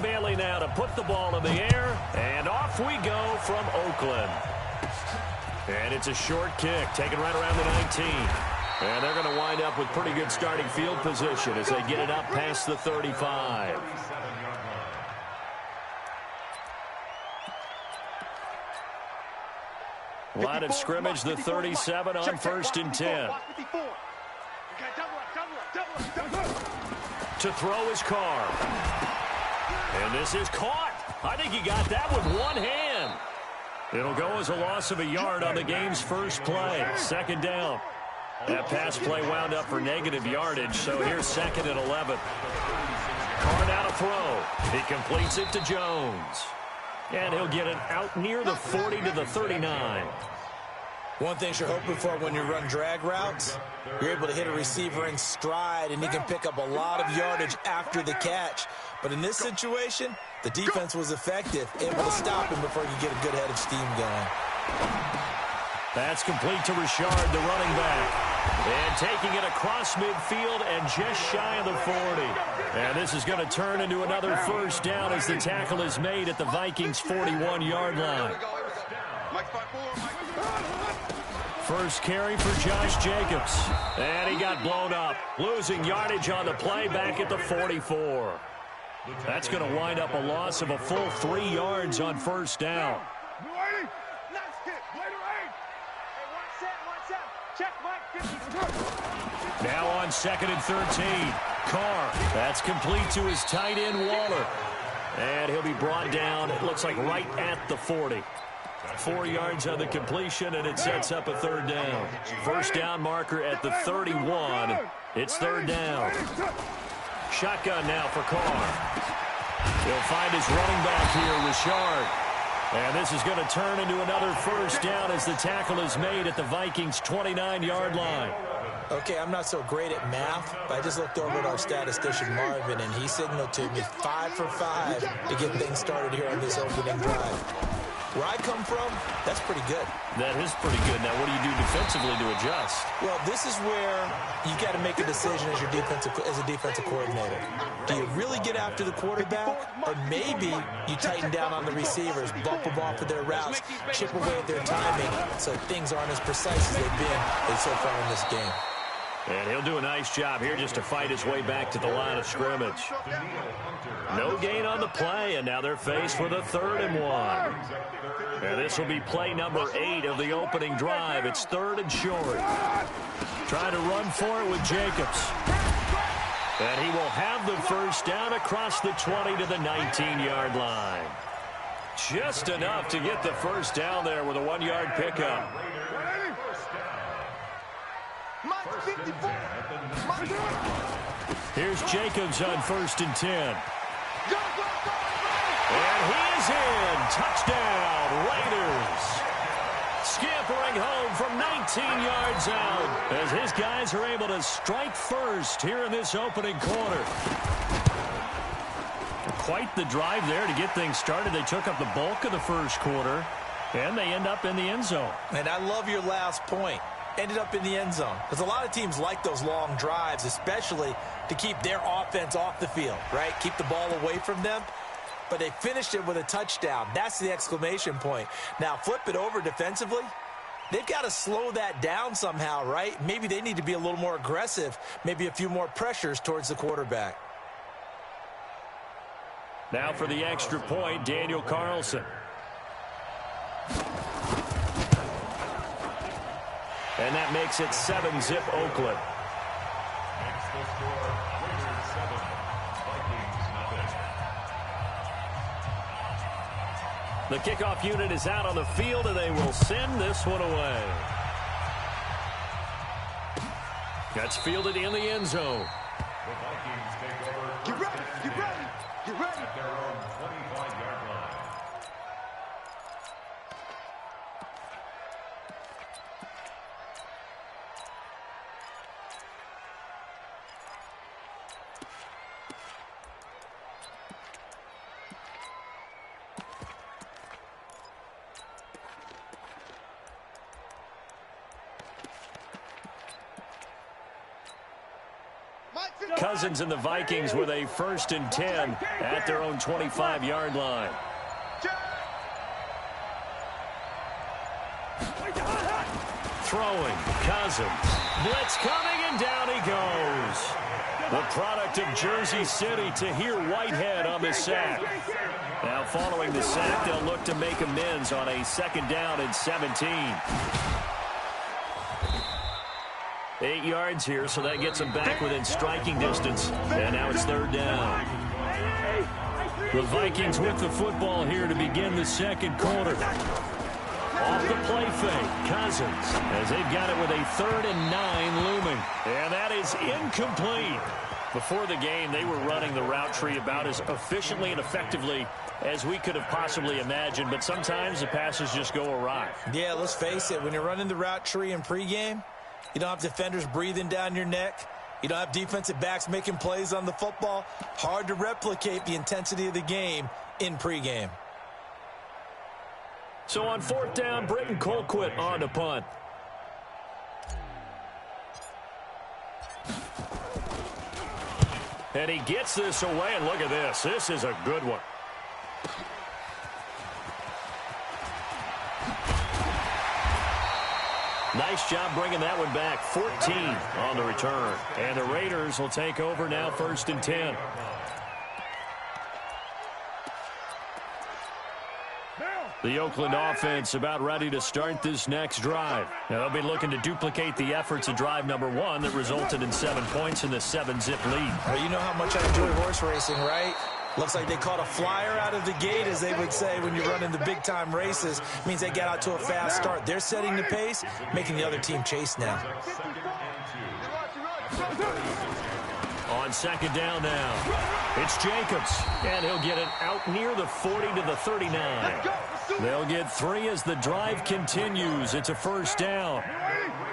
Bailey now to put the ball in the air, and off we go from Oakland. And it's a short kick, taken right around the 19. And they're going to wind up with pretty good starting field position as they get it up past the 35. Line of scrimmage, the 37 on 1st and 10. To throw his Carr. And this is caught. I think he got that with one hand. It'll go as a loss of a yard on the game's first play. 2nd down. That pass play wound up for negative yardage, so here's 2nd and 11. Carr now to throw. He completes it to Jones. And he'll get it out near the 40 to the 39. One thing you're hoping for when you run drag routes, you're able to hit a receiver in stride, and he can pick up a lot of yardage after the catch. But in this situation, the defense was effective, able to stop him before you get a good head of steam going. That's complete to Richard, the running back. And taking it across midfield and just shy of the 40. And this is going to turn into another first down as the tackle is made at the Vikings' 41-yard line. First carry for Josh Jacobs. And he got blown up. Losing yardage on the play back at the 44. That's going to wind up a loss of a full 3 yards on first down. Now on 2nd and 13. Carr. That's complete to his tight end, Waller. And he'll be brought down, it looks like right at the 40. 4 yards on the completion, and it sets up a 3rd down. First down marker at the 31. It's 3rd down. Shotgun now for Carr. He'll find his running back here, Richard. And this is going to turn into another first down as the tackle is made at the Vikings' 29-yard line. Okay, I'm not so great at math, but I just looked over at our statistician, Marvin, and he signaled to me 5 for 5 to get things started here on this opening drive. Where I come from, that's pretty good. That is pretty good. Now, what do you do defensively to adjust? Well, this is where you got to make a decision as a defensive coordinator. Do you really get after the quarterback, or maybe you tighten down on the receivers, bump them off of their routes, chip away at their timing, so things aren't as precise as they've been so far in this game. And he'll do a nice job here just to fight his way back to the line of scrimmage. No gain on the play, and now they're faced with a 3rd and 1. And this will be play number 8 of the opening drive. It's 3rd and short. Trying to run for it with Jacobs. And he will have the first down across the 20 to the 19-yard line. Just enough to get the first down there with a 1-yard pickup. Here's Jacobs on 1st and 10. And he is in. Touchdown, Raiders. Scampering home from 19 yards out as his guys are able to strike first here in this opening quarter. Quite the drive there to get things started. They took up the bulk of the first quarter, and they end up in the end zone. And I love your last point. Ended up in the end zone. Because a lot of teams like those long drives, especially to keep their offense off the field, right? Keep the ball away from them. But they finished it with a touchdown. That's the exclamation point. Now, flip it over defensively. They've got to slow that down somehow, right? Maybe they need to be a little more aggressive. Maybe a few more pressures towards the quarterback. Now for the extra point, Daniel Carlson. And that makes it 7-zip Oakland. The kickoff unit is out on the field, and they will send this one away. That's fielded in the end zone. The Vikings take over. Get ready, get ready, get ready. At their own 25-yard line. Cousins and the Vikings with a 1st and 10 at their own 25-yard line. Throwing, Cousins. Blitz coming, and down he goes. The product of Jersey City, Tahir Whitehead on the sack. Now following the sack, they'll look to make amends on a 2nd down and 17. 8 yards here, so that gets them back within striking distance. And now it's 3rd down. The Vikings with the football here to begin the 2nd quarter. Off the play fake, Cousins, as they've got it with a 3rd and 9 looming. And that is incomplete. Before the game, they were running the route tree about as efficiently and effectively as we could have possibly imagined, but sometimes the passes just go awry. Yeah, let's face it, when you're running the route tree in pregame, you don't have defenders breathing down your neck. You don't have defensive backs making plays on the football. Hard to replicate the intensity of the game in pregame. So on 4th down, Britton Colquitt on to punt. And he gets this away, and look at this. This is a good one. Nice job bringing that one back. 14 on the return. And the Raiders will take over now, 1st and 10. The Oakland offense about ready to start this next drive. Now, they'll be looking to duplicate the efforts of drive number 1 that resulted in 7 points in the 7-zip lead. Well, you know how much I enjoy horse racing, right? Looks like they caught a flyer out of the gate, as they would say when you're running the big-time races. It means they get out to a fast start. They're setting the pace, making the other team chase now. On 2nd down now, it's Jacobs, and he'll get it out near the 40 to the 39. They'll get 3 as the drive continues. It's a 1st down.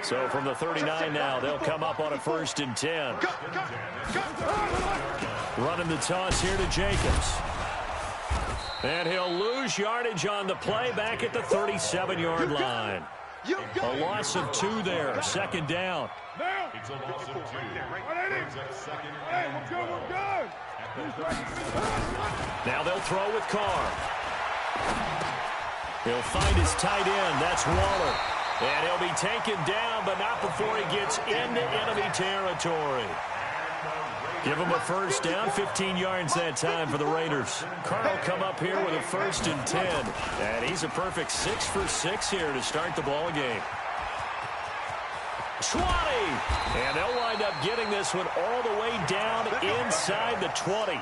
So from the 39 now, they'll come up on a 1st and 10. Running the toss here to Jacobs. And he'll lose yardage on the play back at the 37-yard line. A loss of 2 there, 2nd down. It's a loss of 2. Brings up 2nd and 2. Now they'll throw with Carr. He'll find his tight end. That's Waller. And he'll be taken down, but not before he gets into enemy territory. Give him a 1st down, 15 yards that time for the Raiders. Carr will come up here with a 1st and 10. And he's a perfect 6 for 6 here to start the ball game. 20. And they'll wind up getting this one all the way down inside the 20.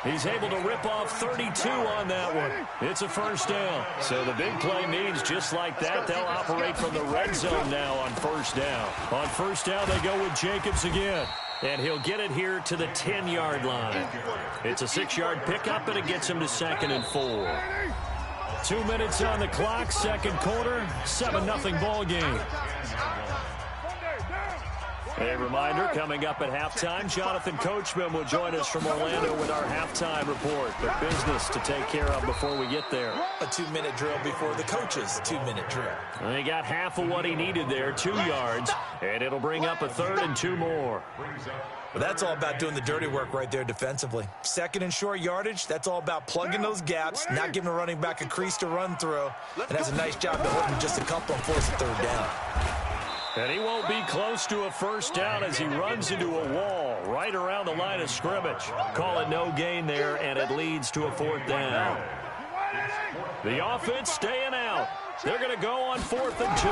He's able to rip off 32 on that one. It's a 1st down. So the big play means just like that, they'll operate from the red zone now on 1st down. On 1st down, they go with Jacobs again. And he'll get it here to the 10-yard line. It's a 6-yard pickup, and it gets him to 2nd and 4. 2 minutes on the clock, 2nd quarter, 7-0 ball game. A reminder, coming up at halftime, Jonathan Coachman will join us from Orlando with our halftime report. But business to take care of before we get there. A 2-minute drill before the coach's 2-minute drill. And he got half of what he needed there, 2 yards, and it'll bring up a 3rd and 2 more. Well, that's all about doing the dirty work right there defensively. 2nd and short yardage, that's all about plugging those gaps, not giving a running back a crease to run through, and that's a nice job to hold him just a couple and force a 3rd down. And he won't be close to a 1st down as he runs into a wall right around the line of scrimmage. Call it no gain there, and it leads to a 4th down. The offense staying out. They're going to go on 4th and 2.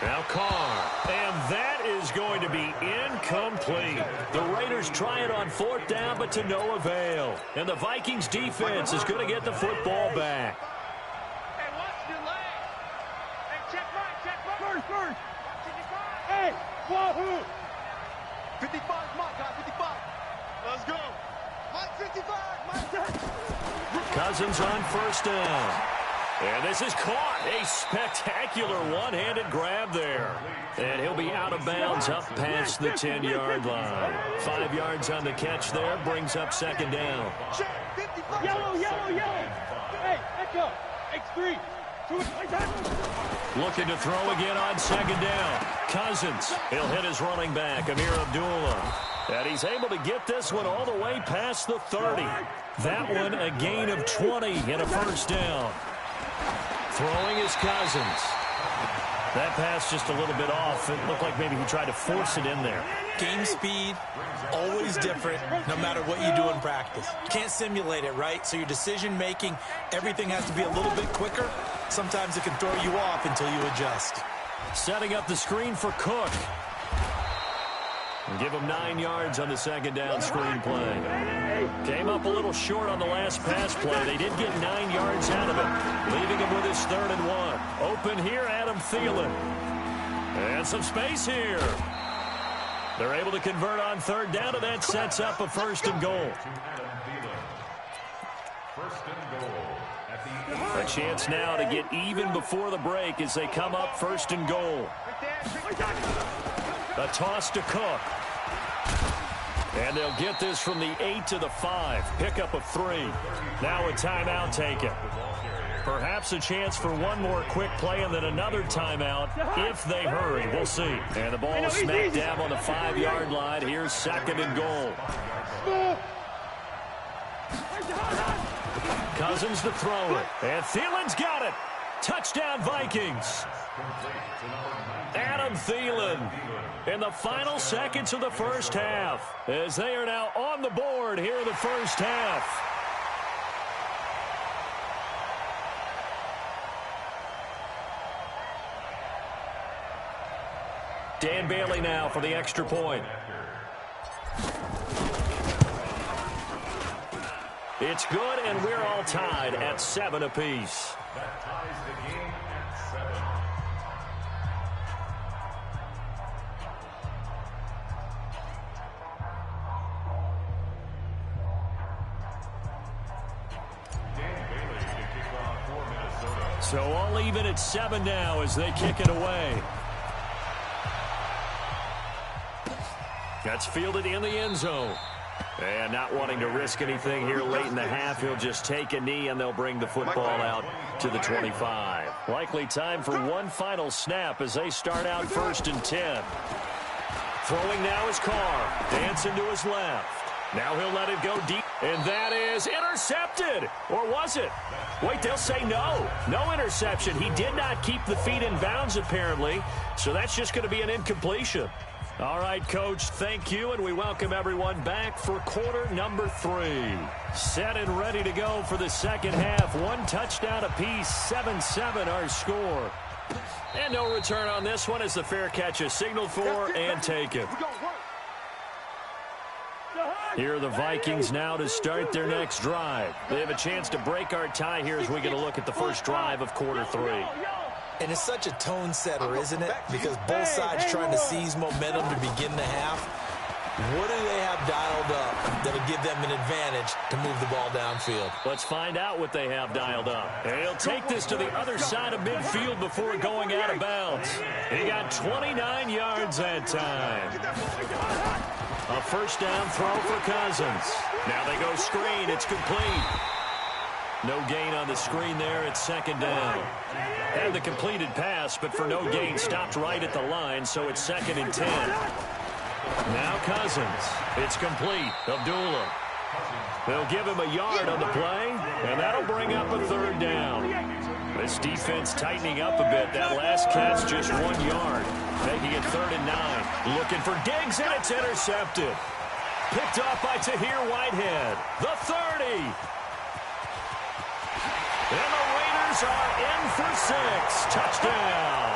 Now Carr, and that is going to be incomplete. The Raiders try it on 4th down, but to no avail. And the Vikings defense is going to get the football back. First. Hey, wahoo! 55, my guy, 55. Let's go. Mike 55, Mike. Cousins on 1st down. And this is caught. A spectacular one-handed grab there. And he'll be out of bounds up past the 10-yard line. 5 yards on the catch there, brings up 2nd down. Yellow. Hey, echo. X3. Looking to throw again on second down. Cousins. He'll hit his running back, Amir Abdullah. And he's able to get this one all the way past the 30. That one a gain of 20 and a first down. Throwing is Cousins. That pass just a little bit off. It looked like maybe he tried to force it in there. Game speed, always different, no matter what you do in practice. You can't simulate it, right? So your decision-making, everything has to be a little bit quicker. Sometimes it can throw you off until you adjust. Setting up the screen for Cook. And give him 9 yards on the second down screen play. Came up a little short on the last pass play. They did get 9 yards out of it, leaving him with his 3rd and 1. Open here, Adam Thielen. And some space here. They're able to convert on 3rd down, and that sets up a 1st and goal. A chance now to get even before the break as they come up 1st and goal. A toss to Cook. And they'll get this from the 8 to the 5. Pickup of 3. Now a timeout taken. Perhaps a chance for one more quick play and then another timeout if they hurry. We'll see. And the ball is smacked down on the 5-yard line. Here's 2nd and goal. Cousins to throw it. And Thielen's got it. Touchdown Vikings. Adam Thielen in the final seconds of the first half as they are now on the board here in the first half. Dan Bailey now for the extra point. It's good, and we're all tied at 7 apiece. That ties the game at 7. Dan Bailey to kick off for Minnesota. So all even at 7 now as they kick it away. That's fielded in the end zone. And not wanting to risk anything here late in the half, he'll just take a knee and they'll bring the football out to the 25. Likely time for one final snap as they start out 1st and 10. Throwing now is Carr. Dancing to his left. Now he'll let it go deep. And that is intercepted. Or was it? Wait, they'll say no. No interception. He did not keep the feet in bounds apparently. So that's just going to be an incompletion. All right, Coach, thank you, and we welcome everyone back for quarter number 3. Set and ready to go for the second half. 1 touchdown apiece, 7-7 our score. And no return on this one as the fair catch is signaled for and taken. Here are the Vikings now to start their next drive. They have a chance to break our tie here as we get a look at the first drive of quarter 3. And it's such a tone setter, isn't it? Because both sides trying to seize momentum to begin the half. What do they have dialed up that'll give them an advantage to move the ball downfield? Let's find out what they have dialed up. And he'll take this to the other side of midfield before going out of bounds. He got 29 yards that time. A first down throw for Cousins. Now they go screen. It's complete. No gain on the screen there. It's 2nd down. Had the completed pass, but for no gain, stopped right at the line, so it's 2nd and 10. Now Cousins. It's complete. Abdullah. They'll give him a yard on the play, and that'll bring up a 3rd down. This defense tightening up a bit. That last catch just 1 yard, making it 3rd and 9. Looking for Diggs, and it's intercepted. Picked off by Tahir Whitehead. The 30. And the Raiders are in for 6. Touchdown.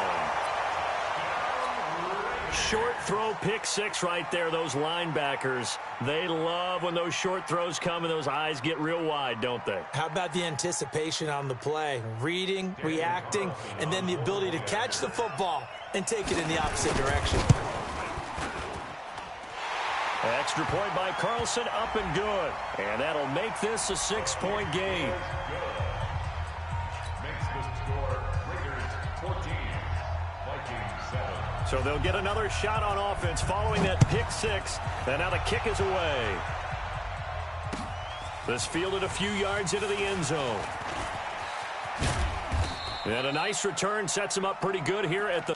Short throw, pick 6 right there. Those linebackers, they love when those short throws come and those eyes get real wide, don't they? How about the anticipation on the play? Reading, reacting, and then the ability to catch the football and take it in the opposite direction. Extra point by Carlson, up and good. And that'll make this a 6-point game. So they'll get another shot on offense following that pick 6. And now the kick is away. This fielded a few yards into the end zone. And a nice return sets him up pretty good here at the...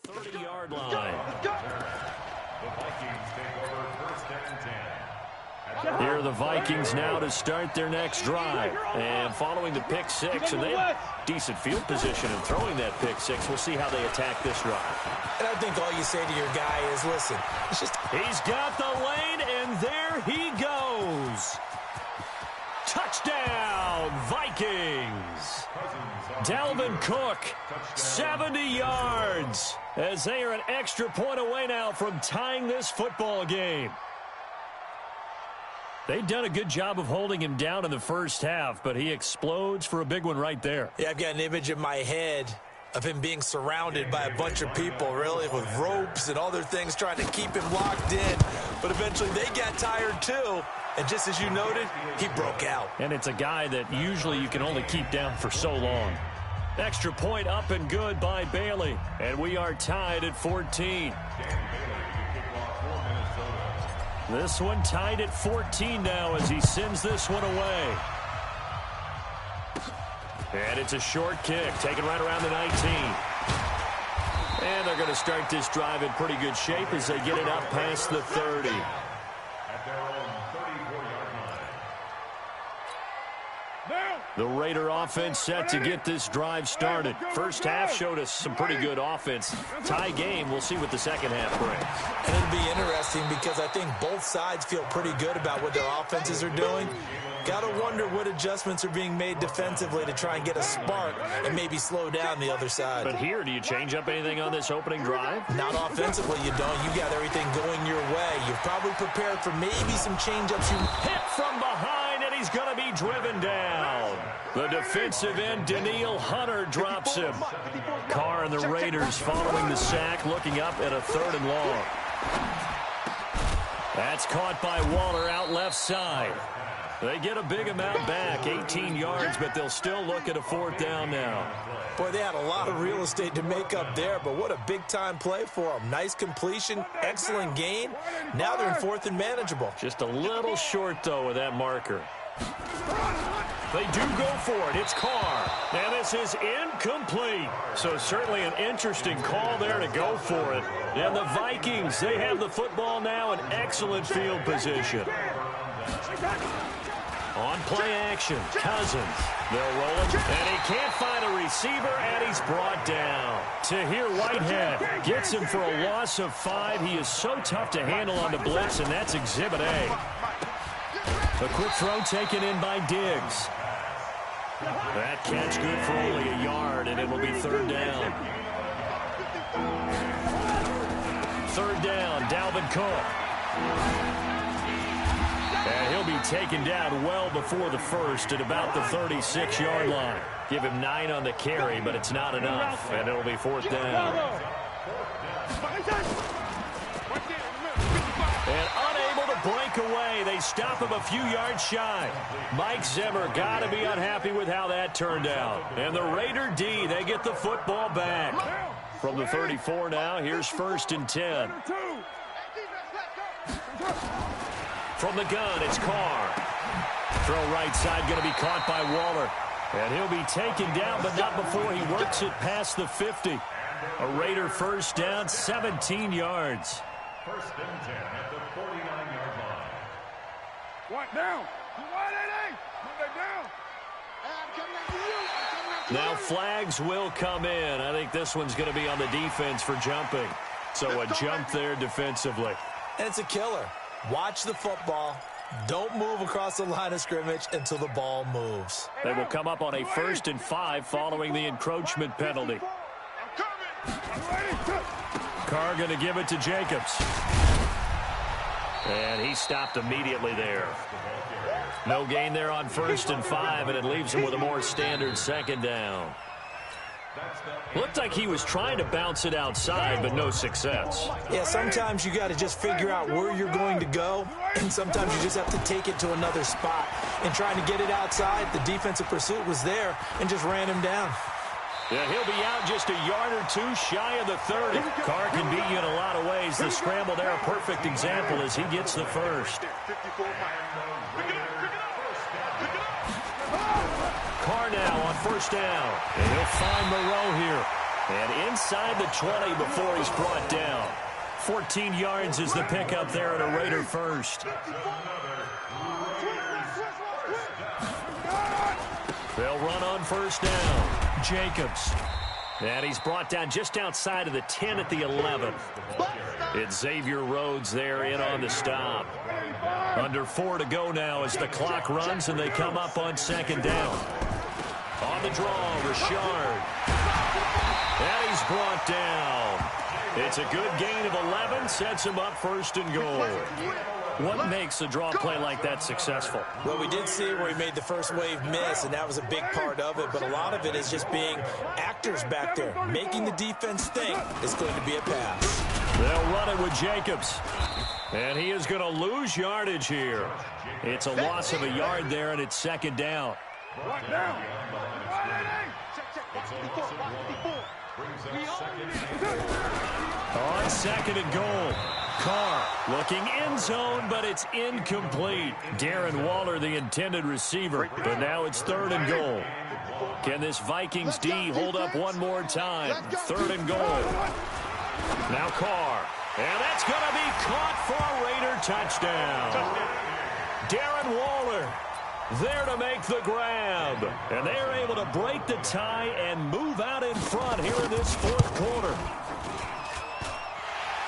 The 30-yard line. The Vikings take over first and 10. Here are the Vikings now to start their next drive. And following the pick six, and they have decent field position in throwing that pick six. We'll see how they attack this drive. And I think all you say to your guy is, listen, it's just... He's got the lane, and there he goes. Touchdown, Vikings. Dalvin Cook, 70 yards, as they are an extra point away now from tying this football game. They've done a good job of holding him down in the first half, but he explodes for a big one right there. Yeah, I've got an image in my head of him being surrounded by a bunch of people, really, with ropes and other things trying to keep him locked in. But eventually they got tired too. And just as you noted, he broke out. And it's a guy that usually you can only keep down for so long. Extra point up and good by Bailey. And we are tied at 14. This one tied at 14 now as he sends this one away. And it's a short kick, taken right around the 19. And they're going to start this drive in pretty good shape as they get it up past the 30. The Raider offense set to get this drive started. First half showed us some pretty good offense. Tie game, we'll see what the second half brings. And it'll be interesting because I think both sides feel pretty good about what their offenses are doing. Got to wonder what adjustments are being made defensively to try and get a spark and maybe slow down the other side. But here, do you change up anything on this opening drive? Not offensively, you don't. You got everything going your way. You've probably prepared for maybe some change-ups. Hit from behind, and he's going to be driven down. The defensive end, Danielle Hunter, drops him. Carr and the Raiders following the sack, looking up at a 3rd and long. That's caught by Waller out left side. They get a big amount back, 18 yards, but they'll still look at a 4th down now. Boy, they had a lot of real estate to make up there, but what a big-time play for them. Nice completion, excellent gain. Now they're in 4th and manageable. Just a little short, though, with that marker. They do go for it. It's Carr. And this is incomplete. So certainly an interesting call there to go for it. And the Vikings, they have the football now in excellent field position. On play action, Cousins. They'll roll him, and he can't find a receiver, and he's brought down. Tahir Whitehead gets him for a loss of 5. He is so tough to handle on the blitz, and that's Exhibit A. A quick throw taken in by Diggs. That catch good for only a yard, and it will be 3rd down. 3rd down, Dalvin Cook. And he'll be taken down well before the first at about the 36-yard line. Give him 9 on the carry, but it's not enough, and it'll be 4th down. And unable to break away, they stop him a few yards shy. Mike Zimmer got to be unhappy with how that turned out. And the Raider D, they get the football back. From the 34 now, here's 1st and 10. From the gun, it's Carr. Throw right side going to be caught by Waller. And he'll be taken down, but not before he works it past the 50. A Raider 1st down, 17 yards. 1st and 10 at the 49-yard line. What down? Now flags will come in. I think this one's going to be on the defense for jumping. So a jump there defensively. And it's a killer. Watch the football, Don't move across the line of scrimmage until the ball moves. They will come up on a 1st and 5 following the encroachment penalty. Carr going to give it to Jacobs. And he stopped immediately there. No gain there on 1st and 5, and it leaves him with a more standard 2nd down. Looked like he was trying to bounce it outside, but no success. Yeah, sometimes you got to just figure out where you're going to go, and sometimes you just have to take it to another spot. And trying to get it outside, the defensive pursuit was there and just ran him down. Yeah, he'll be out just a yard or two shy of the 30. Carr can beat you in a lot of ways. The scramble there, a perfect example as he gets the first. Carr now on 1st down. And he'll find Moreau here. And inside the 20 before he's brought down. 14 yards is the pickup there at a Raider first. They'll run on 1st down. Jacobs. And he's brought down just outside of the 10 at the 11. It's Xavier Rhodes there in on the stop. Under 4 to go now as the clock runs and they come up on 2nd down. On the draw, Richard. And he's brought down. It's a good gain of 11, sets him up 1st and goal. What makes a draw play like that successful? Well, we did see where he made the first wave miss, and that was a big part of it. But a lot of it is just being actors back there, making the defense think it's going to be a pass. They'll run it with Jacobs. And he is going to lose yardage here. It's a loss of a yard there, and it's 2nd down. On 2nd and goal. Carr looking end zone, but it's incomplete. Darren Waller, the intended receiver, but now it's 3rd and goal. Can this Vikings D hold up one more time? 3rd and goal. Now Carr, and that's going to be caught for a Raider touchdown. Darren Waller there to make the grab, and they are able to break the tie and move out in front here in this 4th quarter.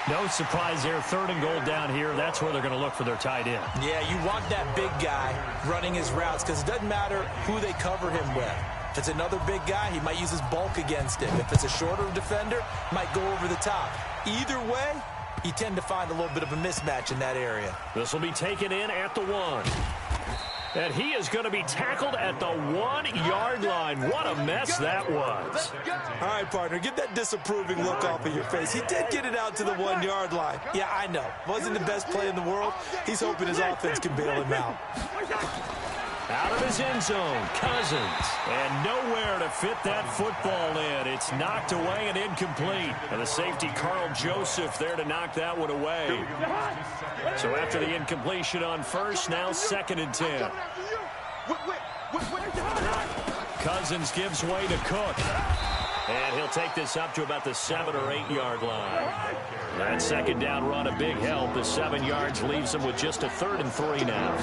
No surprise there, 3rd and goal down here. That's where they're going to look for their tight end. Yeah, you want that big guy running his routes because it doesn't matter who they cover him with. If it's another big guy, he might use his bulk against him. If it's a shorter defender, might go over the top. Either way, you tend to find a little bit of a mismatch in that area. This will be taken in at the 1. And he is going to be tackled at the 1-yard line. What a mess that was. All right, partner, get that disapproving look off of your face. He did get it out to the 1-yard line. Yeah, I know. Wasn't the best play in the world. He's hoping his offense can bail him out. Out of his end zone, Cousins. And nowhere to fit that football in. It's knocked away and incomplete. And the safety, Carl Joseph, there to knock that one away. So after the incompletion on 1st, now 2nd and 10. Cousins gives way to Cook. And he'll take this up to about the 7 or 8 yard line. That 2nd down run, a big help. The 7 yards leaves him with just a 3rd and 3 now.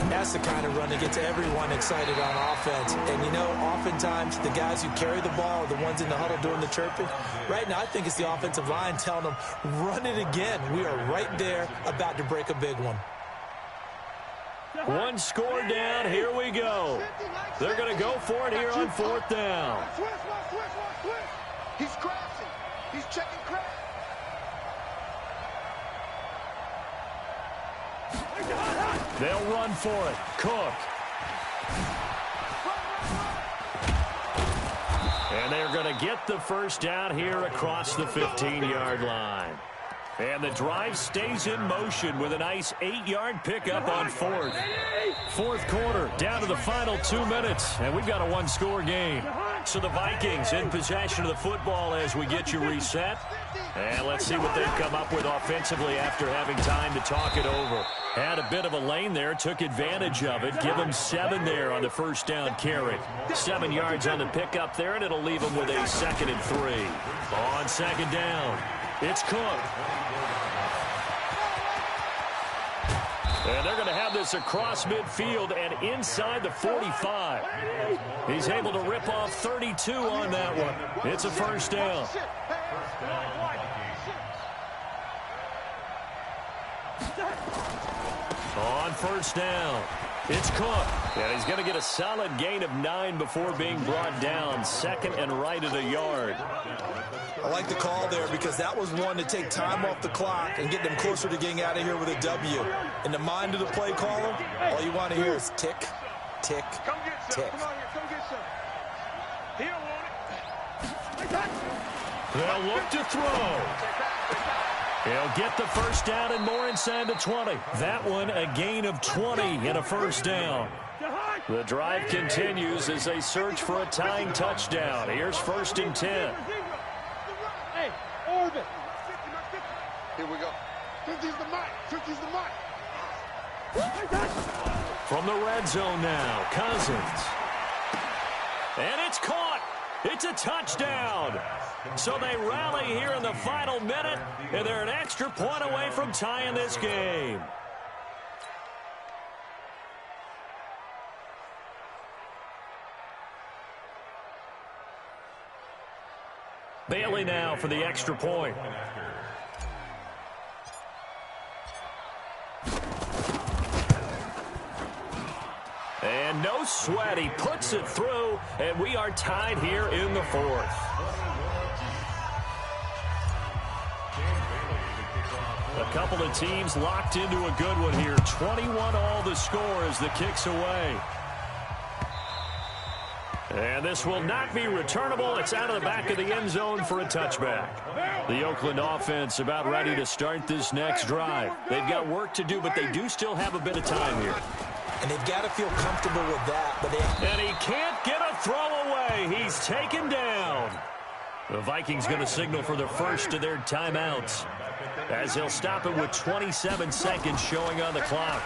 That's the kind of run that gets everyone excited on offense. And, you know, oftentimes the guys who carry the ball are the ones in the huddle doing the chirping. Right now, I think it's the offensive line telling them, run it again. We are right there about to break a big one. One score down. Here we go. They're going to go for it here on 4th down. He's crashing. He's checking crash. They'll run for it. Cook. And they're going to get the 1st down here across the 15-yard line. And the drive stays in motion with a nice 8-yard pickup on 4th. 4th quarter, down to the final 2 minutes, and we've got a one-score game. So the Vikings in possession of the football as we get you reset. And let's see what they've come up with offensively after having time to talk it over. Had a bit of a lane there, took advantage of it. Give them 7 there on the 1st down carry. 7 yards on the pickup there, and it'll leave them with a 2nd and 3. On 2nd down, it's Cook. And they're going to have this across midfield and inside the 45. He's able to rip off 32 on that one. It's a 1st down. On first down, it's Cook. And he's going to get a solid gain of 9 before being brought down. Second and right at a yard. I like the call there because that was one to take time off the clock and get them closer to getting out of here with a W. In the mind of the play caller, all you want to hear is tick, tick, tick. Come on here, come get some. He don't want it. They'll look to throw. He'll get the first down and more inside the 20. That one a gain of 20 and a first down. The drive continues as they search for a tying touchdown. Here's first and 10. Hey, Orbit. Here we go. 50's the mic. 50's the mic. From the red zone now, Cousins. And it's caught. It's a touchdown. So they rally here in the final minute, and they're an extra point away from tying this game. Bailey now for the extra point. And no sweat. He puts it through, and we are tied here in the fourth. A couple of teams locked into a good one here. 21 all the score as the kick's away. And this will not be returnable. It's out of the back of the end zone for a touchback. The Oakland offense about ready to start this next drive. They've got work to do, but they do still have a bit of time here. And they've got to feel comfortable with that. And he can't get a throw away. He's taken down. The Vikings going to signal for the first of their timeouts, as they'll stop it with 27 seconds showing on the clock.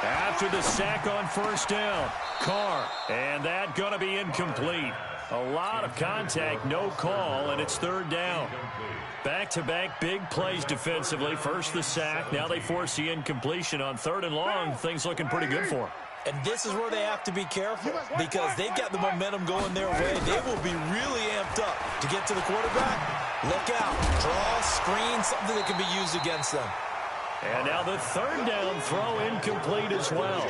After the sack on first down, Carr, and that going to be incomplete. A lot of contact, no call, and it's third down. Back-to-back big plays defensively. First the sack, now they force the incompletion on third and long. Things looking pretty good for them. And this is where they have to be careful because they've got the momentum going their way. They will be really amped up to get to the quarterback. Look out. Draw, screen, something that can be used against them. And now the third down throw incomplete as well.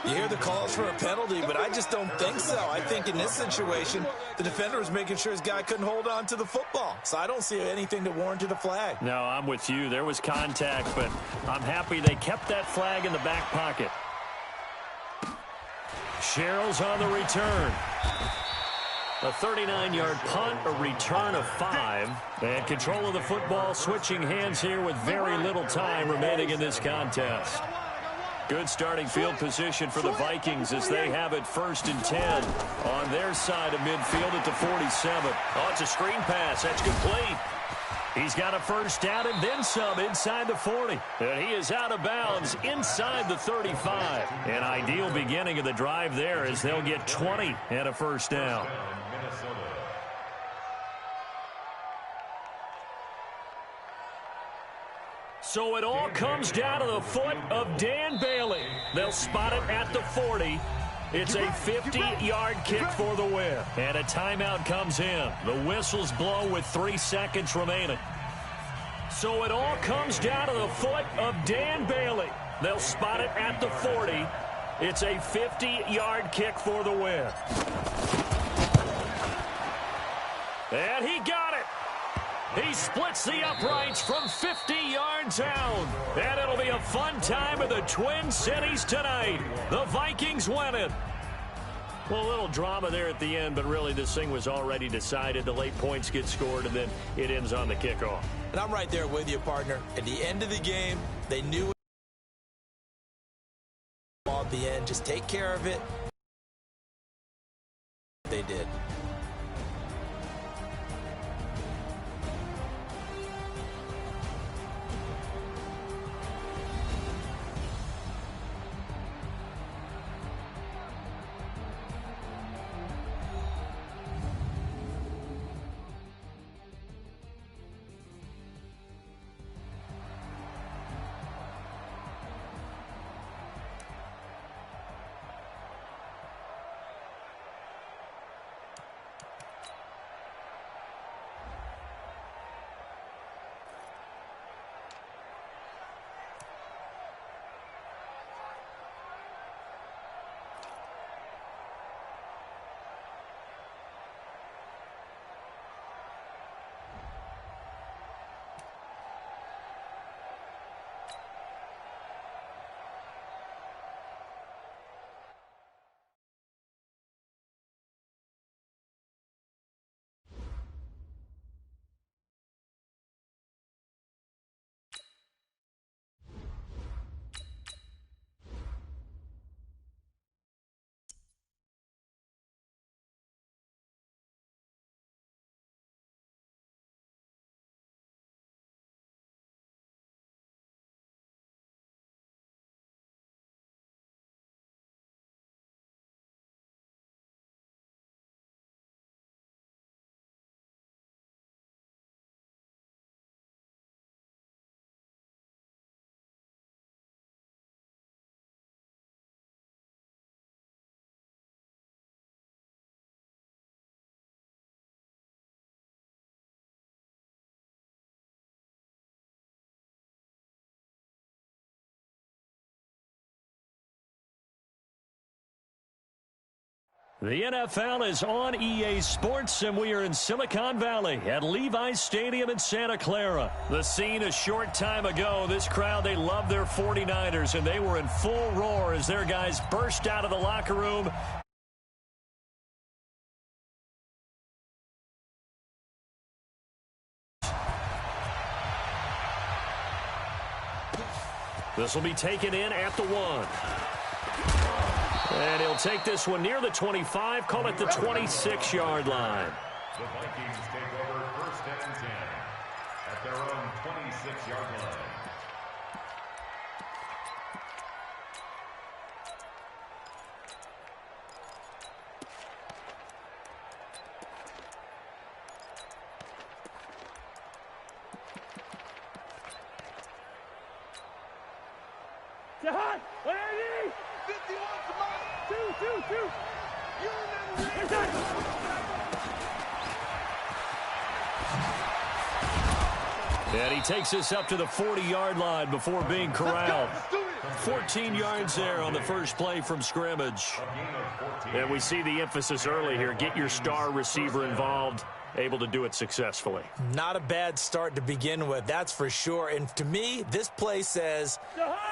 You hear the calls for a penalty, but I just don't think so. I think in this situation, the defender was making sure his guy couldn't hold on to the football. So I don't see anything that warranted a flag. No, I'm with you. There was contact, but I'm happy they kept that flag in the back pocket. Sherrill's on the return. A 39-yard punt, a return of 5. And control of the football switching hands here with very little time remaining in this contest. Good starting field position for the Vikings as they have it first and 10 on their side of midfield at the 47. Oh, it's a screen pass. That's complete. He's got a first down and then some inside the 40. And he is out of bounds inside the 35. An ideal beginning of the drive there as they'll get 20 and a first down. So it all comes down to the foot of Dan Bailey. They'll spot it at the 40. It's a 50-yard kick for the win. And a timeout comes in. The whistles blow with 3 seconds remaining. So it all comes down to the foot of Dan Bailey. They'll spot it at the 40. It's a 50-yard kick for the win. And he got it. He splits the uprights from 50 yards out. And it'll be a fun time in the Twin Cities tonight. The Vikings win it. Well, a little drama there at the end, but really this thing was already decided. The late points get scored, and then it ends on the kickoff. And I'm right there with you, partner. At the end of the game, they knew at the end. Just take care of it. They did. The NFL is on EA Sports, and we are in Silicon Valley at Levi's Stadium in Santa Clara. The scene a short time ago. This crowd, they love their 49ers, and they were in full roar as their guys burst out of the locker room. This will be taken in at the 1. And he'll take this one near the 25, call it the 26-yard line. The Vikings take over 1st and 10 at their own 26-yard line. Jahan, 180! 51, somebody! 2. And he takes this up to the 40-yard line before being corralled. 14 yards there on the first play from scrimmage. And we see the emphasis early here. Get your star receiver involved. Able to do it successfully. Not a bad start to begin with, that's for sure. And to me, this play says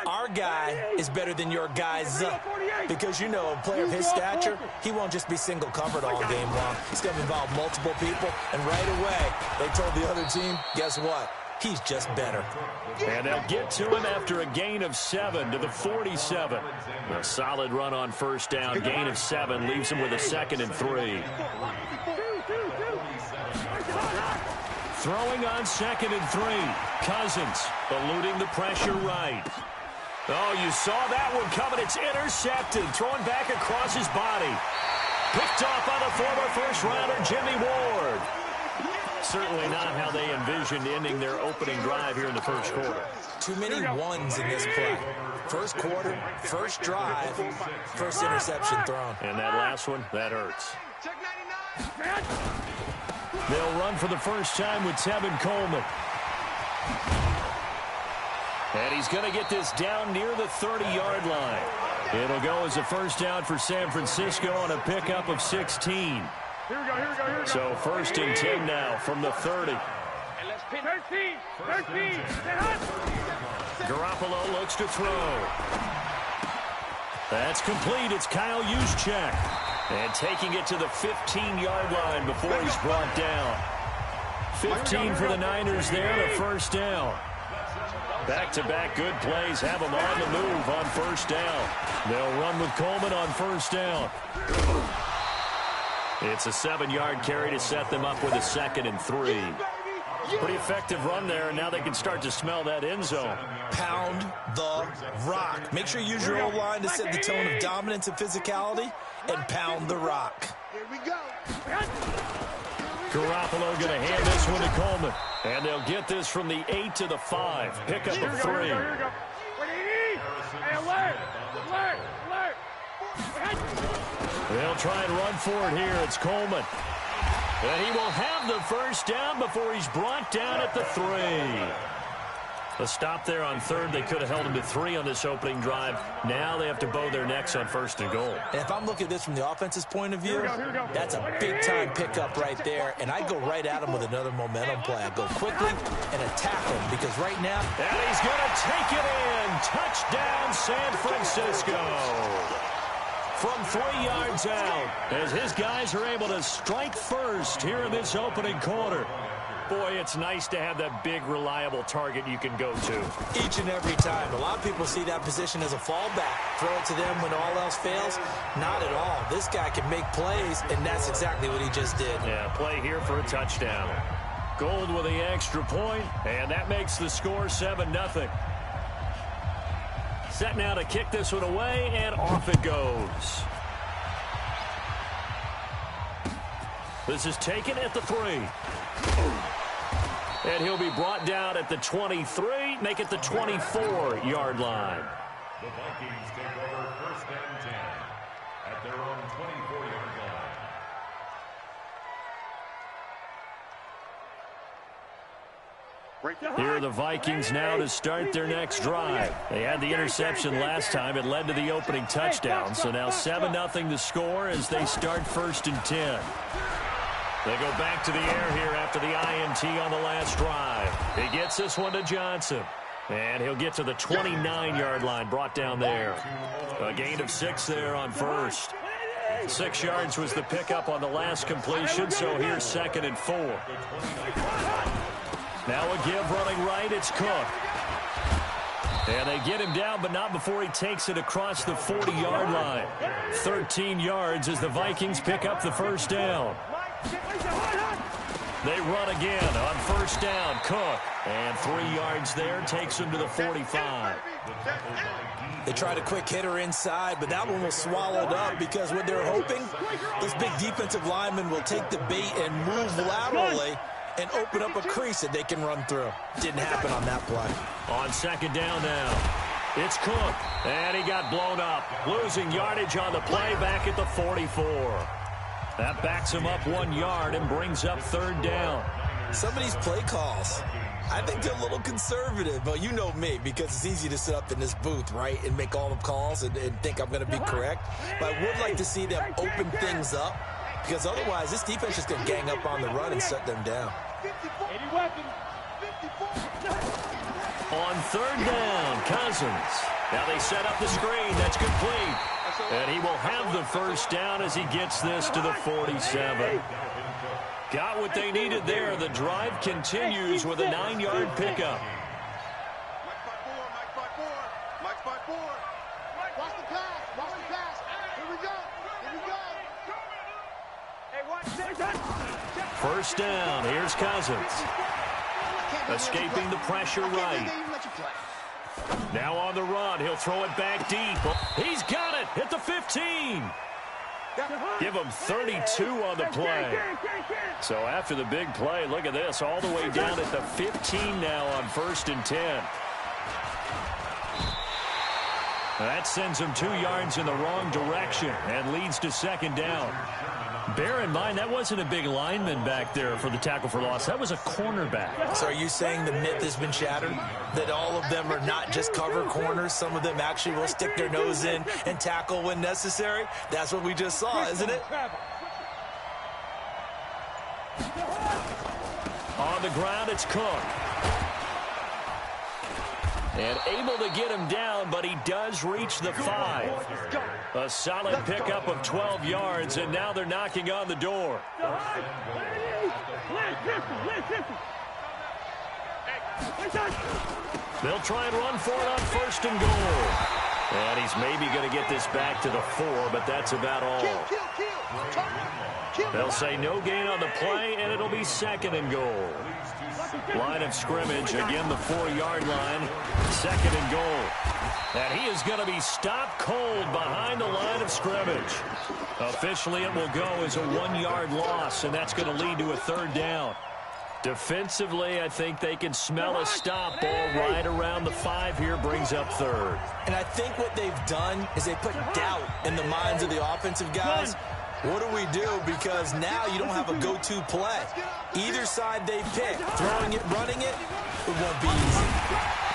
our guy is better than your guy's. Because, you know, a player of his stature, he won't just be single covered all game long. He's going to involve multiple people. And right away, they told the other team, guess what? He's just better. And they'll get to him after a gain of 7 to the 47. A solid run on first down. Gain of 7 leaves him with a 2nd and 3. Throwing on 2nd and 3. Cousins eluding the pressure right. Oh, you saw that one coming. It's intercepted. Thrown back across his body. Picked off by the former first-rounder Jimmy Ward. Certainly not how they envisioned ending their opening drive here in the first quarter. Too many ones in this play. First quarter, first drive, first interception thrown. And that last one, that hurts. They'll run for the first time with Tevin Coleman. And he's going to get this down near the 30-yard line. It'll go as a first down for San Francisco on a pickup of 16. Here we go. So 1st and 10 now from the 30. 13. Garoppolo looks to throw. That's complete. It's Kyle Juszczyk. And taking it to the 15-yard line before he's brought down. 15 for the Niners there, the first down. Back-to-back good plays have them on the move on first down. They'll run with Coleman on first down. It's a 7-yard carry to set them up with a 2nd and 3. Pretty effective run there, and now they can start to smell that end zone. Pound the rock. Make sure you use your O-line to set the tone of dominance and physicality, and pound the rock. Here we go. Garoppolo going to hand this one to Coleman. And they'll get this from the 8 to the 5. Pickup of 3. Here we go. Hey, alert. They'll try and run for it here. It's Coleman. And he will have the first down before he's brought down at the 3. A stop there on 3rd. They could have held him to 3 on this opening drive. Now they have to bow their necks on 1st and goal. And if I'm looking at this from the offense's point of view, that's a big-time pickup right there. And I go right at him with another momentum play. I go quickly and attack him because right now... And he's going to take it in. Touchdown, San Francisco. From 3 yards out, as his guys are able to strike first here in this opening quarter. Boy, it's nice to have that big, reliable target you can go to. Each and every time. A lot of people see that position as a fallback. Throw it to them when all else fails. Not at all. This guy can make plays, and that's exactly what he just did. Yeah, play here for a touchdown. Gold with the extra point, and that makes the score 7-0. Set now to kick this one away, and off it goes. This is taken at the 3. And he'll be brought down at the 23, make it the 24-yard line. The Vikings take over 1st and 10 at their own 24-yard line. Here are the Vikings now to start their next drive. They had the interception last time. It led to the opening touchdown. So now 7-0 to score as they start 1st and 10. They go back to the air here after the INT on the last drive. He gets this one to Johnson. And he'll get to the 29-yard line, brought down there. A gain of 6 there on first. 6 yards was the pickup on the last completion, so here's 2nd and 4. Now a give running right, it's Cook. And they get him down, but not before he takes it across the 40-yard line. 13 yards as the Vikings pick up the first down. They run again on first down. Cook. And 3 yards there takes him to the 45. They tried a quick hitter inside, but that one was swallowed up because what they're hoping, this big defensive lineman will take the bait and move laterally and open up a crease that they can run through. Didn't happen on that play. On 2nd down now, it's Cook. And he got blown up. Losing yardage on the play back at the 44. That backs him up 1 yard and brings up 3rd down. Some of these play calls, I think they're a little conservative, but you know me, because it's easy to sit up in this booth, right, and make all the calls and think I'm going to be correct. But I would like to see them open things up, because otherwise this defense is going to gang up on the run and shut them down. On 3rd down, Cousins. Now they set up the screen. That's complete. And he will have the first down as he gets this to the 47. Got what they needed there. The drive continues with a 9-yard pickup. Mike 5-4. Watch the pass. Here we go. First down. Here's Cousins. Escaping the pressure right. Now on the run. He'll throw it back deep. He's got it at the 15. Give him 32 on the play. So after the big play, look at this, all the way down at the 15 now on 1st and 10. That sends him 2 yards in the wrong direction and leads to 2nd down. Bear in mind, that wasn't a big lineman back there for the tackle for loss. That was a cornerback. So are you saying the myth has been shattered? That all of them are not just cover corners? Some of them actually will stick their nose in and tackle when necessary? That's what we just saw, isn't it? On the ground, it's Cook. And able to get him down, but he does reach the 5. A solid pickup of 12 yards, and now they're knocking on the door. They'll try and run for it on 1st and goal. And he's maybe going to get this back to the 4, but that's about all. They'll say no gain on the play, and it'll be 2nd and goal. Line of scrimmage, again the 4-yard line, 2nd and goal. And he is going to be stopped cold behind the line of scrimmage. Officially, it will go as a 1-yard loss, and that's going to lead to a 3rd down. Defensively, I think they can smell a stop. Ball right around the 5 here, brings up 3rd. And I think what they've done is they put doubt in the minds of the offensive guys. What do we do? Because now you don't have a go-to play. Either side they pick, throwing it, running it, it won't be easy.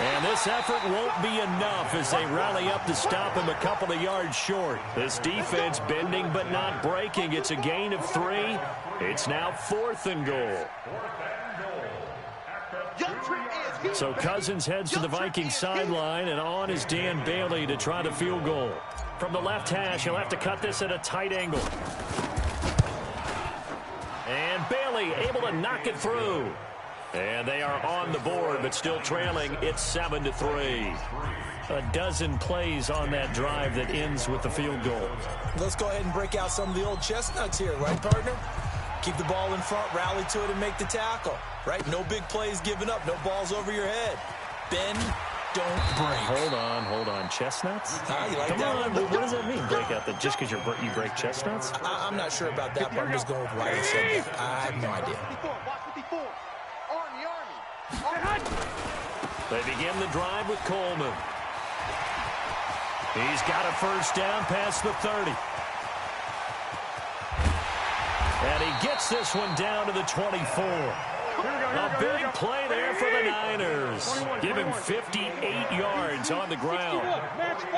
And this effort won't be enough as they rally up to stop him a couple of yards short. This defense bending but not breaking. It's a gain of 3. It's now 4th and goal. So Cousins heads to the Vikings sideline, and on is Dan Bailey to try the field goal. From the left hash, he'll have to cut this at a tight angle. And Bailey able to knock it through. And they are on the board, but still trailing. It's 7-3. A dozen plays on that drive that ends with the field goal. Let's go ahead and break out some of the old chestnuts here, right, partner? Keep the ball in front, rally to it, and make the tackle, right? No big plays given up, no balls over your head. Bend, don't break. Hold on. Chestnuts? You like Come that on, one? what does that mean, break out? Just because you break chestnuts? I'm not sure about that, but I'm just going with why he said that. I have no idea. They begin the drive with Coleman. He's got a first down past the 30. And he gets this one down to the 24. A big play there for the Niners. Give him 58 yards on the ground.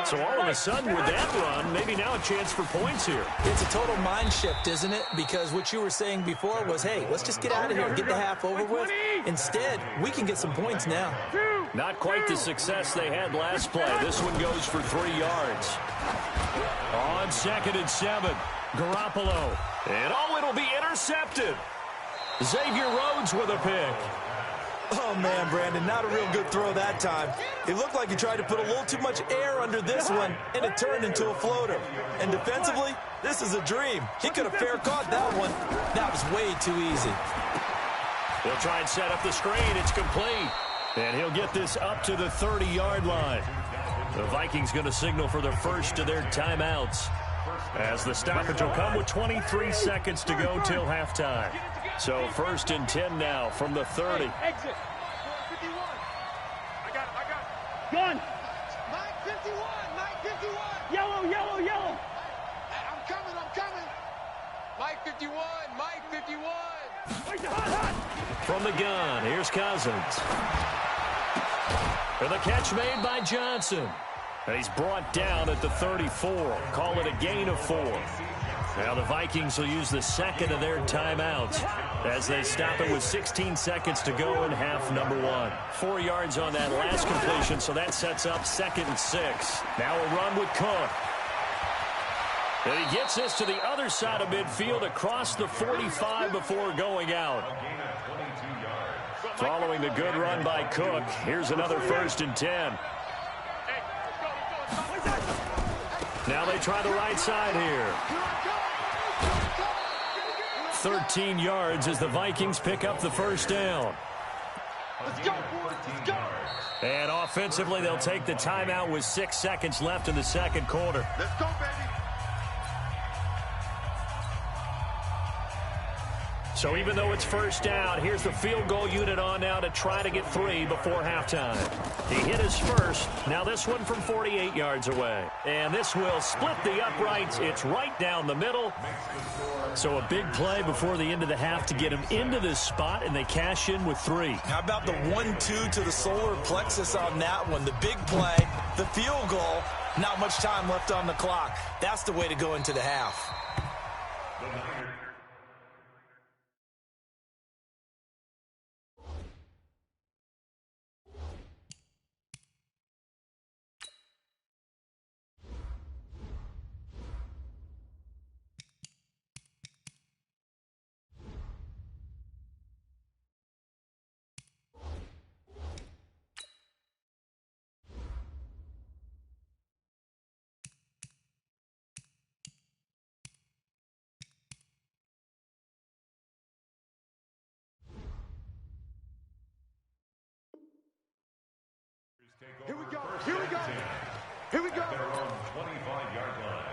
So all of a sudden with that run, maybe now a chance for points here. It's a total mind shift, isn't it? Because what you were saying before was, hey, let's just get out of here and get the half over with. Instead, we can get some points now. Not quite the success they had last play. This one goes for 3 yards. On 2nd and 7, Garoppolo. And it'll be intercepted. Xavier Rhodes with a pick. Oh, man, Brandon, not a real good throw that time. It looked like he tried to put a little too much air under this one, and it turned into a floater. And defensively, this is a dream. He could have fair caught that one. That was way too easy. They'll try and set up the screen. It's complete. And he'll get this up to the 30-yard line. The Vikings going to signal for the first of their timeouts, as the stoppage will come with 23 seconds to go till halftime. So 1st and 10 now from the 30. Exit. 51. I got it. Gun. Mike 51. Mike 51. Yellow. I'm coming. Mike 51. Mike 51. From the gun, here's Cousins. And the catch made by Johnson. And he's brought down at the 34. Call it a gain of 4. Now the Vikings will use the second of their timeouts as they stop it with 16 seconds to go in half number 1. 4 yards on that last completion, so that sets up 2nd and 6. Now a run with Cook. And he gets this to the other side of midfield across the 45 before going out. Following the good run by Cook, here's another 1st and 10. Now they try the right side here. 13 yards as the Vikings pick up the first down. Let's go. And offensively, they'll take the timeout with 6 seconds left in the second quarter. Let's go, baby. So even though it's first down, here's the field goal unit on now to try to get 3 before halftime. He hit his first. Now this one from 48 yards away. And this will split the uprights. It's right down the middle. So a big play before the end of the half to get him into this spot, and they cash in with 3. How about the 1-2 to the solar plexus on that one? The big play, the field goal, not much time left on the clock. That's the way to go into the half. Here we go. At their own 25-yard line.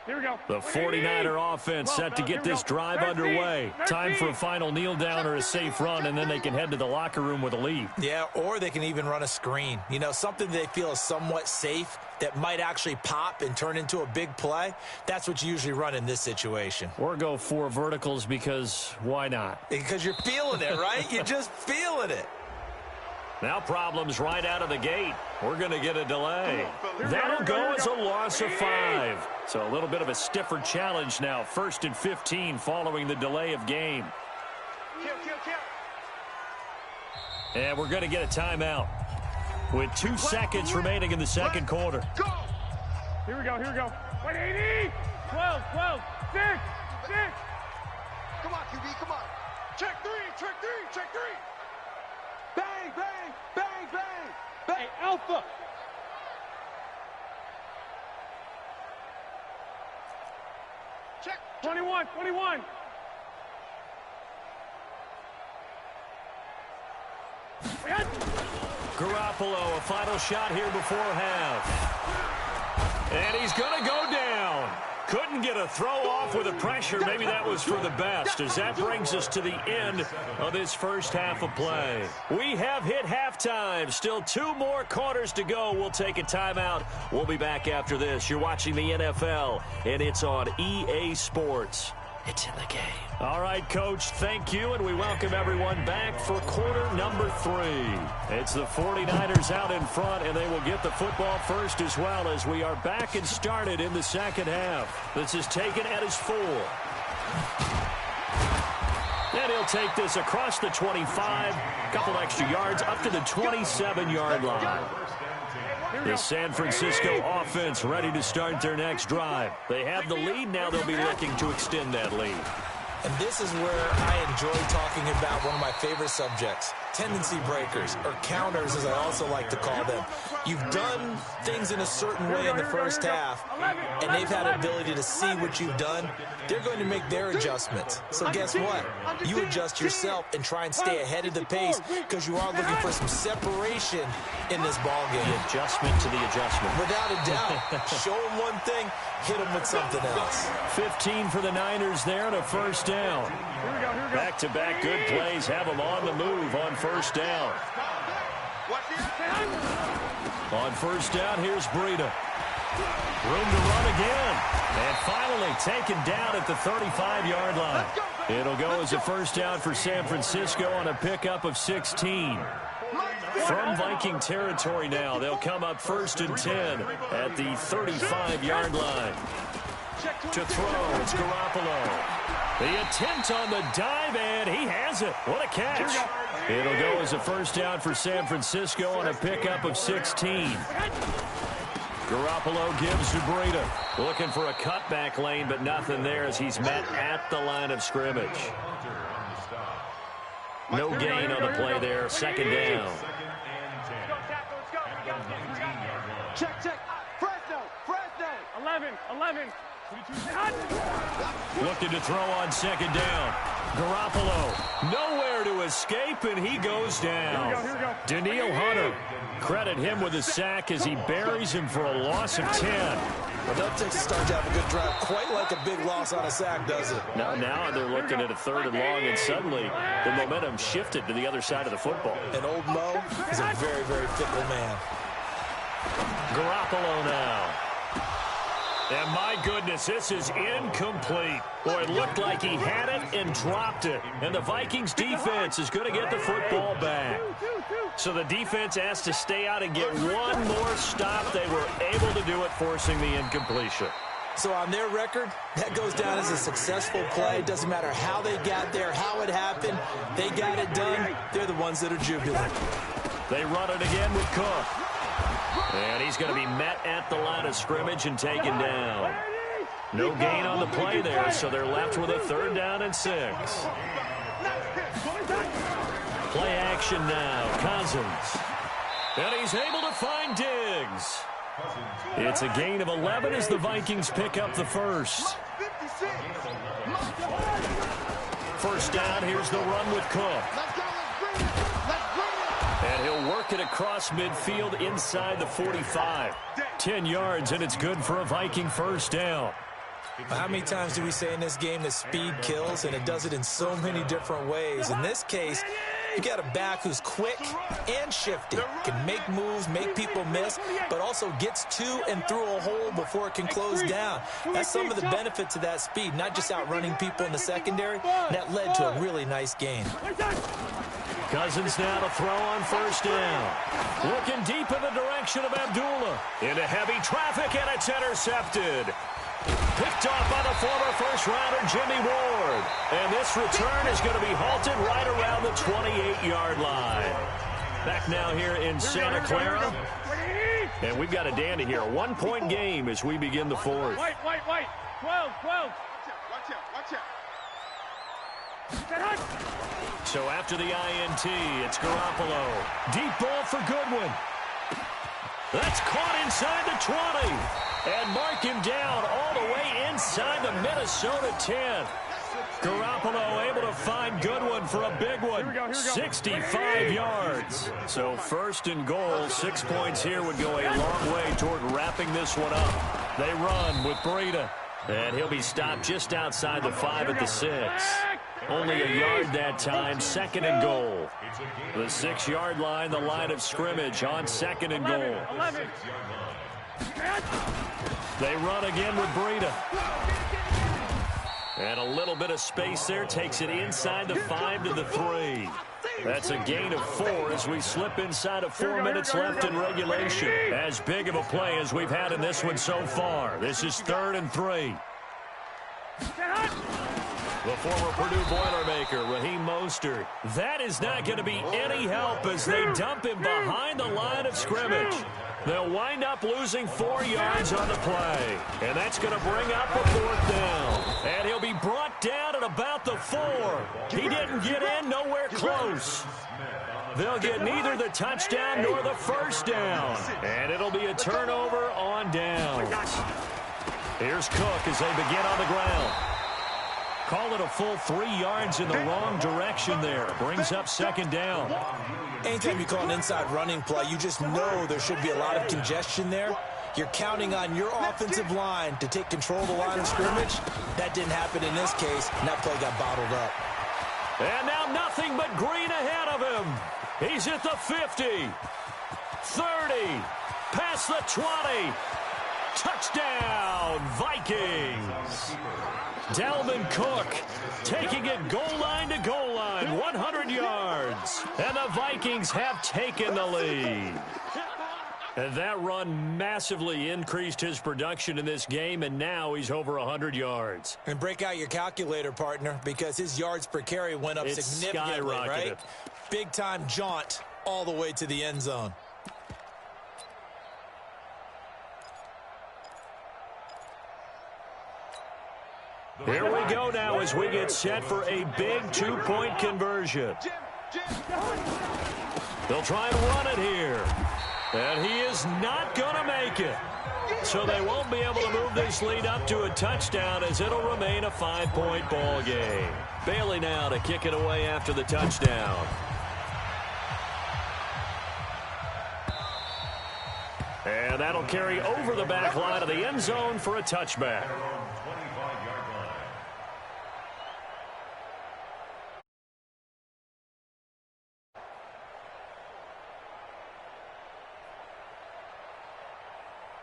Here we go. The 49er offense set to get this drive underway. Time for a final kneel down or a safe run, and then they can head to the locker room with a lead. Yeah, or they can even run a screen. You know, something they feel is somewhat safe that might actually pop and turn into a big play. That's what you usually run in this situation. Or go 4 verticals because why not? Because you're feeling it, right? You're just feeling it. Now problems right out of the gate. We're going to get a delay. That'll go as a loss of 5. So a little bit of a stiffer challenge now. 1st and 15 following the delay of game. And we're going to get a timeout with 2 seconds remaining in the second quarter. Here we go. 180. 12. 6. Come on, QB, come on. Check 3. Bang. Hey, Alpha. Check. 21. Garoppolo, a final shot here before half. And he's going to go down. Couldn't get a throw off with the pressure. Maybe that was for the best, as that brings us to the end of this first half of play. We have hit halftime. Still 2 more quarters to go. We'll take a timeout. We'll be back after this. You're watching the NFL, and it's on EA Sports. It's in the game. All right, Coach, thank you, and we welcome everyone back for quarter number 3. It's the 49ers out in front, and they will get the football first as well, as we are back and started in the second half. This is taken at his 4. And he'll take this across the 25, a couple extra yards, up to the 27-yard line. The San Francisco offense ready to start their next drive. They have the lead. Now they'll be looking to extend that lead. And this is where I enjoy talking about one of my favorite subjects, tendency breakers, or counters as I also like to call them. You've done things in a certain way in the first half, and they've had an ability to see what you've done. They're going to make their adjustments. So guess what? You adjust yourself and try and stay ahead of the pace, because you are looking for some separation in this ball game. The adjustment to the adjustment. Without a doubt. Show them one thing, hit them with something else. 15 for the Niners there, and a first down. Back-to-back good plays have them on the move on first down. On first down, here's Breida. Room to run again. And finally taken down at the 35-yard line. It'll go as a first down for San Francisco on a pickup of 16. From Viking territory now, they'll come up 1st and 10 at the 35-yard line. To throw, it's Garoppolo. The attempt on the dive, and he has it. What a catch. It'll go as a first down for San Francisco on a pickup of 16. Garoppolo gives to Breida. Looking for a cutback lane, but nothing there as he's met at the line of scrimmage. No gain on the play there. Second down. Check. Fresno. 11. Looking to throw on second down. Garoppolo nowhere to escape, and he goes down. Danielle Hunter, credit him with a sack as he buries him for a loss of 10. Well, that takes a start to have a good drive, quite like a big loss on a sack, does it? Now they're looking at a 3rd and long, and suddenly the momentum shifted to the other side of the football. And old Mo is a very, very fickle man. Garoppolo now. And my goodness, this is incomplete. Boy, it looked like he had it and dropped it. And the Vikings defense is going to get the football back. So the defense has to stay out and get one more stop. They were able to do it, forcing the incompletion. So on their record, that goes down as a successful play. Doesn't matter how they got there, how it happened. They got it done. They're the ones that are jubilant. They run it again with Cook. And he's going to be met at the line of scrimmage and taken down. No gain on the play there, so they're left with a 3rd down and 6. Play action now. Cousins. And he's able to find Diggs. It's a gain of 11 as the Vikings pick up the first. First down, here's the run with Cook. And he'll work it across midfield inside the 45. 10 yards, and it's good for a Viking first down. How many times do we say in this game that speed kills, and it does it in so many different ways? In this case, you got a back who's quick and shifty, can make moves, make people miss, but also gets to and through a hole before it can close down. That's some of the benefits of that speed, not just outrunning people in the secondary. That led to a really nice gain. Cousins now to throw on first down. Looking deep in the direction of Abdullah. Into heavy traffic, and it's intercepted. Picked off by the former first-rounder Jimmy Ward. And this return is going to be halted right around the 28-yard line. Back now here in Santa Clara. And we've got a dandy here. A 1-point game as we begin the fourth. White. 12. Watch out. So after the INT, it's Garoppolo. Deep ball for Goodwin. That's caught inside the 20. And mark him down all the way inside the Minnesota 10. Garoppolo able to find Goodwin for a big one. 65 yards. So 1st and goal, 6 points here would go a long way toward wrapping this one up. They run with Breida. And he'll be stopped just outside the 5 at the 6. Only a yard that time, 2nd and goal. The 6-yard line, the line of scrimmage on 2nd and goal. They run again with Breida. And a little bit of space there, takes it inside the 5 to the 3. That's a gain of 4 as we slip inside of 4 minutes left in regulation. As big of a play as we've had in this one so far. This is 3rd and 3. The former Purdue Boilermaker, Raheem Mostert. That is not going to be any help as they dump him behind the line of scrimmage. They'll wind up losing 4 yards on the play. And that's going to bring up a 4th down. And he'll be brought down at about the 4. He didn't get in, nowhere close. They'll get neither the touchdown nor the 1st down. And it'll be a turnover on downs. Here's Cook as they begin on the ground. Call it a full 3 yards in the wrong direction there. Brings up 2nd down. Anytime you call an inside running play, you just know there should be a lot of congestion there. You're counting on your offensive line to take control of the line of scrimmage. That didn't happen in this case, and that play got bottled up. And now nothing but green ahead of him. He's at the 50, 30, past the 20. Touchdown, Vikings. Dalvin Cook taking it goal line to goal line, 100 yards. And the Vikings have taken the lead. And that run massively increased his production in this game, and now he's over 100 yards. And break out your calculator, partner, because his yards per carry went up significantly, right? Big-time jaunt all the way to the end zone. Here we go now as we get set for a big 2-point conversion. They'll try and run it here. And he is not going to make it. So they won't be able to move this lead up to a touchdown as it'll remain a 5-point ball game. Bailey now to kick it away after the touchdown. And that'll carry over the back line of the end zone for a touchback.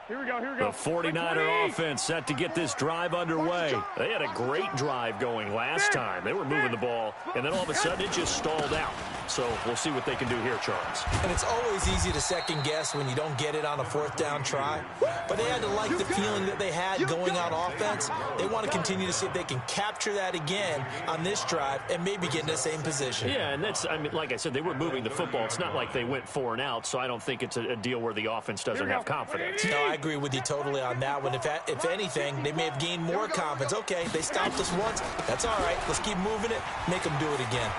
Here we go. The 49er offense set to get this drive underway. They had a great drive going last time. They were moving the ball, and then all of a sudden it just stalled out. So we'll see what they can do here, Charles. And it's always easy to second guess when you don't get it on a 4th down try. But they had to like the feeling that they had going on offense. They want to continue to see if they can capture that again on this drive and maybe get in the same position. Yeah, and that's, I mean, like I said, they were moving the football. It's not like they went 4 and out, so I don't think it's a deal where the offense doesn't have confidence. No, I agree with you totally on that one. If anything, they may have gained more confidence. Okay, they stopped us once. That's all right. Let's keep moving it. Make them do it again.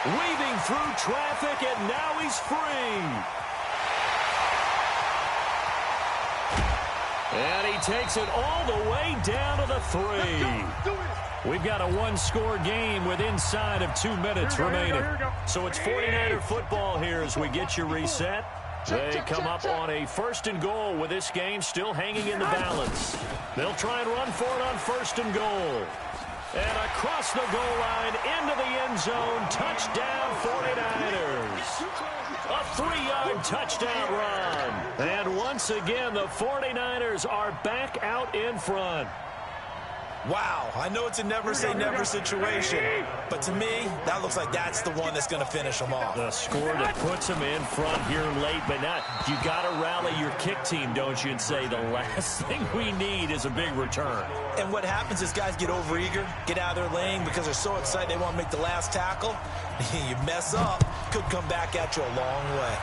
Weaving through traffic, and now he's free. And he takes it all the way down to the 3. We've got a 1-score game with inside of 2 minutes remaining. So it's 49er football here as we get you reset. They come up on a 1st and goal with this game still hanging in the balance. They'll try and run for it on 1st and goal. And across the goal line into the end zone. Touchdown 49ers. A 3-yard touchdown run. And once again, the 49ers are back out in front. Wow, I know it's a never-say-never situation, but to me, that looks like that's the one that's going to finish them off. The score that puts them in front here late, but not. You got to rally your kick team, don't you, and say the last thing we need is a big return. And what happens is guys get overeager, get out of their lane because they're so excited they want to make the last tackle. You mess up, could come back at you a long way.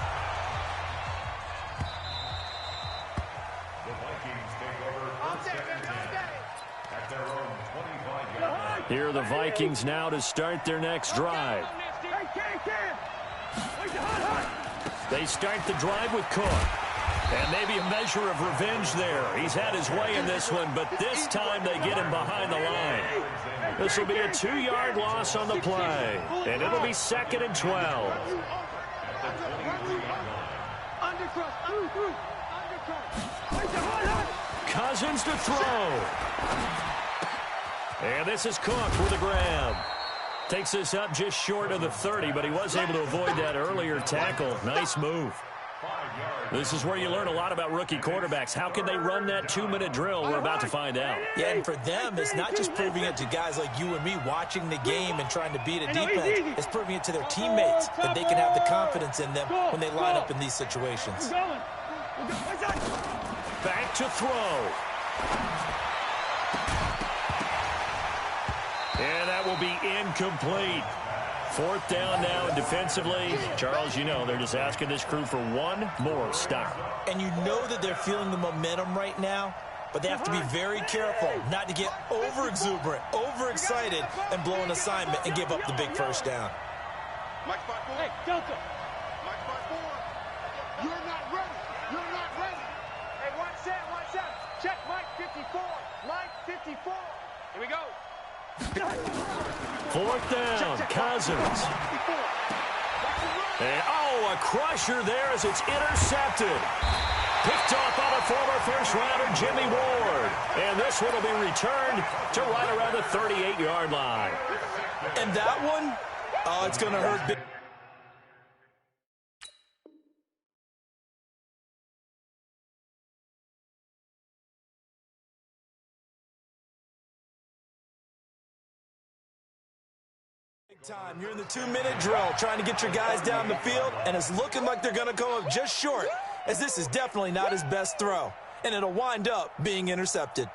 Here are the Vikings now to start their next drive. They start the drive with Cook. And maybe a measure of revenge there. He's had his way in this one, but this time they get him behind the line. This will be a 2-yard loss on the play. And it'll be 2nd and 12. Cousins to throw. And this is Cook with a grab. Takes this up just short of the 30, but he was able to avoid that earlier tackle. Nice move. This is where you learn a lot about rookie quarterbacks. How can they run that 2-minute drill? We're about to find out. Yeah, and for them, it's not just proving it to guys like you and me watching the game and trying to beat a defense. It's proving it to their teammates that they can have the confidence in them when they line up in these situations. Back to throw. And that will be incomplete. 4th down now, and defensively, Charles, you know, they're just asking this crew for one more stop. And you know that they're feeling the momentum right now, but they have to be very careful not to get over-exuberant, over-excited, and blow an assignment and give up the big first down. Hey, Delta. You're not ready. You're not ready. Hey, 1-7. Check Mike 54. Mike 54. Here we go. 4th down, Cousins. And, a crusher there as it's intercepted. Picked off by the former first-rounder Jimmy Ward. And this one will be returned to right around the 38-yard line. And that one, it's going to hurt big. Time. You're in the 2-minute drill trying to get your guys down the field, and it's looking like they're going to come up just short, as this is definitely not his best throw, and it'll wind up being intercepted.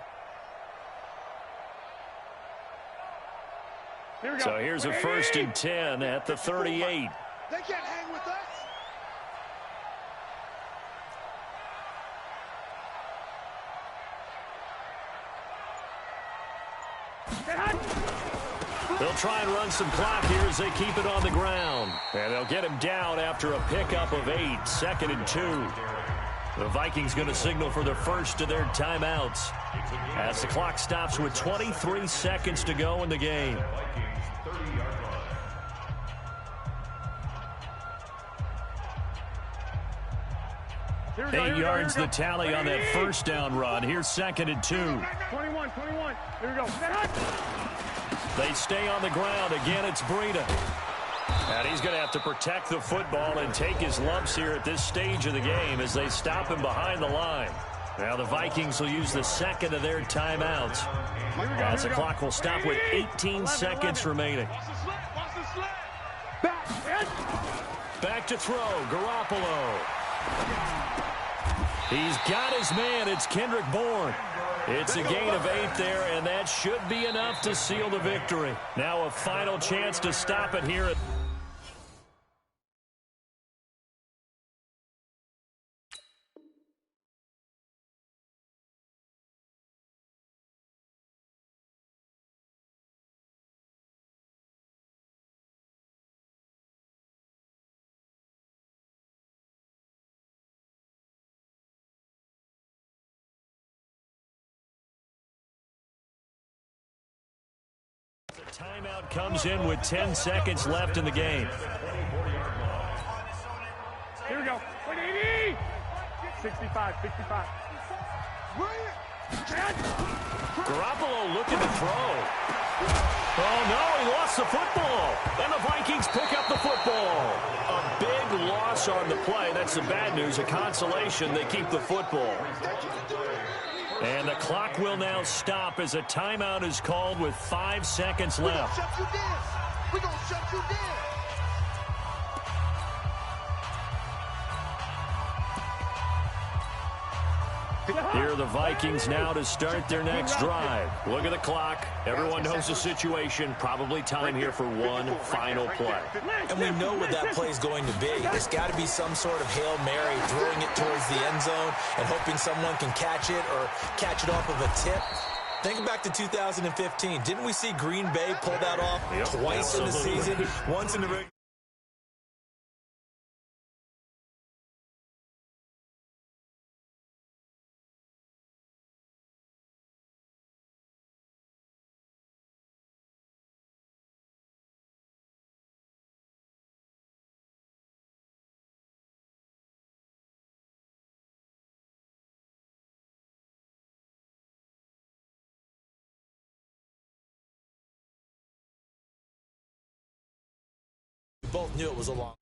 So here's a 1st and 10 at the 38. They can't hang with us. They'll try and run some clock here as they keep it on the ground. And they'll get him down after a pickup of 8, 2nd and 2. The Vikings going to signal for the first of their timeouts as the clock stops with 23 seconds to go in the game. 8 yards the tally on that first down run. Here's 2nd and 2. 21. Here we go. They stay on the ground. Again, it's Breida. And he's going to have to protect the football and take his lumps here at this stage of the game as they stop him behind the line. Now the Vikings will use the 2nd of their timeouts as the clock will stop with 18 seconds remaining. Back to throw, Garoppolo. He's got his man. It's Kendrick Bourne. It's a gain of 8 there, and that should be enough to seal the victory. Now a final chance to stop it here. The timeout comes in with 10 seconds left in the game. Here we go. 80. 65. Garoppolo looking to throw. Oh, no, he lost the football. And the Vikings pick up the football. A big loss on the play. That's the bad news. A consolation, they keep the football. And the clock will now stop as a timeout is called with 5 seconds left. We're going to shut you down. Here are the Vikings now to start their next drive. Look at the clock. Everyone knows the situation. Probably time here for one final play. And we know what that play is going to be. It's got to be some sort of Hail Mary, throwing it towards the end zone and hoping someone can catch it or catch it off of a tip. Think back to 2015. Didn't we see Green Bay pull that off twice absolutely. in the season? Once in the Knew it was a long.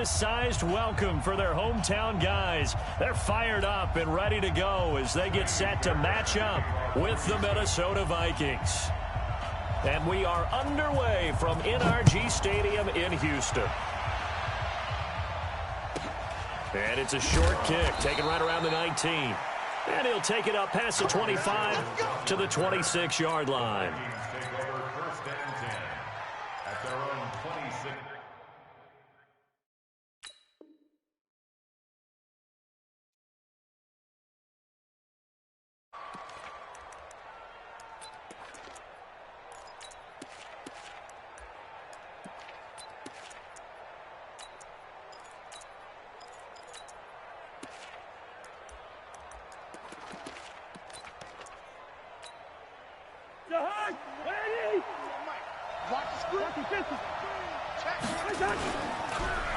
Sized welcome for their hometown guys. They're fired up and ready to go as they get set to match up with the Minnesota Vikings. And we are underway from NRG Stadium in Houston. And it's a short kick taken right around the 19. And he'll take it up past the 25 to the 26-yard line. Take over first and 10 at their own 26.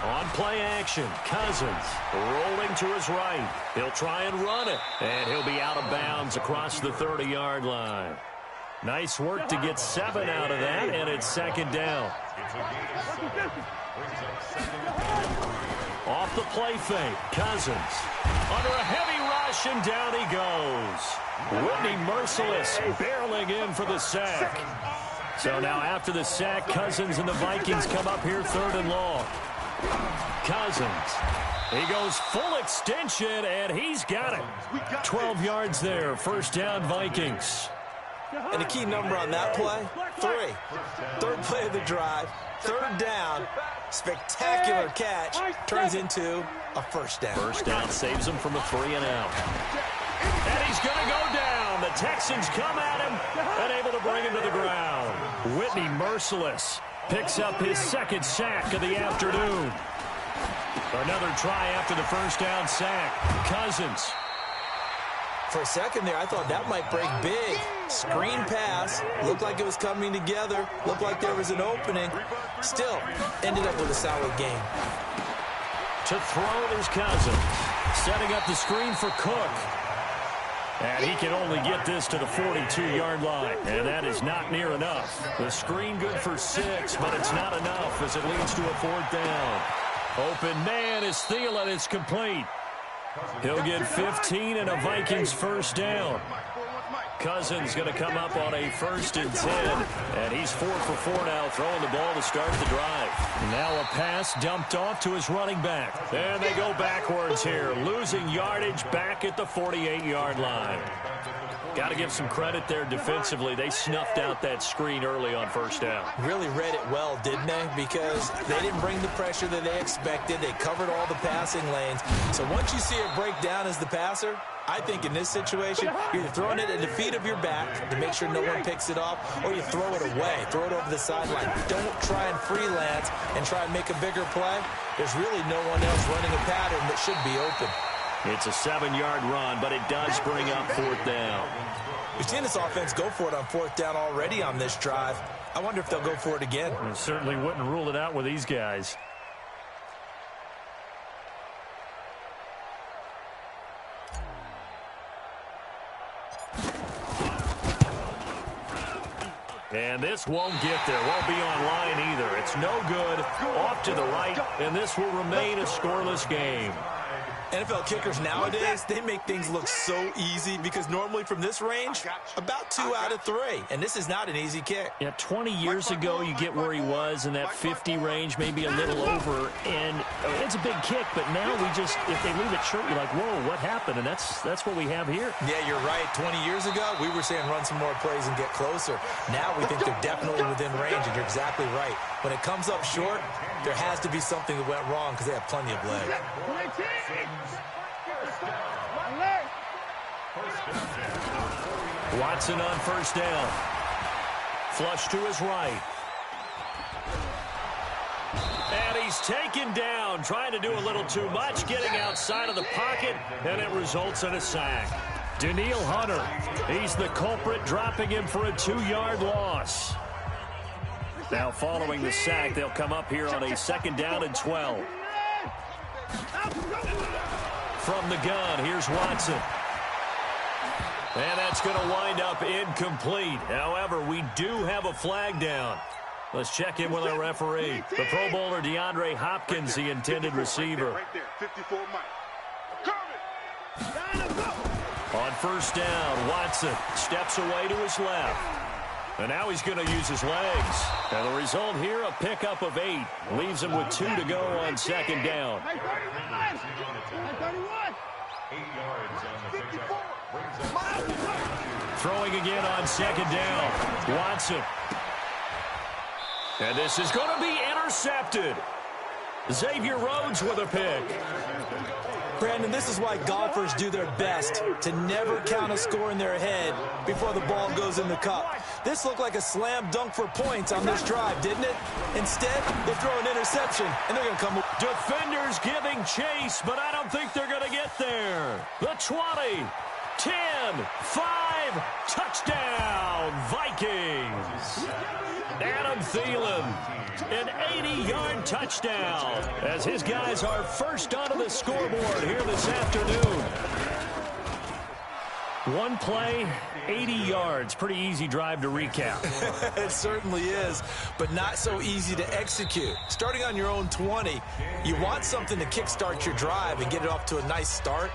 On play action, Cousins rolling to his right. He'll try and run it, and he'll be out of bounds across the 30-yard line. Nice work to get 7 out of that, and it's second down. Off the play fake, Cousins under a heavy rush, and down he goes. Whitney Mercilus barreling in for the sack. So now after the sack, Cousins and the Vikings come up here 3rd and long. Cousins, he goes full extension, and he's got it. 12 yards there, first down Vikings. And the key number on that play, 3. Third play of the drive, 3rd down, spectacular catch, turns into a first down. First down saves him from a 3-and-out. And he's going to go down. The Texans come at him and able to bring him to the ground. Whitney Mercilus picks up his 2nd sack of the afternoon. Another try after the first down sack. Cousins. For a second there, I thought that might break big. Screen pass. Looked like it was coming together. Looked like there was an opening. Still, ended up with a solid game. To throw is Cousins. Setting up the screen for Cook. And he can only get this to the 42-yard line. And that is not near enough. The screen good for 6, but it's not enough as it leads to a 4th down. Open man is Thielen. It's complete. He'll get 15 and a Vikings first down. Cousins going to come up on a 1st and 10. And he's 4 for 4 now, throwing the ball to start the drive. Now a pass dumped off to his running back. And they go backwards here, losing yardage back at the 48-yard line. Got to give some credit there defensively. They snuffed out that screen early on 1st down. Really read it well, didn't they? Because they didn't bring the pressure that they expected. They covered all the passing lanes. So once you see it break down as the passer, I think in this situation, you're throwing it at the feet of your back to make sure no one picks it off, or you throw it away, throw it over the sideline. Don't try and freelance and try and make a bigger play. There's really no one else running a pattern that should be open. It's a 7-yard run, but it does bring up 4th down. We've seen this offense go for it on 4th down already on this drive. I wonder if they'll go for it again. I certainly wouldn't rule it out with these guys. And this won't get there. Won't be on line either. It's no good. Off to the right, and this will remain a scoreless game. NFL kickers nowadays, they make things look so easy because normally from this range, about 2 out of 3. And this is not an easy kick. Yeah, 20 years ago, you get where he was in that 50 range, maybe a little over. And it's a big kick, but now we just, if they leave it short, you're like, whoa, what happened? And that's what we have here. Yeah, you're right. 20 years ago, we were saying run some more plays and get closer. Now we think they're definitely within range, and you're exactly right. When it comes up short, there has to be something that went wrong because they have plenty of leg. Watson on 1st down. Flush to his right. And he's taken down, trying to do a little too much, getting outside of the pocket, and it results in a sack. Danielle Hunter, he's the culprit, dropping him for a 2-yard loss. Now following the sack, they'll come up here on a 2nd down and 12. From the gun, here's Watson. And that's going to wind up incomplete. However, we do have a flag down. Let's check in with our referee. The Pro Bowler DeAndre Hopkins, the intended receiver. Right there, 54 Mike. On 1st down, Watson steps away to his left. And now he's going to use his legs. And the result here, a pickup of 8. Leaves him with 2 to go on 2nd down. 8 yards on the pickup. Throwing again on 2nd down. Watson. And this is going to be intercepted. Xavier Rhodes with a pick. Brandon, this is why golfers do their best to never count a score in their head before the ball goes in the cup. This looked like a slam dunk for points on this drive, didn't it? Instead, they throw an interception, and they're going to come. Defenders giving chase, but I don't think they're going to get there. The 20, 10, 5, touchdown, Vikings. Adam Thielen, an 80-yard touchdown as his guys are first onto the scoreboard here this afternoon. One play, 80 yards. Pretty easy drive to recap. It certainly is, but not so easy to execute. Starting on your own 20, you want something to kickstart your drive and get it off to a nice start.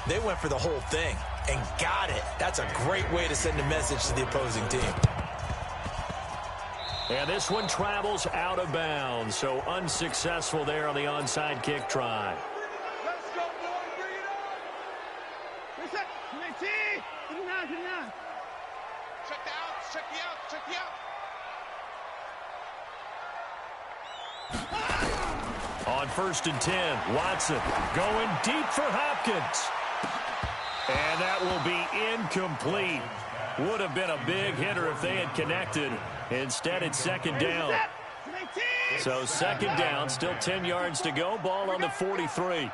They went for the whole thing and got it. That's a great way to send a message to the opposing team. And this one travels out of bounds, so unsuccessful there on the onside kick try. Let's go, boy. Bring it on. Reset. Get it now. Check the outs. Check the outs. On 1st and 10, Watson going deep for Hopkins. And that will be incomplete. Would have been a big hitter if they had connected. Instead, it's 2nd down. So 2nd down, still 10 yards to go. Ball on the 43.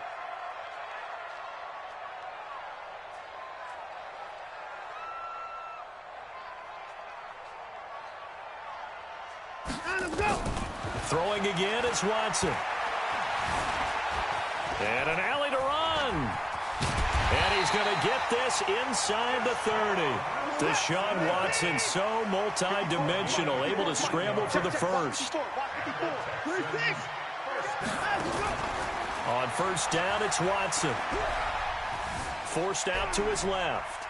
Throwing again is Watson. And an alley to run. And he's going to get this inside the 30. Deshaun Watson, so multi-dimensional, able to scramble for the first. On first down, it's Watson. Forced out to his left.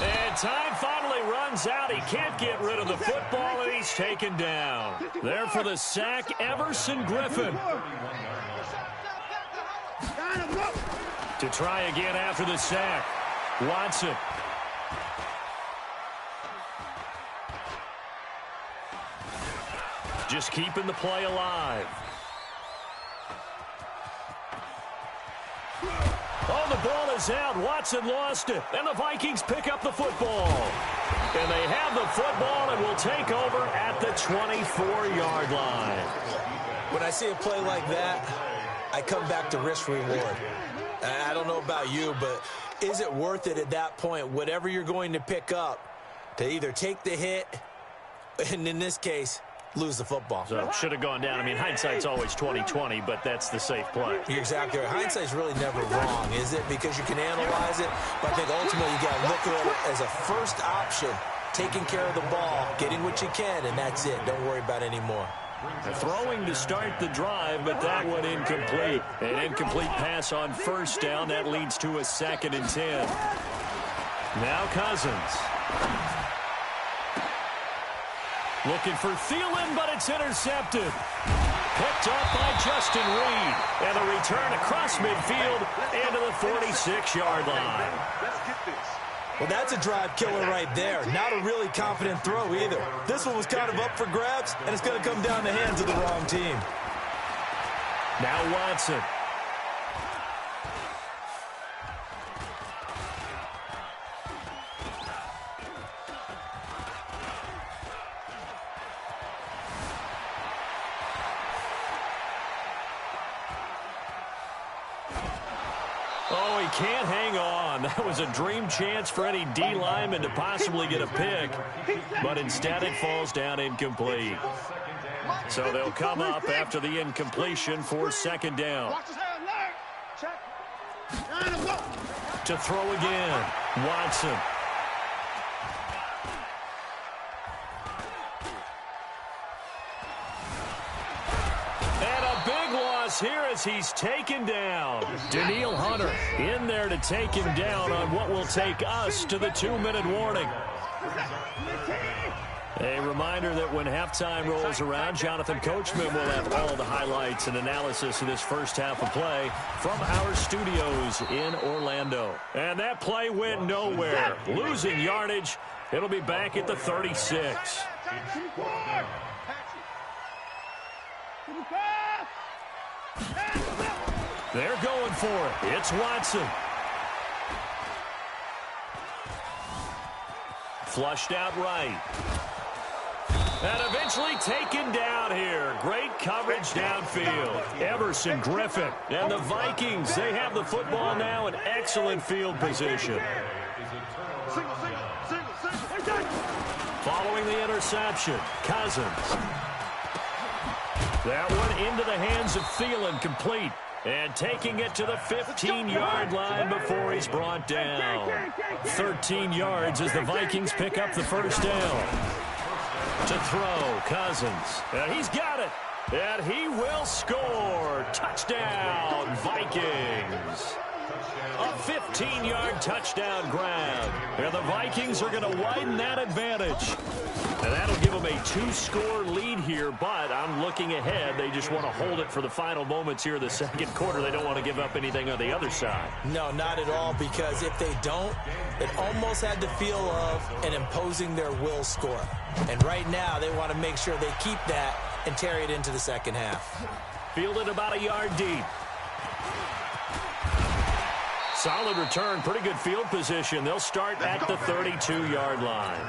And time finally runs out. He can't get rid of the football, and he's taken down. There for the sack, Everson Griffin. To try again after the sack, Watson. Just keeping the play alive. Oh, the ball is out. Watson lost it. And the Vikings pick up the football. And they have the football and will take over at the 24-yard line. When I see a play like that, I come back to risk-reward. I don't know about you, but is it worth it at that point, whatever you're going to pick up, to either take the hit, and in this case, lose the football? So should have gone down. I mean, hindsight's always 20/20, but that's the safe play. You're exactly right. Hindsight's really never wrong, is it? Because you can analyze it, but I think ultimately you got to look at it as a first option, taking care of the ball, getting what you can, and that's it. Don't worry about it anymore. Throwing to start the drive, but that one incomplete. An incomplete pass on first down. That leads to a 2nd and 10. Now Cousins. Looking for Thielen, but it's intercepted. Picked up by Justin Reed. And a return across midfield into the 46-yard line. Let's get this. Well, that's a drive killer right there. Not a really confident throw either. This one was kind of up for grabs, and it's going to come down the hands of the wrong team. Now Watson. Oh, he can't hang on. That was a dream chance for any D lineman to possibly get a pick, but instead it falls down incomplete. So they'll come up after the incompletion for 2nd down. To throw again, Watson. Here as he's taken down. Danielle Hunter in there to take him down on what will take us to the 2-minute warning. A reminder that when halftime rolls around, Jonathan Coachman will have all the highlights and analysis of this first half of play from our studios in Orlando. And that play went nowhere. Losing yardage. It'll be back at the 36. They're going for it. It's Watson. Flushed out right. And eventually taken down here. Great coverage downfield. Everson Griffin. And the Vikings, they have the football now in excellent field position. Following the interception, Cousins. That one into the hands of Thielen, complete. And taking it to the 15-yard line before he's brought down. 13 yards as the Vikings pick up the first down. To throw, Cousins. And he's got it. And he will score. Touchdown, Vikings. A 15-yard touchdown grab. And the Vikings are going to widen that advantage. And that'll give them a 2-score lead here, but I'm looking ahead. They just want to hold it for the final moments here of the second quarter. They don't want to give up anything on the other side. No, not at all, because if they don't, it almost had the feel of an imposing their will score. And right now, they want to make sure they keep that and carry it into the second half. Fielded about a yard deep. Solid return, pretty good field position. They'll start at the 32-yard line.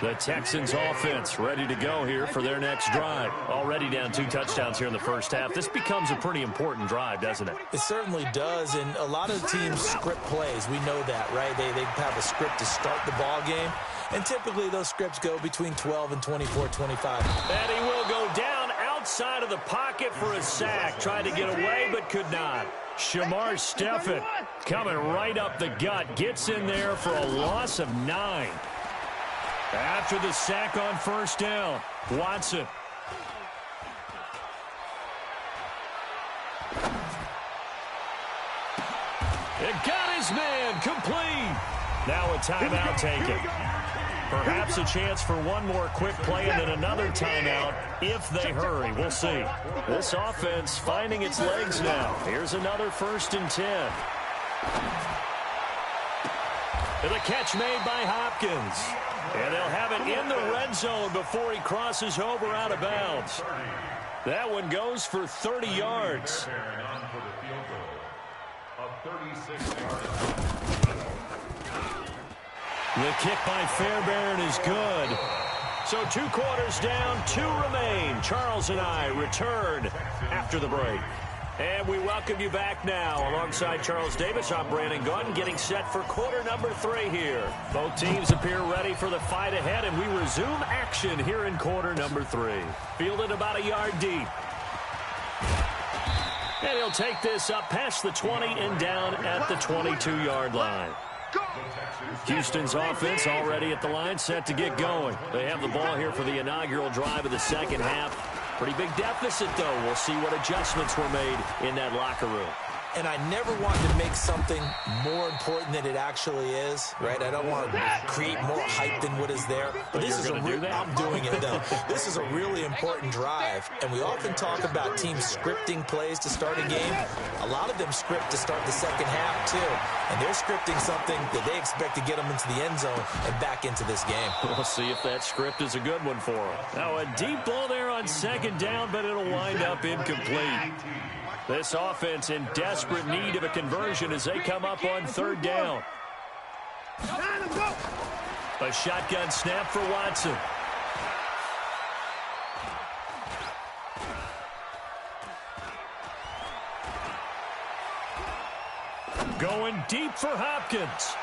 The Texans offense ready to go here for their next drive. Already down 2 touchdowns here in the first half. This becomes a pretty important drive, doesn't it? It certainly does, and a lot of teams script plays. We know that, right? They have a script to start the ball game, and typically those scripts go between 12 and 24, 25. And he will go down outside of the pocket for a sack. Tried to get away, but could not. Shamar Stephen coming right up the gut. Gets in there for a loss of 9. After the sack on first down, Watson. It got his man complete. Now a timeout taken. Perhaps a chance for one more quick play and then another timeout if they hurry. We'll see. This offense finding its legs now. Here's another 1st and 10. And the catch made by Hopkins. And they'll have it in the red zone before he crosses over out of bounds. That one goes for 30 yards. The kick by Fairbairn is good. So 2 quarters down, 2 remain. Charles and I return after the break. And we welcome you back now. Alongside Charles Davis, I'm Brandon Gaudin, getting set for quarter number 3 here. Both teams appear ready for the fight ahead, and we resume action here in quarter number 3. Fielded about a yard deep. And he'll take this up past the 20 and down at the 22-yard line. Houston's offense already at the line, set to get going. They have the ball here for the inaugural drive of the second half. Pretty big deficit, though. We'll see what adjustments were made in that locker room. And I never want to make something more important than it actually is, right? I don't want to create more hype than what is there. But this is I'm doing it, though. This is a really important drive. And we often talk about teams scripting plays to start a game. A lot of them script to start the second half, too. And they're scripting something that they expect to get them into the end zone and back into this game. We'll see if that script is a good one for them. Now, a deep ball there on second down, but it'll wind up incomplete. This offense in desperate need of a conversion as they come up on third down. A shotgun snap for Watson. Going deep for Hopkins.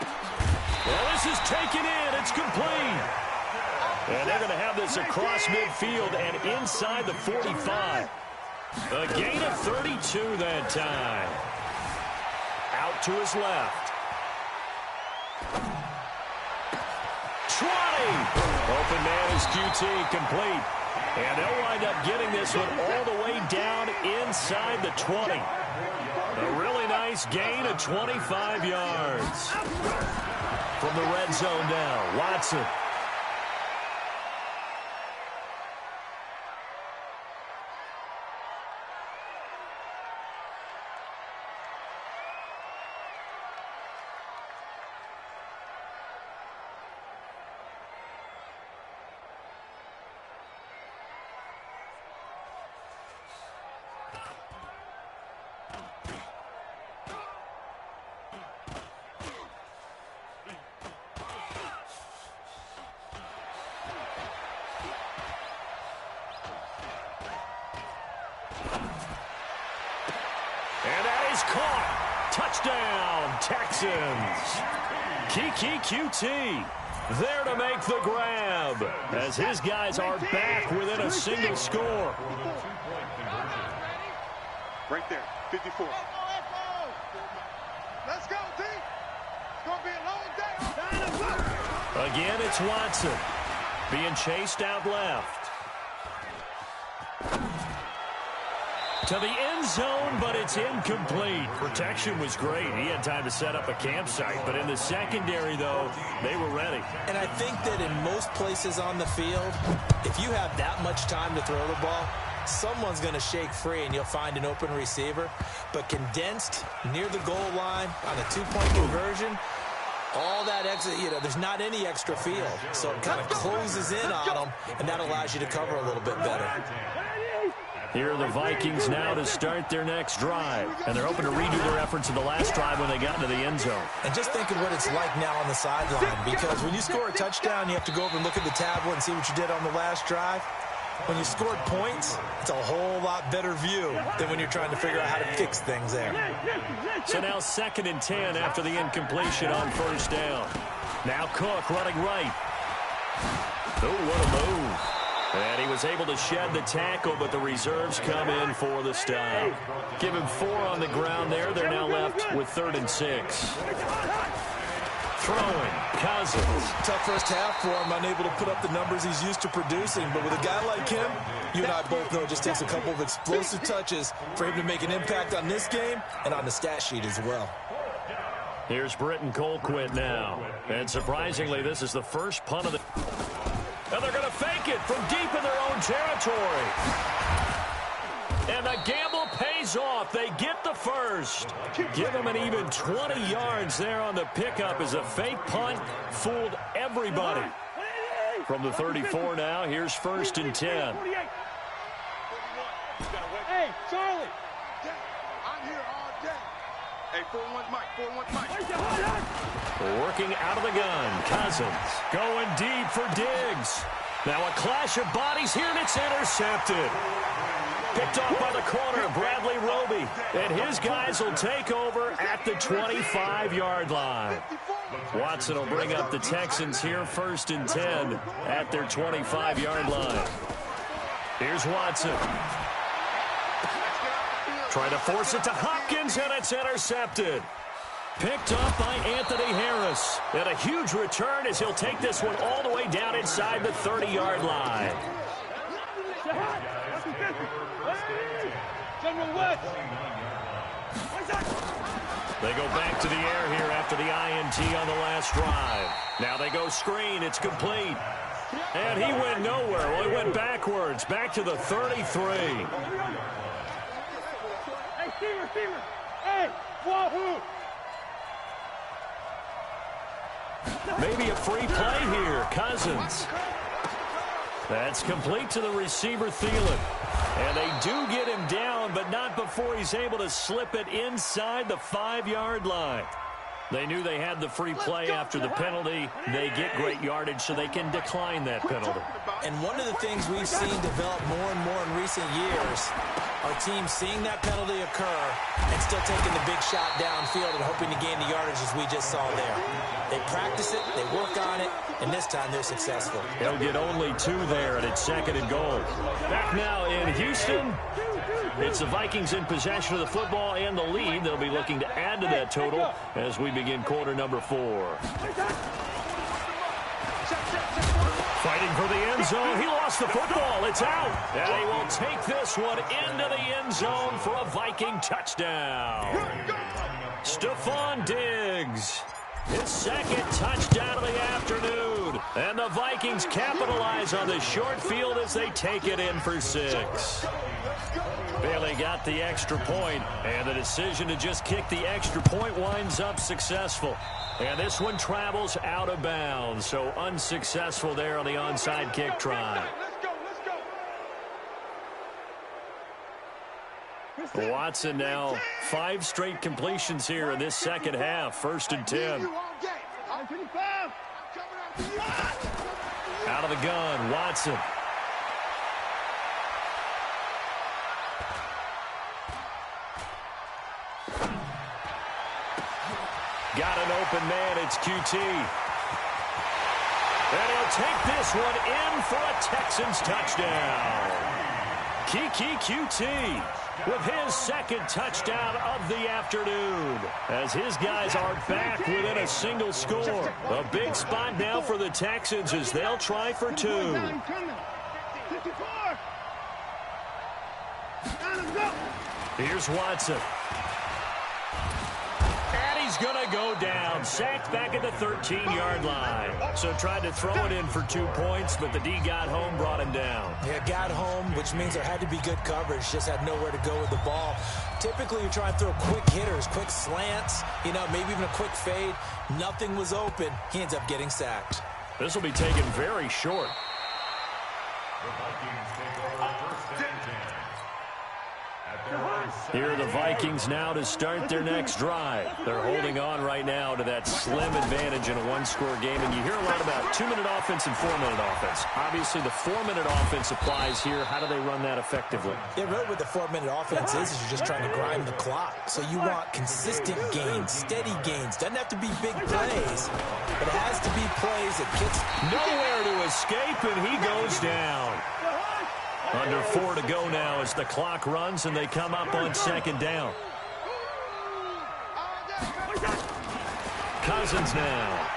Well, this is taken in. It's complete. And they're going to have this across midfield and inside the 45. A gain of 32 that time. Out to his left. 20. Open man is QT, complete. And they'll wind up getting this one all the way down inside the 20. A really nice gain of 25 yards. From the red zone now, Watson. Caught. Touchdown, Texans. Keke QT there to make the grab as his guys are back within a single score. Right there, 54. Let's go, team. It's going to be a long day. Again, it's Watson being chased out left. To the end zone, but it's incomplete. Protection was great. He had time to set up a campsite. But in the secondary, though, they were ready. And I think that in most places on the field, if you have that much time to throw the ball, someone's going to shake free and you'll find an open receiver. But condensed near the goal line on a two-point conversion, all that extra, there's not any extra field. So it kind of closes in on them, and that allows you to cover a little bit better. Here are the Vikings now to start their next drive. And they're hoping to redo their efforts in the last drive when they got into the end zone. And just think of what it's like now on the sideline, because when you score a touchdown, you have to go over and look at the tablet and see what you did on the last drive. When you scored points, it's a whole lot better view than when you're trying to figure out how to fix things there. So now 2nd and 10 after the incompletion on 1st down. Now Cook running right. Oh, what a move. And he was able to shed the tackle, but the reserves come in for the stop. Give him 4 on the ground there. They're now left with 3rd and 6. Throwing, Cousins. Tough first half for him, unable to put up the numbers he's used to producing. But with a guy like him, you and I both know it just takes a couple of explosive touches for him to make an impact on this game and on the stat sheet as well. Here's Britton Colquitt now. And surprisingly, this is the first punt of the... And they're going to fake it from deep in their own territory. And the gamble pays off. They get the first. Give them an even 20 yards there on the pickup as a fake punt fooled everybody. From the 34 now, here's 1st and 10. Hey, Charlie. I'm here all day. Hey, 4-1 Mike, 4-1 Mike. Working out of the gun, Cousins going deep for Diggs. Now a clash of bodies here, and it's intercepted. Picked off by the corner, Bradley Roby. And his guys will take over at the 25-yard line. Watson will bring up the Texans here, 1st and 10 at their 25-yard line. Here's Watson. Trying to force it to Hopkins, and it's intercepted. Picked up by Anthony Harris. And a huge return as he'll take this one all the way down inside the 30-yard line. They go back to the air here after the INT on the last drive. Now they go screen. It's complete. And he went nowhere. Well, he went backwards. Back to the 33. Hey, Steamer. Hey, wahoo. Maybe a free play here. Cousins. That's complete to the receiver, Thielen. And they do get him down, but not before he's able to slip it inside the 5-yard line. They knew they had the free play after the penalty. They get great yardage, so they can decline that penalty. And one of the things we've seen develop more and more in recent years are teams seeing that penalty occur and still taking the big shot downfield and hoping to gain the yardage as we just saw there. They practice it, they work on it, and this time they're successful. He'll get only 2 there, and it's 2nd and goal. Back now in Houston. It's the Vikings in possession of the football and the lead. They'll be looking to add to that total as we begin quarter number 4. Fighting for the end zone. He lost the football. It's out. And he will take this one into the end zone for a Viking touchdown. Stephon Diggs. His 2nd touchdown of the afternoon. And the Vikings capitalize on the short field as they take it in for 6. Bailey got the extra point, and the decision to just kick the extra point winds up successful. And this one travels out of bounds, so unsuccessful there on the onside kick try. Watson now 5 straight completions here in this second half. 1st and 10. Out of the gun, Watson. Got an open man, it's QT. And he'll take this one in for a Texans touchdown. Kiki QT with his 2nd touchdown of the afternoon as his guys are back within a single score. A big spot now for the Texans as they'll try for 2. Here's Watson. And he's going to go down. Sacked back at the 13-yard line. So tried to throw it in for 2 points, but the D got home, brought him down. Yeah, got home, which means there had to be good coverage. Just had nowhere to go with the ball. Typically, you try and throw quick hitters, quick slants, maybe even a quick fade. Nothing was open. He ends up getting sacked. This will be taken very short. Here are the Vikings now to start their next drive. They're holding on right now to that slim advantage in a one-score game. And you hear a lot about 2-minute offense and 4-minute offense. Obviously, the 4-minute offense applies here. How do they run that effectively? Yeah, really what the 4-minute offense is you're just trying to grind the clock. So you want consistent gains, steady gains. Doesn't have to be big plays, but it has to be plays that gets nowhere to escape, and he goes down. Under 4 to go now as the clock runs, and they come up on second down. Cousins now.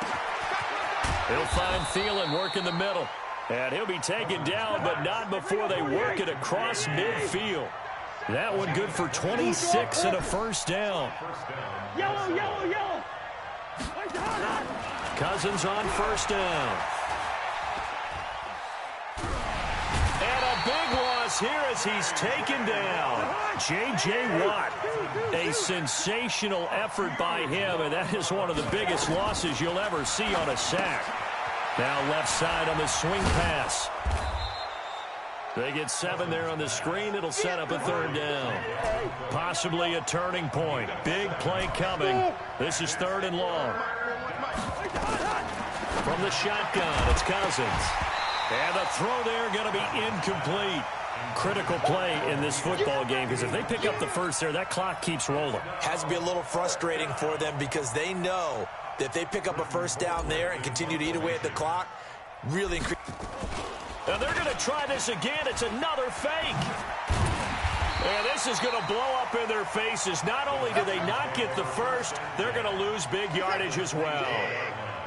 He'll find Thielen working the middle. And he'll be taken down, but not before they work it across midfield. That one good for 26 and a first down. Yellow, yellow, yellow. Cousins on first down. And a big loss here as he's taken down. J.J. Watt, a sensational effort by him, and that is one of the biggest losses you'll ever see on a sack. Now left side on the swing pass. They get 7 there on the screen. It'll set up a third down. Possibly a turning point. Big play coming. This is 3rd and long. From the shotgun, it's Cousins. And the throw there going to be incomplete. Critical play in this football game because if they pick up the first there, that clock keeps rolling. Has to be a little frustrating for them because they know that if they pick up a first down there and continue to eat away at the clock, really increase. Now they're going to try this again. It's another fake. And this is going to blow up in their faces. Not only do they not get the first, they're going to lose big yardage as well.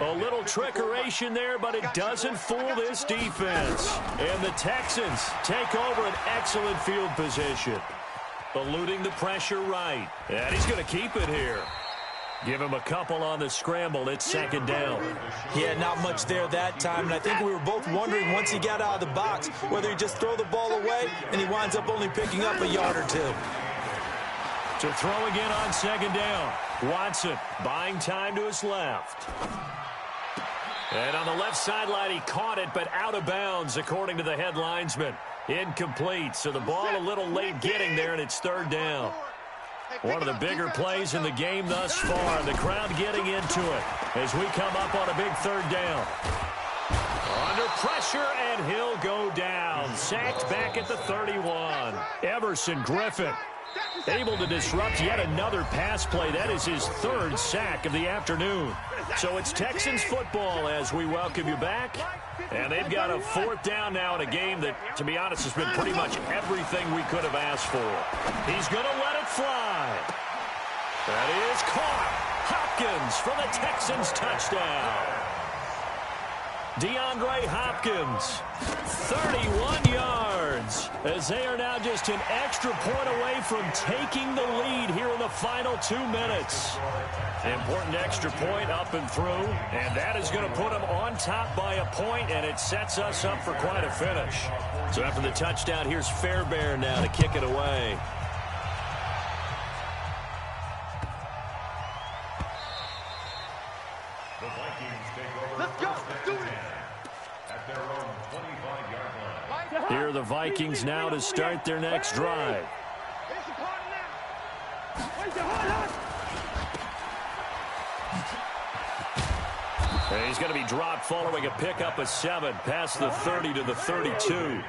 A little trickeration there, but it doesn't fool this defense. And the Texans take over an excellent field position. Eluding the pressure right. And he's going to keep it here. Give him a couple on the scramble. It's second down. Yeah, not much there that time. And I think we were both wondering once he got out of the box whether he'd just throw the ball away and he winds up only picking up a yard or two. To throw again on second down. Watson buying time to his left. And on the left sideline, he caught it, but out of bounds, according to the head linesman. Incomplete, so the ball a little late getting there, and it's third down. One of the bigger plays in the game thus far. The crowd getting into it as we come up on a big third down. Under pressure, and he'll go down. Sacked back at the 31. Everson Griffin able to disrupt yet another pass play. That is his 3rd sack of the afternoon. So it's Texans football as we welcome you back. And they've got a 4th down now in a game that, to be honest, has been pretty much everything we could have asked for. He's going to let it fly. That is caught. Hopkins for the Texans touchdown. DeAndre Hopkins, 31 yards, as they are now just an extra point away from taking the lead here in the final 2 minutes. Important extra point up and through, and that is going to put them on top by a point, and it sets us up for quite a finish. So after the touchdown, here's Fairbairn now to kick it away. The Vikings take over. Let's go. Do it. At their own 25-yard line. Here are the Vikings now to start their next drive. And he's going to be dropped following a pickup of 7 past the 30 to the 32.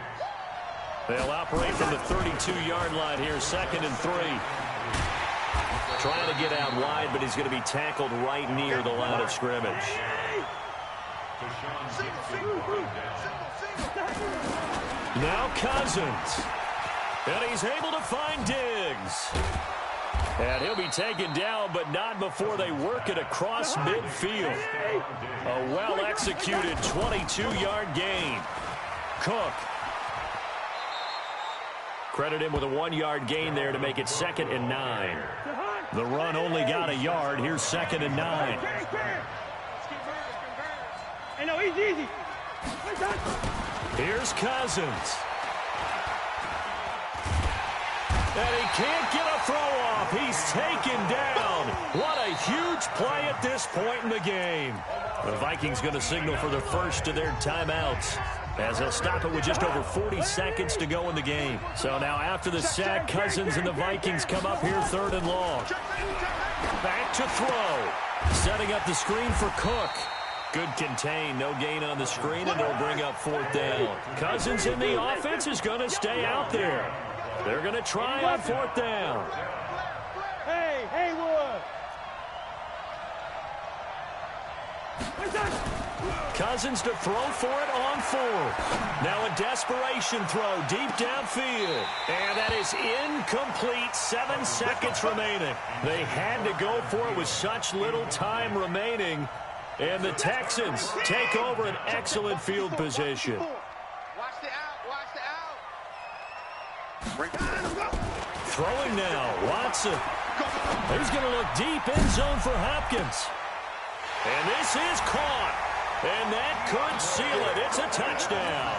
They'll operate from the 32-yard line here, 2nd and 3. Trying to get out wide, but he's going to be tackled right near the line of scrimmage. Now Cousins. And he's able to find Diggs. And he'll be taken down, but not before they work it across midfield. A well-executed 22-yard gain. Cook. Credit him with a 1-yard gain there to make it 2nd and 9. The run only got a yard. Here's 2nd and 9. Hey, no, easy. Here's Cousins. And he can't get a throw off. He's taken down. What a huge play at this point in the game. The Vikings going to signal for the first of their timeouts, as they'll stop it with just over 40 seconds to go in the game. So now after the sack, Cousins and the Vikings come up here 3rd and long. Back to throw. Setting up the screen for Cook. Good contain, no gain on the screen, and it'll bring up 4th down. Cousins in the offense is going to stay out there. They're going to try on 4th down. Hey, Haywood! Cousins to throw for it on 4th. Now a desperation throw deep downfield. And that is incomplete. 7 seconds remaining. They had to go for it with such little time remaining. And the Texans take over an excellent field position. Watch the out. Throwing now, Watson. He's going to look deep end zone for Hopkins. And this is caught. And that could seal it. It's a touchdown.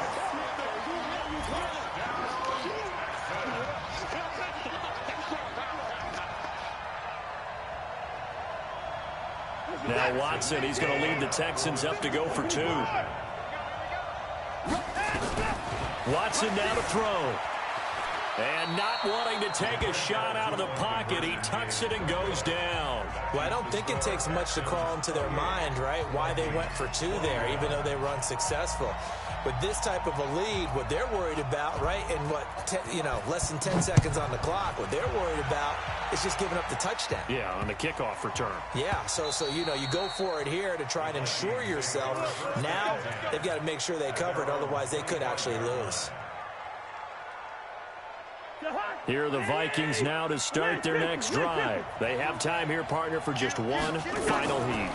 Now Watson, he's going to lead the Texans up to go for 2. Watson now to throw. And not wanting to take a shot out of the pocket, he tucks it and goes down. Well, I don't think it takes much to crawl into their mind, right, why they went for 2 there, even though they were unsuccessful. With this type of a lead, what they're worried about, right, and less than 10 seconds on the clock, what they're worried about is just giving up the touchdown. Yeah, on the kickoff return. Yeah, so you go for it here to try and ensure yourself. Now they've got to make sure they cover it, otherwise they could actually lose. Here are the Vikings now to start their next drive. They have time here, partner, for just one final heat.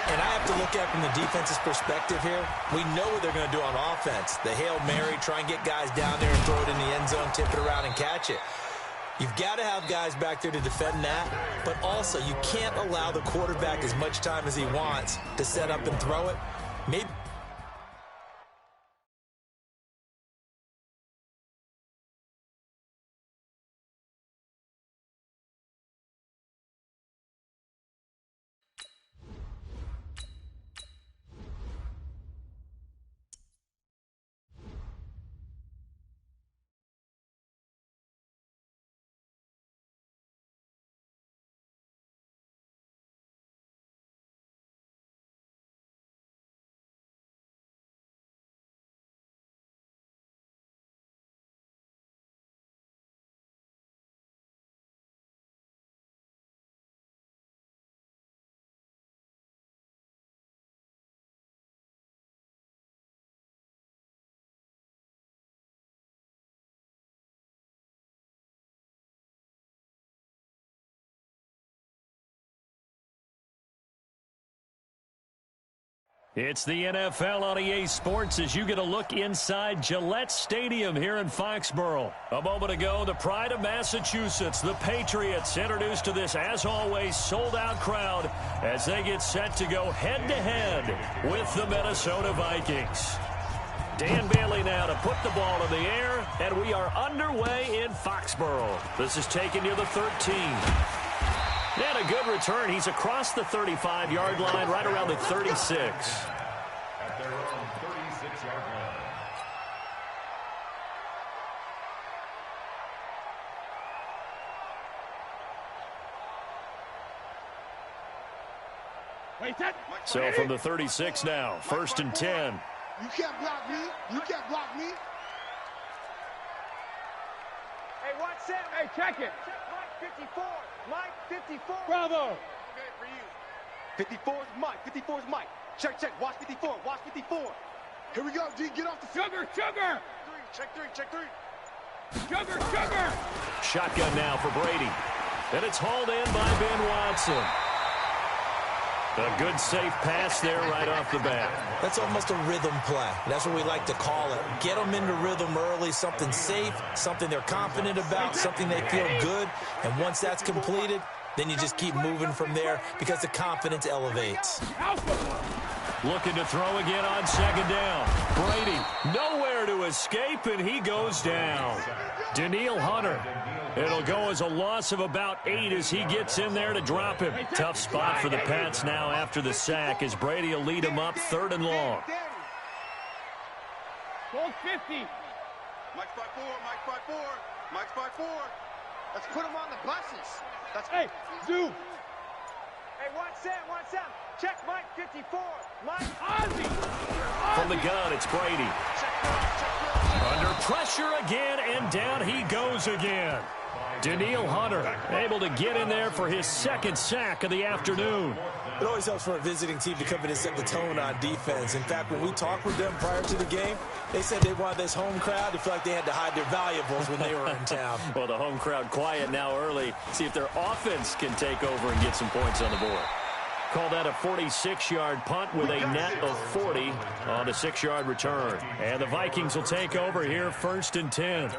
And I have to look at it from the defense's perspective here. We know what they're going to do on offense. The Hail Mary, try and get guys down there and throw it in the end zone, tip it around and catch it. You've got to have guys back there to defend that, but also you can't allow the quarterback as much time as he wants to set up and throw it. Maybe. It's the NFL on EA Sports as you get a look inside Gillette Stadium here in Foxborough. A moment ago, the pride of Massachusetts, the Patriots, introduced to this, as always, sold-out crowd as they get set to go head-to-head with the Minnesota Vikings. Dan Bailey now to put the ball in the air, and we are underway in Foxborough. This is taken near the 13. And a good return. He's across the 35-yard line, right around the 36. At their own 36-yard line. So from the 36 now, 1st and 10. You can't block me. You can't block me. Hey, watch Sam. Hey, check it. Check Mike 54. Mike 54. Bravo. Okay, for you. 54 is Mike. 54 is Mike. Check, check. Watch 54. Watch 54. Here we go, D. Get off the Sugar, sugar. Check 3. Check 3. Sugar, sugar. Shotgun now for Brady. And it's hauled in by Ben Watson. A good, safe pass there right off the bat. That's almost a rhythm play. That's what we like to call it. Get them into rhythm early, something safe, something they're confident about, something they feel good. And once that's completed, then you just keep moving from there because the confidence elevates. Looking to throw again on 2nd down. Brady nowhere to escape, and he goes down. Danielle Hunter. It'll go as a loss of about 8 as he gets in there to drop him. Tough spot for the Pats now after the sack as Brady will lead him up 3rd and long. Goal 50. Mike's by 4, Mike's by 4, Mike's by 4. Let's put him on the buses. Hey, zoom. Hey, 1-7. Check Mike 54. Mike Ozzie. From the gun, it's Brady. Under pressure again, and down he goes again. Danielle Hunter able to get in there for his 2nd sack of the afternoon. It always helps for a visiting team to come in and set the tone on defense. In fact, when we talked with them prior to the game, they said they wanted this home crowd to feel like they had to hide their valuables when they were in town. Well, the home crowd quiet now early. See if their offense can take over and get some points on the board. Call that a 46-yard punt with a net of 40 on a 6-yard return. And the Vikings will take over here 1st and 10.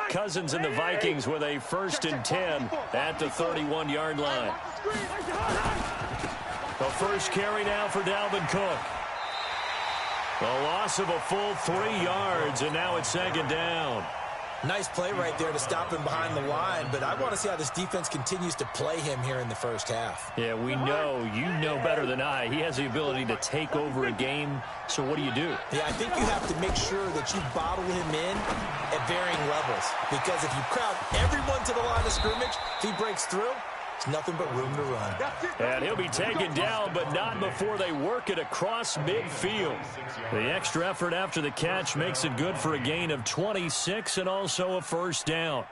Cousins and the Vikings with a 1st and 10 at the 31-yard line. The first carry now for Dalvin Cook. A loss of a full 3 yards, and now it's 2nd down. Nice play right there to stop him behind the line, but I want to see how this defense continues to play him here in the 1st half. Yeah, we know, you know better than I. He has the ability to take over a game, so what do you do? Yeah, I think you have to make sure that you bottle him in at varying levels, because if you crowd everyone to the line of scrimmage, if he breaks through, it's nothing but room to run. And he'll be taken down, but not before they work it across midfield. The extra effort after the catch makes it good for a gain of 26 and also a 1st down.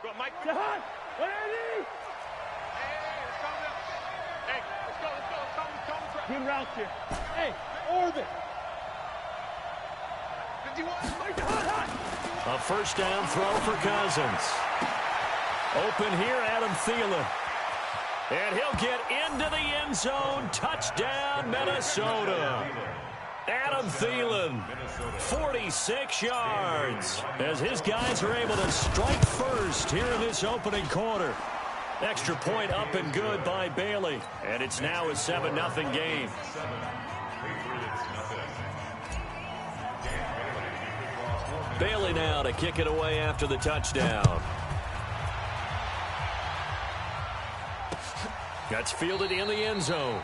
Go, Mike. What are these? Hey, let's go. Good routes here. Hey, orbit. 51. A 1st down throw for Cousins. Open here, Adam Thielen. And he'll get into the end zone. Touchdown, Minnesota. Adam Thielen, 46 yards, as his guys are able to strike first here in this opening quarter. Extra point up and good by Bailey. And it's now a 7-0 game. Bailey now to kick it away after the touchdown. That's fielded in the end zone.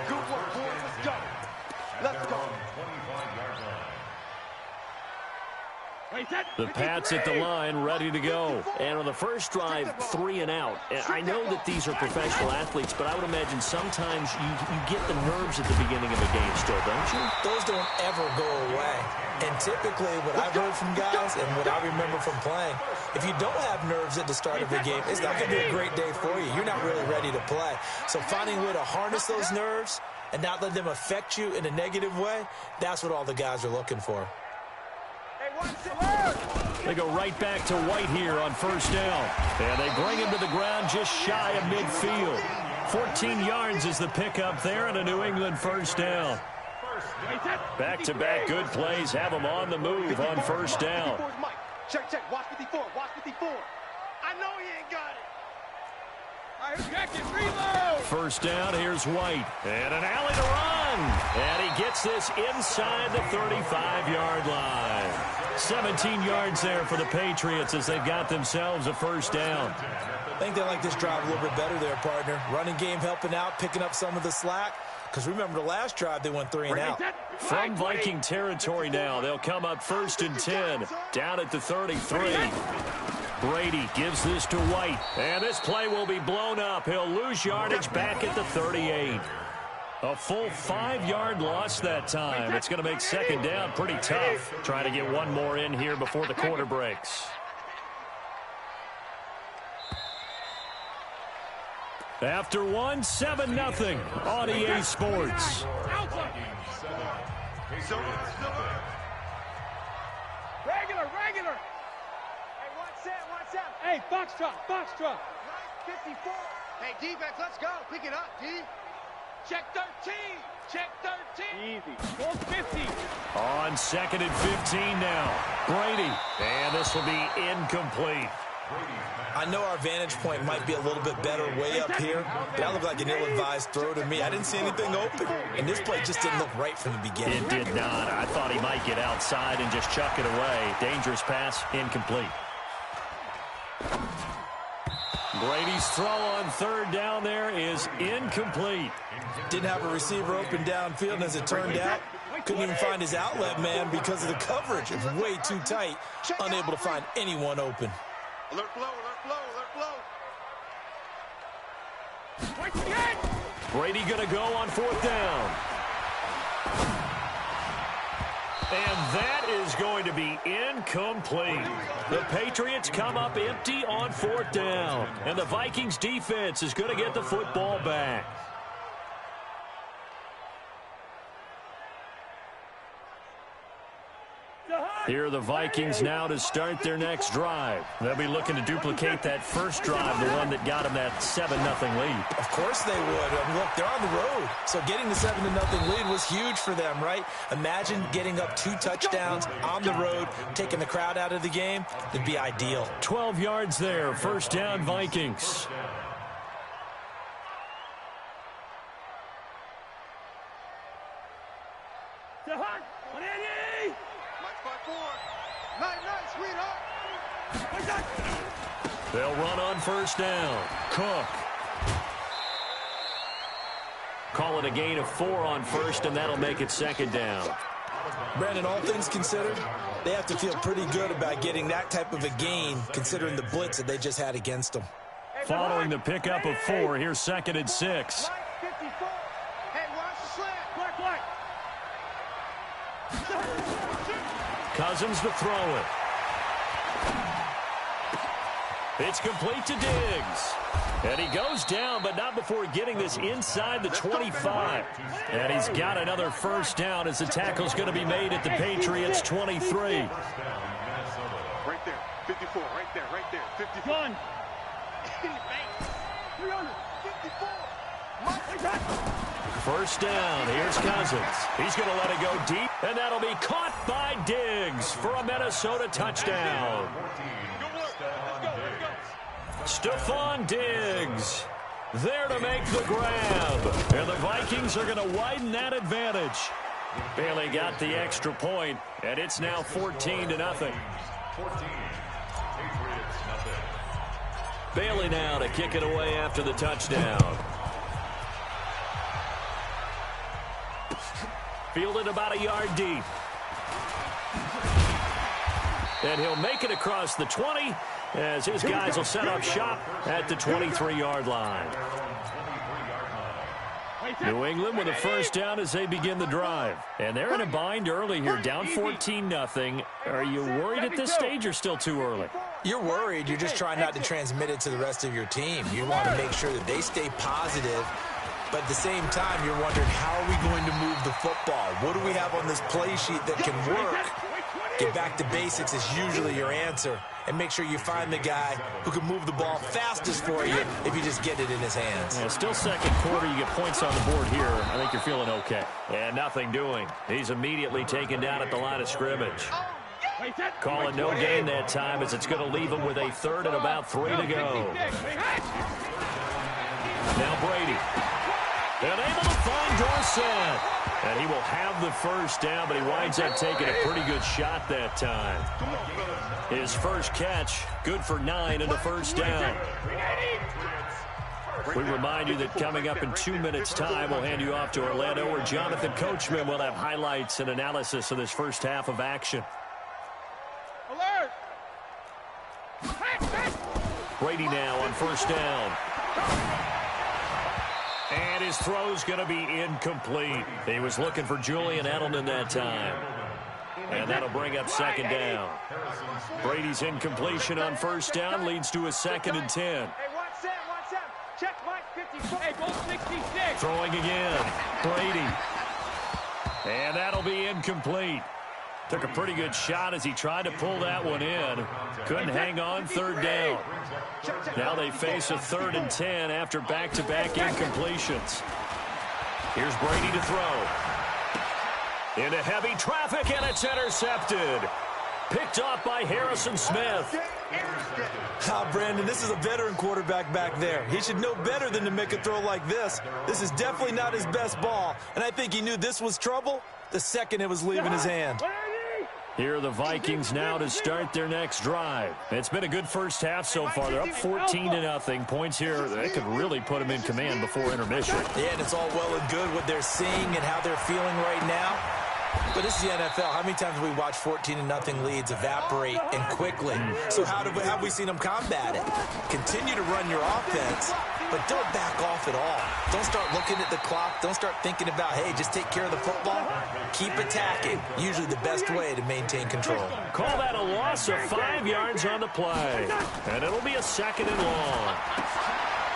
Good work, boys. Let's go. Let's go. The Pats at the line, ready to go. And on the first drive, 3 and out. And I know that these are professional athletes, but I would imagine sometimes you get the nerves at the beginning of a game still, don't you? Those don't ever go away. And typically what I've heard from guys and what I remember from playing, if you don't have nerves at the start of a game, it's not going to be a great day for you. You're not really ready to play. So finding a way to harness those nerves and not let them affect you in a negative way, that's what all the guys are looking for. They go right back to White here on 1st down. And they bring him to the ground just shy of midfield. 14 yards is the pickup there, and a New England 1st down. Back-to-back good plays have them on the move on 1st down. Check. Watch 54. Watch 54. I know he ain't got it. All right, check it. Reload. 1st down, here's White. And an alley to run. And he gets this inside the 35-yard line. 17 yards there for the Patriots as they've got themselves a 1st down. I think they like this drive a little bit better there, partner. Running game helping out, picking up some of the slack. Because remember, the last drive, they went 3 and out. From Viking territory now, they'll come up 1st and 10, down at the 33. Brady gives this to White, and this play will be blown up. He'll lose yardage back at the 38. A full 5-yard loss that time. It's going to make 2nd down pretty tough. Trying to get one more in here before the quarter breaks. After one, 7-0 on EA Sports. Regular. Hey, one set. Hey, foxtrot. 54. Hey, defense, let's go. Pick it up, D. Check 13. Easy. 450. On 2nd and 15 now. Brady. And this will be incomplete. I know our vantage point might be a little bit better way up here, but that looked like an ill-advised throw to me. I didn't see anything open, and this play just didn't look right from the beginning. It did not. I thought he might get outside and just chuck it away. Dangerous pass, incomplete. Brady's throw on 3rd down there is incomplete. Didn't have a receiver open downfield, and as it turned out, couldn't even find his outlet man because of the coverage. It was way too tight, unable to find anyone open. Alert flow. Brady going to go on 4th down. And that is going to be incomplete. The Patriots come up empty on 4th down. And the Vikings defense is going to get the football back. Here are the Vikings now to start their next drive. They'll be looking to duplicate that first drive, the one that got them that 7-0 lead. Of course they would. I mean, look, they're on the road. So getting the 7-0 lead was huge for them, right? Imagine getting up 2 touchdowns on the road, taking the crowd out of the game. It'd be ideal. 12 yards there. 1st down, Vikings. They'll run on 1st down. Cook. Call it a gain of 4 on 1st, and that'll make it 2nd down. Brandon, all things considered, they have to feel pretty good about getting that type of a gain, considering the blitz that they just had against them. Following the pickup of 4, here's 2nd and 6. Hey, watch the slant. Cousins to throw it. It's complete to Diggs. And he goes down, but not before getting this inside the 25. And he's got another 1st down as the tackle's going to be made at the Patriots' 23. Right there, 54, right there, 54. One. 354. 1st down, here's Cousins. He's going to let it go deep, and that'll be caught by Diggs for a Minnesota touchdown. Stephon Diggs there to make the grab. And the Vikings are going to widen that advantage. Bailey got the extra point, and it's now 14-0. 14. Bailey now to kick it away after the touchdown. Fielded about a yard deep. And he'll make it across the 20 as his guys will set up shop at the 23-yard line. New England with a 1st down as they begin the drive. And they're in a bind early here, down 14-0. Are you worried at this stage or still too early? You're worried. You're just trying not to transmit it to the rest of your team. You want to make sure that they stay positive. But at the same time, you're wondering, how are we going to move the football? What do we have on this play sheet that can work? Get back to basics is usually your answer. And make sure you find the guy who can move the ball fastest for you if you just get it in his hands. Yeah, still 2nd quarter. You get points on the board here. I think you're feeling okay. And nothing doing. He's immediately taken down at the line of scrimmage. Calling no gain that time as it's going to leave him with a 3rd and about 3 to go. Now Brady. And able to find Dorsett. And he will have the 1st down, but he winds up taking a pretty good shot that time. His first catch, good for 9 and a 1st down. We remind you that coming up in 2 minutes' time, we'll hand you off to Orlando, where Jonathan Coachman will have highlights and analysis of this first half of action. Alert! Brady now on 1st down. And his throw's going to be incomplete. He was looking for Julian Edelman that time. And that'll bring up 2nd down. Brady's incompletion on 1st down leads to a 2nd and 10. Hey, one set. Check Mike 54. Hey, goal 66. Throwing again. Brady. And that'll be incomplete. Took a pretty good shot as he tried to pull that one in. Couldn't hang on, third down. Now they face a 3rd and 10 after back-to-back incompletions. Here's Brady to throw. Into heavy traffic, and it's intercepted. Picked off by Harrison Smith. Brandon, this is a veteran quarterback back there. He should know better than to make a throw like this. This is definitely not his best ball, and I think he knew this was trouble the second it was leaving his hand. Here are the Vikings now to start their next drive. It's been a good first half so far. They're up 14-0. Points here that could really put them in command before intermission. Yeah, and it's all well and good what they're seeing and how they're feeling right now. But this is the NFL. How many times have we watched 14-0 leads evaporate and quickly? So how have we seen them combat it? Continue to run your offense, but don't back off at all. Don't start looking at the clock. Don't start thinking about, hey, just take care of the football. Keep attacking. Usually the best way to maintain control. Call that a loss of 5 yards on the play. And it'll be a 2nd and long.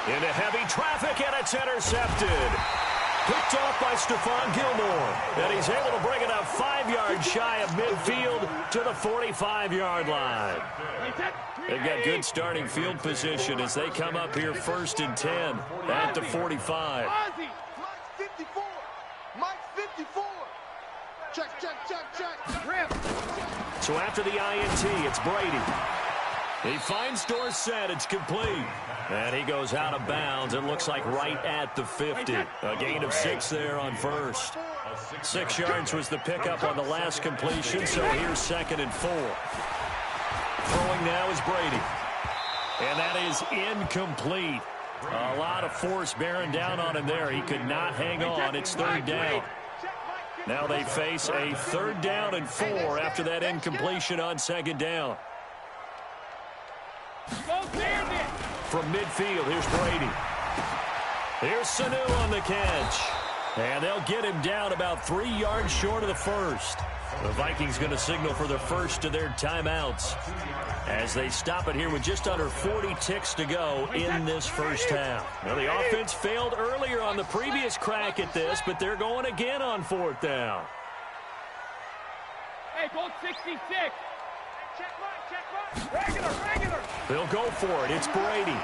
Into heavy traffic, and it's intercepted. Picked off by Stephon Gilmore. And he's able to bring it up 5 yards shy of midfield to the 45-yard line. They've got good starting field position as they come up here 1st and 10 at the 45. Mike's 54. Mike's 54. Check. Rip. So after the INT, it's Brady. He finds Dorsett. It's complete. And he goes out of bounds. It looks like right at the 50. A gain of 6 there on first. 6 yards was the pickup on the last completion, so here's 2nd and 4. Throwing now is Brady. And that is incomplete. A lot of force bearing down on him there. He could not hang on. It's 3rd down. Now they face a 3rd down and 4 after that incompletion on 2nd down. From midfield, here's Brady. Here's Sanu on the catch. And they'll get him down about 3 yards short of the first. The Vikings going to signal for the first of their timeouts as they stop it here with just under 40 ticks to go in this first half. Now, the offense failed earlier on the previous crack at this, but they're going again on 4th down. Hey, go 66. Check mark. Regular. They'll go for it. It's Brady.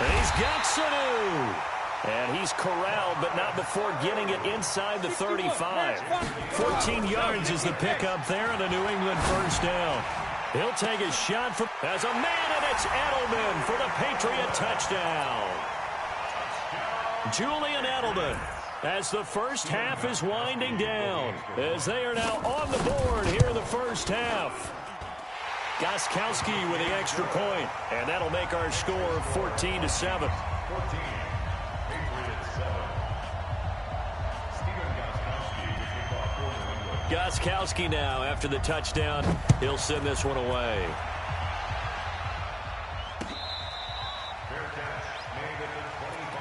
And he's got Sanu. And he's corralled, but not before getting it inside the 35. 14 yards is the pickup there, and a New England first down. He'll take a shot from as a man, and it's Edelman for the Patriot touchdown. Julian Edelman, as the first half is winding down, as they are now on the board here in the first half. Gostkowski with the extra point, and that'll make our score 14-7. Gostkowski now, after the touchdown, he'll send this one away.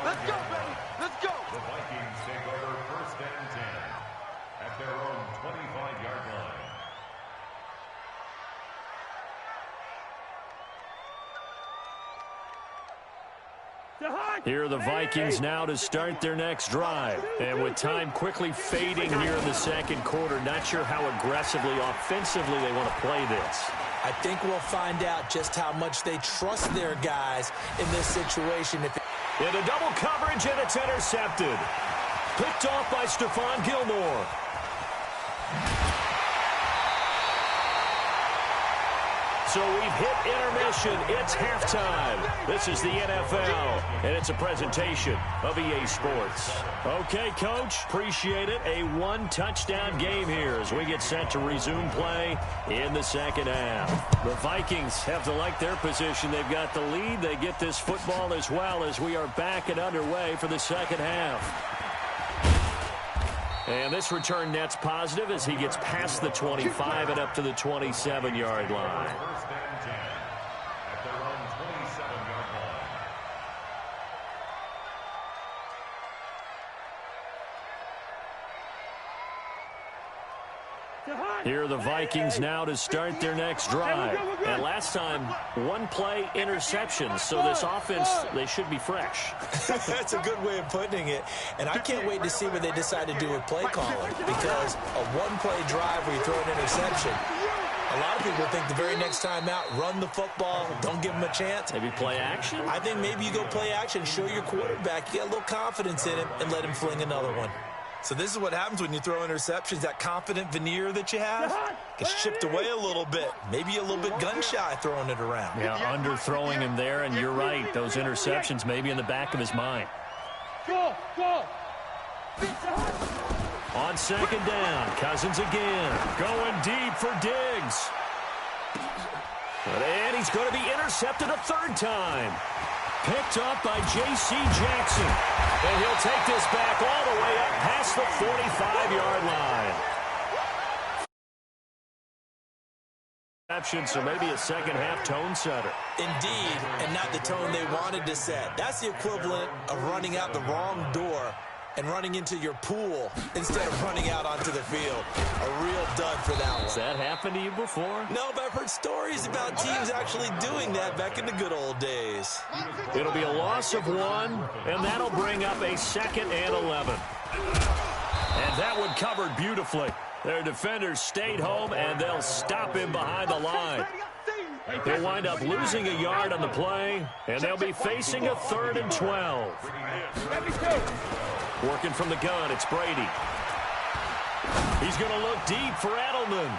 Let's go, baby. Let's go. The Vikings take over 1st and 10 at their own 25-yard line. Here are the Vikings now to start their next drive. And with time quickly fading here in the second quarter, not sure how aggressively, offensively they want to play this. I think we'll find out just how much they trust their guys in this situation. Into double coverage, and it's intercepted. Picked off by Stephon Gilmore. So we've hit intermission. It's halftime. This is the NFL, and it's a presentation of EA Sports. Okay, Coach, appreciate it. A one-touchdown game here as we get set to resume play in the second half. The Vikings have to like their position. They've got the lead. They get this football as well as we are back and underway for the second half. And this return net's positive as he gets past the 25 and up to the 27-yard line. 1st and 10 at their own 27-yard line. Here are the Vikings now to start their next drive. And last time, one-play interception. So this offense, they should be fresh. That's a good way of putting it. And I can't wait to see what they decide to do with play calling. Because a one-play drive where you throw an interception, a lot of people think the very next time out, run the football, don't give them a chance. Maybe play action? I think maybe you go play action, show your quarterback, you get a little confidence in him, and let him fling another one. So this is what happens when you throw interceptions. That confident veneer that you have gets chipped away a little bit. Maybe a little bit gun-shy throwing it around. Yeah, underthrowing him there, and you're right. Those interceptions may be in the back of his mind. Go! On second down, Cousins again. Going deep for Diggs. And he's going to be intercepted a third time. Picked up by J.C. Jackson. And he'll take this back all the way up past the 45-yard line. So maybe a second-half tone setter. Indeed, and not the tone they wanted to set. That's the equivalent of running out the wrong door and running into your pool instead of running out onto the field. A real dud for that one. Has that happened to you before? No, but I've heard stories about teams actually doing that back in the good old days. It'll be a loss of 1, and that'll bring up a 2nd and 11. And that one covered beautifully. Their defenders stayed home, and they'll stop him behind the line. He'll wind up losing a yard on the play, and they'll be facing a 3rd and 12. Working from the gun, it's Brady. He's going to look deep for Edelman.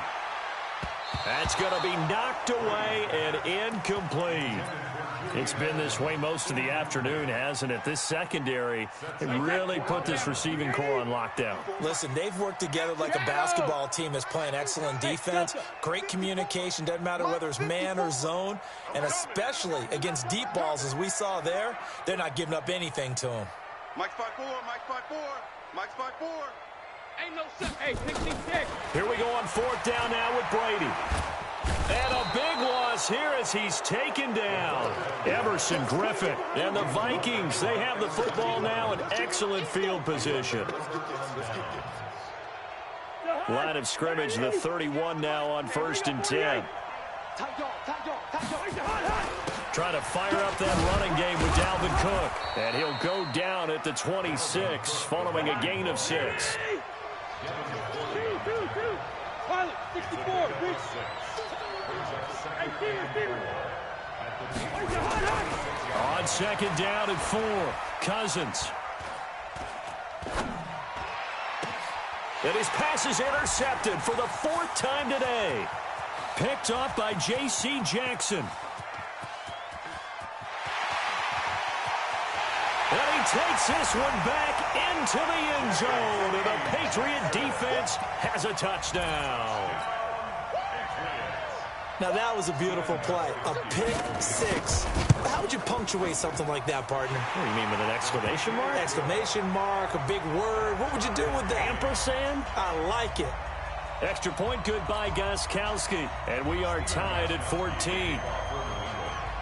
That's going to be knocked away and incomplete. It's been this way most of the afternoon, hasn't it? This secondary really put this receiving core on lockdown. Listen, they've worked together like a basketball team that's playing excellent defense. Great communication, doesn't matter whether it's man or zone. And especially against deep balls, as we saw there, they're not giving up anything to them. Mike's 5-4, Mike's 5-4, Mike's 5-4. Ain't no set. Hey, 66. Here we go on 4th down now with Brady. And a big loss here as he's taken down. Everson Griffin and the Vikings, they have the football now in excellent field position. Line of scrimmage, the 31 now on 1st and 10. Trying to fire up that running game with Dalvin Cook. And he'll go down at the 26 following a gain of 6. Pilot, 64. On 2nd down and 4, Cousins. And his pass is intercepted for the 4th time today. Picked off by J.C. Jackson. And he takes this one back into the end zone. And the Patriot defense has a touchdown. Now, that was a beautiful play. A pick 6. How would you punctuate something like that, partner? What do you mean, with an exclamation mark? Exclamation mark, a big word. What would you do with that? Ampersand? I like it. Extra point good by Gostkowski. And we are tied at 14.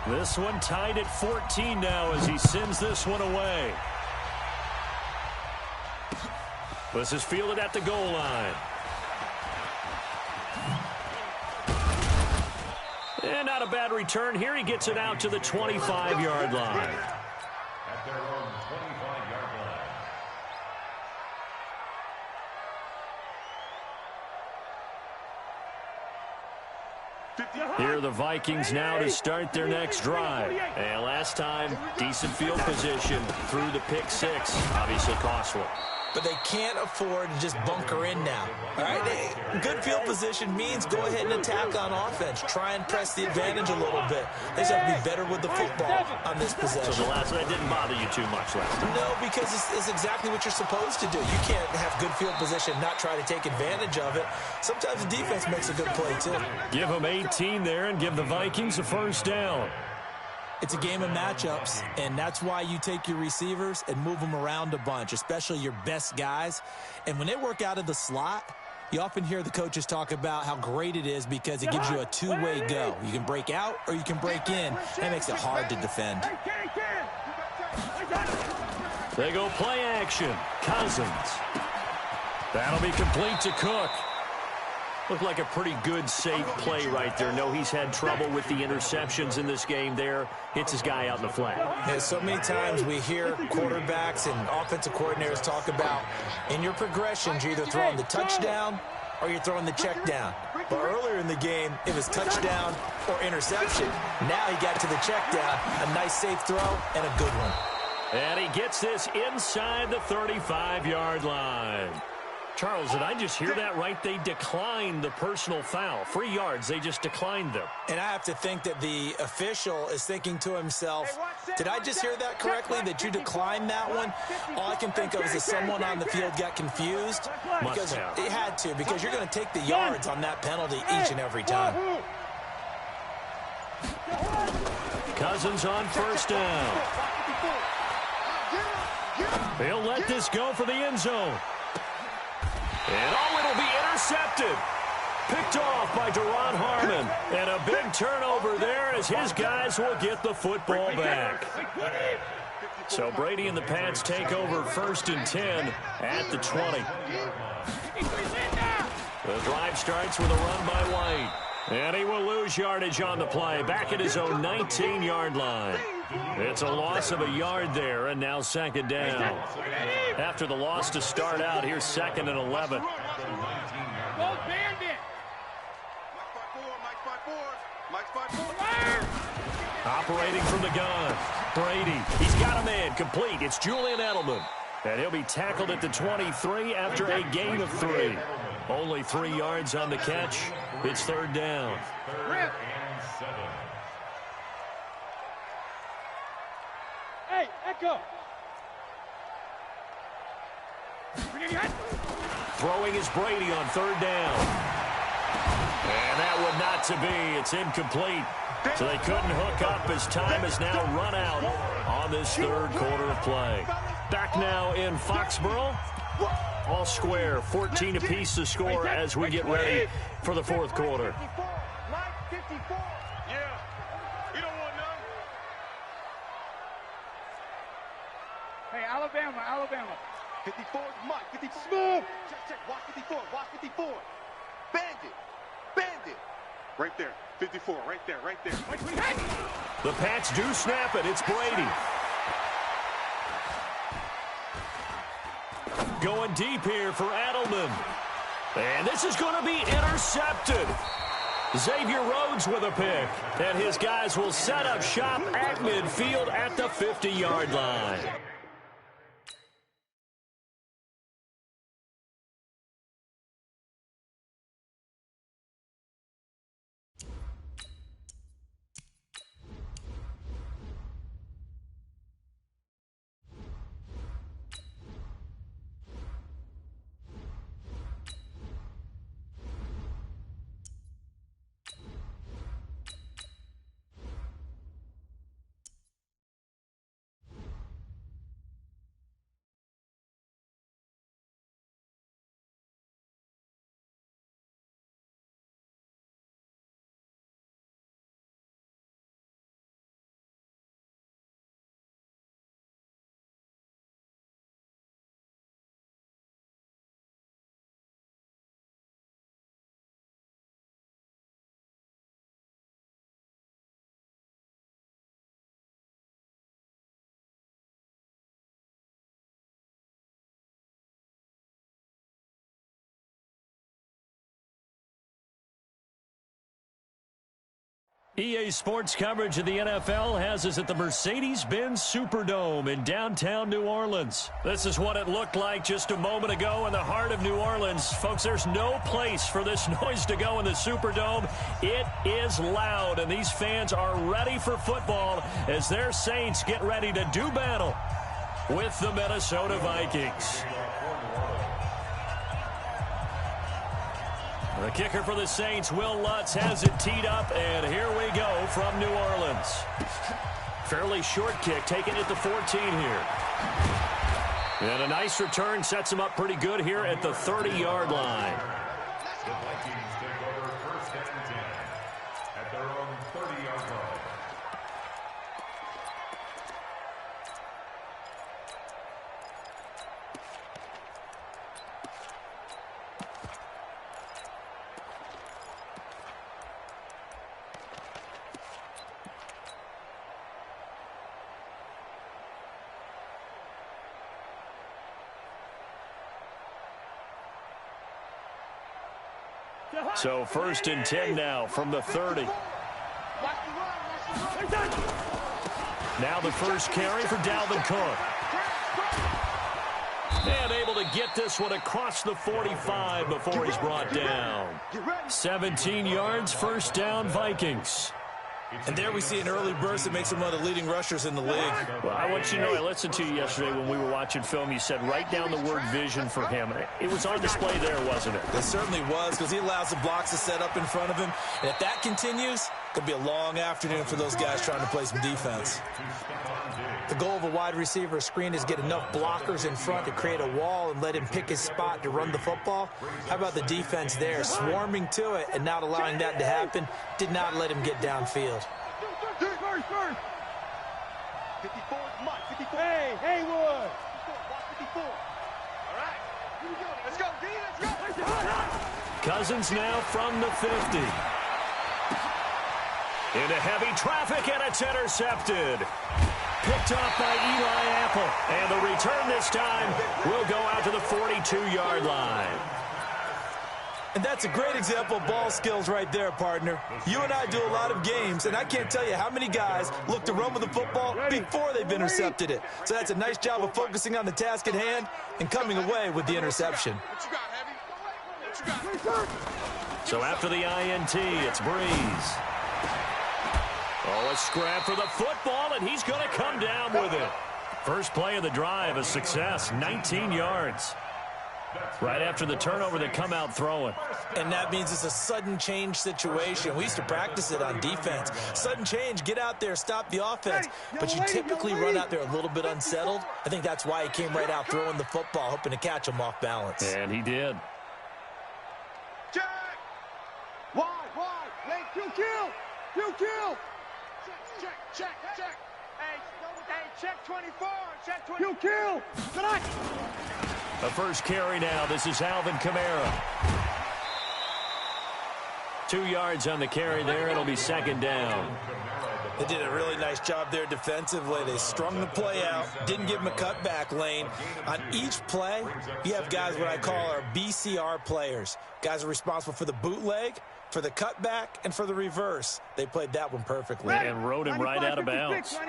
This one tied at 14 now as he sends this one away. This is fielded at the goal line. And not a bad return here. He gets it out to the 25-yard line. At their own 25-yard line. Here are the Vikings now to start their next drive. And last time, decent field position through the pick 6. Obviously costly. But they can't afford to just bunker in now. All right, good field position means go ahead and attack on offense. Try and press the advantage a little bit. They just have to be better with the football on this possession. So the last one didn't bother you too much last time? No, because it's exactly what you're supposed to do. You can't have good field position and not try to take advantage of it. Sometimes the defense makes a good play, too. Give them 18 there and give the Vikings a 1st down. It's a game of matchups, and that's why you take your receivers and move them around a bunch, especially your best guys. And when they work out of the slot, you often hear the coaches talk about how great it is because it gives you a two-way go. You can break out or you can break in. That makes it hard to defend. They go play action. Cousins. That'll be complete to Cook. Looked like a pretty good, safe play right there. No, he's had trouble with the interceptions in this game there. Hits his guy out in the flat. Yeah, so many times we hear quarterbacks and offensive coordinators talk about in your progressions, you're either throwing the touchdown or you're throwing the check down. But earlier in the game, it was touchdown or interception. Now he got to the check down. A nice safe throw and a good one. And he gets this inside the 35-yard line. Charles, did I just hear that right? They declined the personal foul. 3 yards, they just declined them. And I have to think that the official is thinking to himself, did I just hear that correctly, that you declined that one? All I can think of is that someone on the field got confused. Because it had to, because you're going to take the yards on that penalty each and every time. Cousins on first down. They'll let this go for the end zone. And it'll be intercepted. Picked off by Duron Harmon. And a big turnover there as his guys will get the football back. So Brady and the Pats take over 1st and 10 at the 20. The drive starts with a run by White. And he will lose yardage on the play. Back at his own 19-yard line. It's a loss of a yard there, and now 2nd down. After the loss to start out, here's 2nd and 11. Operating from the gun. Brady, he's got a man complete. It's Julian Edelman. And he'll be tackled at the 23 after a gain of 3. Only 3 yards on the catch. It's 3rd down. Hey, Echo. Throwing is Brady on 3rd down. And that would not to be. It's incomplete. So they couldn't hook up as time has now run out on this 3rd quarter of play. Back now in Foxborough. All square, 14 apiece to score as we get ready for the 4th quarter. Hey, Alabama. 54 is Mike. 54. Smooth. Check. Watch 54. Watch 54. Bandit. Right there. 54. Right there. The Pats do snap it. It's Brady. Going deep here for Edelman. And this is going to be intercepted. Xavier Rhodes with a pick. And his guys will set up shop at midfield at the 50-yard line. EA Sports coverage of the NFL has us at the Mercedes-Benz Superdome in downtown New Orleans. This is what it looked like just a moment ago in the heart of New Orleans. Folks, there's no place for this noise to go in the Superdome. It is loud, and these fans are ready for football as their Saints get ready to do battle with the Minnesota Vikings. The kicker for the Saints, Will Lutz, has it teed up, and here we go from New Orleans. Fairly short kick, taken at the 14 here. And a nice return sets him up pretty good here at the 30-yard line. The Vikings take over 1st and 10 at their own 30-yard line. So 1st and 10 now from the 30. Now the first carry for Dalvin Cook. And able to get this one across the 45 before he's brought down. 17 yards, 1st down, Vikings. And there we see an early burst that makes him one of the leading rushers in the league. Well, I want you to know, I listened to you yesterday when we were watching film. You said write down the word vision for him. It was on display there, wasn't it? It certainly was, because he allows the blocks to set up in front of him. And if that continues, it could be a long afternoon for those guys trying to play some defense. The goal of a wide receiver screen is get enough blockers in front to create a wall and let him pick his spot to run the football. How about the defense there, swarming to it and not allowing that to happen? Did not let him get downfield. 54 is Mike. 54. Hey, Haywood. 54. All right. Here we go. Let's go, D. Let's go. Cousins now from the 50. Into heavy traffic, and it's intercepted. Picked off by Eli Apple. And the return this time will go out to the 42-yard line. And that's a great example of ball skills right there, partner. You and I do a lot of games, and I can't tell you how many guys look to run with the football before they've intercepted it. So that's a nice job of focusing on the task at hand and coming away with the interception. What you got, Heavy? What you got? So after the INT, it's Breeze. Oh, a scrap for the football, and he's going to come down with it. First play of the drive, a success, 19 yards. Right after the turnover, they come out throwing. And that means it's a sudden change situation. We used to practice it on defense. Sudden change, get out there, stop the offense. But you typically run out there a little bit unsettled. I think that's why he came right out throwing the football, hoping to catch him off balance. And he did. Check. Wide. Late. Kill. Check. Hey, check 24. Check 24. Kill. Tonight. The first carry now. This is Alvin Kamara. 2 yards on the carry there. It'll be 2nd down. They did a really nice job there defensively. They strung the play out, didn't give him a cutback lane. On each play, you have guys what I call our BCR players. Guys are responsible for the bootleg, for the cutback, and for the reverse. They played that one perfectly. And rode him right out of bounds. 95-56.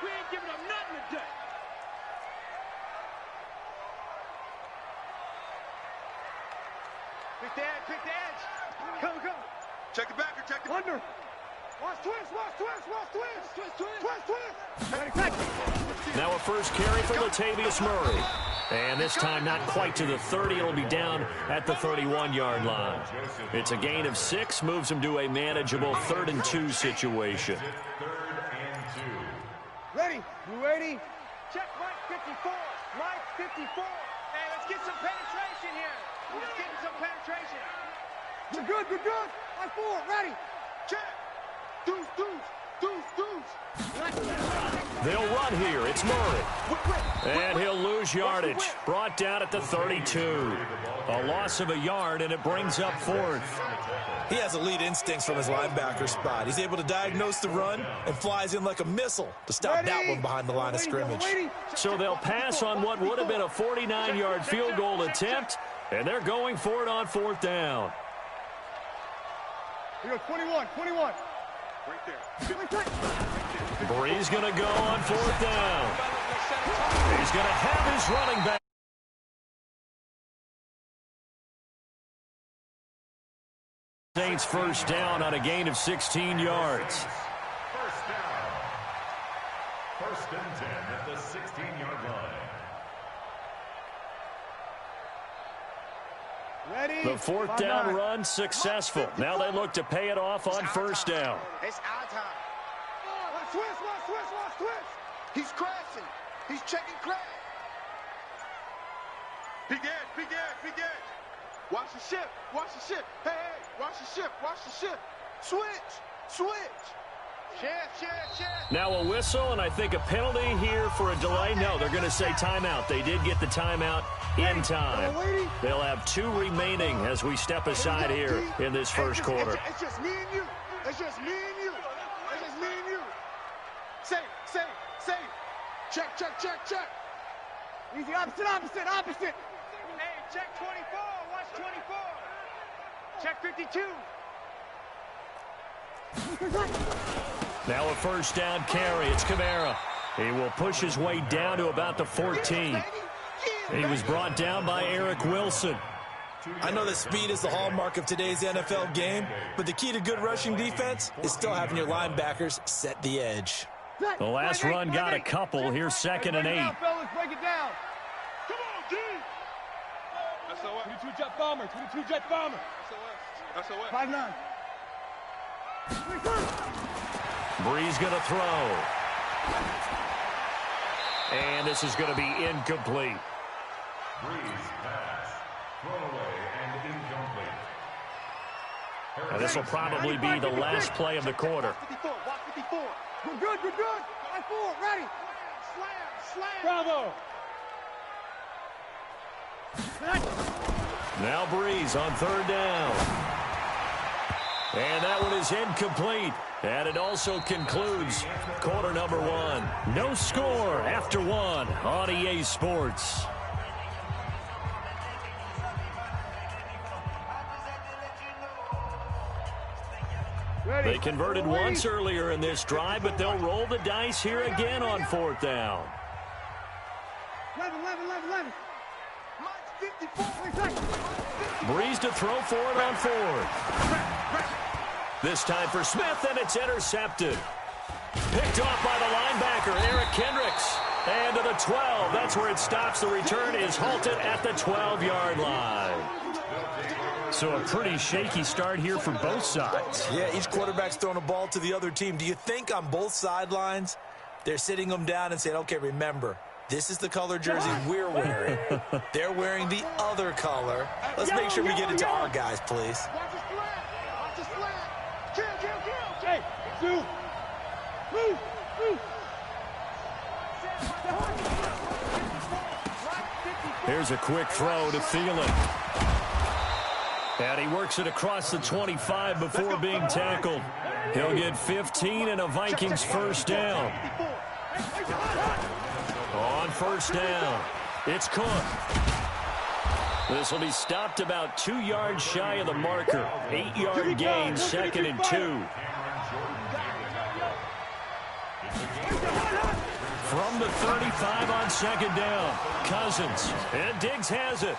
We ain't giving up nothing today. Pick the edge. Come. Check the backer. Check the Under. Watch twist. Now a first carry for Latavius Murray. And this time not quite to the 30. It'll be down at the 31-yard line. It's a gain of 6, moves him to a manageable 3rd and 2 situation. Ready? You ready? Check Mike 54. Mike 54. Hey, let's get some penetration here. We're just getting some penetration. You're good. On 4. Ready? check. Deuce. They'll run here. It's Murray. And he'll lose yardage. Brought down at the 32. A loss of a yard, and it brings up 4th. He has elite instincts from his linebacker spot. He's able to diagnose the run and flies in like a missile to stop that one behind the line of scrimmage. So they'll pass on what would have been a 49-yard field goal attempt, and they're going for it on 4th down. Here goes 21. Right there. Breeze going to go on 4th down. He's going to have his running back. Saints first down on a gain of 16 yards. First down. 1st and 10 at the 16-yard line. Ready? The 4th down run successful. Now they look to pay it off on 1st down. It's our time. Watch twist. He's crashing. He's checking crash. Big edge. Watch the ship. Hey, watch the ship. Switch. Shift. Now a whistle, and I think a penalty here for a delay. No, they're going to say timeout. They did get the timeout in time. They'll have 2 remaining as we step aside here in this first quarter. It's just me and you. Safe. Check. Easy, opposite. Hey, check 24. Watch 24. Check 52. Now a first down carry. It's Kamara. He will push his way down to about the 14. He was brought down by Eric Wilson. I know that speed is the hallmark of today's NFL game, but the key to good rushing defense is still having your linebackers set the edge. The last run got a couple. Here's 2nd and 8. Break it down. Come on, D. SOS. 22 jet bomber. 22 jet bomber. SOS. SOS. 5-9. Breeze going to throw. And this is going to be incomplete. Breeze pass. Throwaway and incomplete. And this will probably be the last play of the quarter. Watch 54. We're good. We're good. 5-4. Ready. Slam. Bravo. Now Breeze on 3rd down. And that one is incomplete. And it also concludes quarter number 1. No score after 1 on EA Sports. They converted once earlier in this drive, but they'll roll the dice here again on 4th down. 11. Breeze to throw for it on 4th. This time for Smith, and it's intercepted. Picked off by the linebacker, Eric Kendricks. And to the 12. That's where it stops. The return is halted at the 12-yard line. So a pretty shaky start here for both sides. Yeah, each quarterback's throwing a ball to the other team. Do you think on both sidelines they're sitting them down and saying, okay, remember, this is the color jersey we're wearing. They're wearing the other color. Let's make sure we get it to our guys, please. Watch the slant. Kill. Hey, Sue. Move. Here's a quick throw to Thielen. And he works it across the 25 before being tackled. He'll get 15 and a Vikings first down. On 1st down, it's Cook. This will be stopped about 2 yards shy of the marker. 8-yard gain, 2nd and 2. From the 35 on 2nd down, Cousins. And Diggs has it.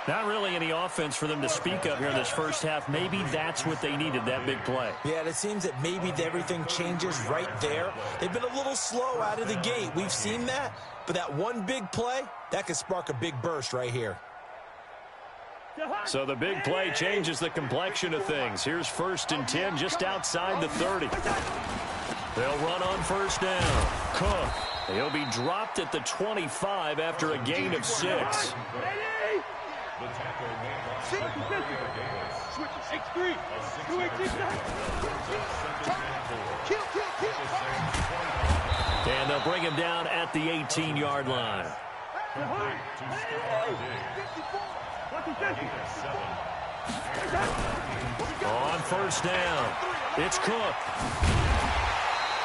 Not really any offense for them to speak of here in this first half. Maybe that's what they needed, that big play. Yeah, it seems that maybe everything changes right there. They've been a little slow out of the gate. We've seen that. But that one big play, that could spark a big burst right here. So the big play changes the complexion of things. Here's 1st and 10 just outside the 30. They'll run on 1st down. Cook. He'll be dropped at the 25 after a gain of 6. The tackle made by 6-3. 2-8. And they'll bring him down at the 18-yard line. On 1st down, it's Cook.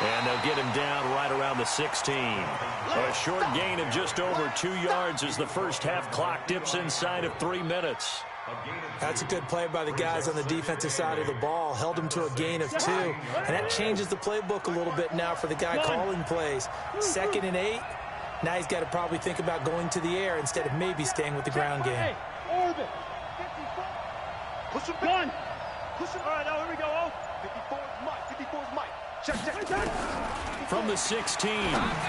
And they'll get him down right around the 16. A short gain of just over 2 yards as the first half clock dips inside of 3 minutes. That's a good play by the guys on the defensive side of the ball. Held him to a gain of 2. And that changes the playbook a little bit now for the guy calling plays. 2nd and 8. Now he's got to probably think about going to the air instead of maybe staying with the ground game. Orbit. Push him back. Push him. All right, now here we go. 54 is Mike. 54 is Mike. Check. From the 16,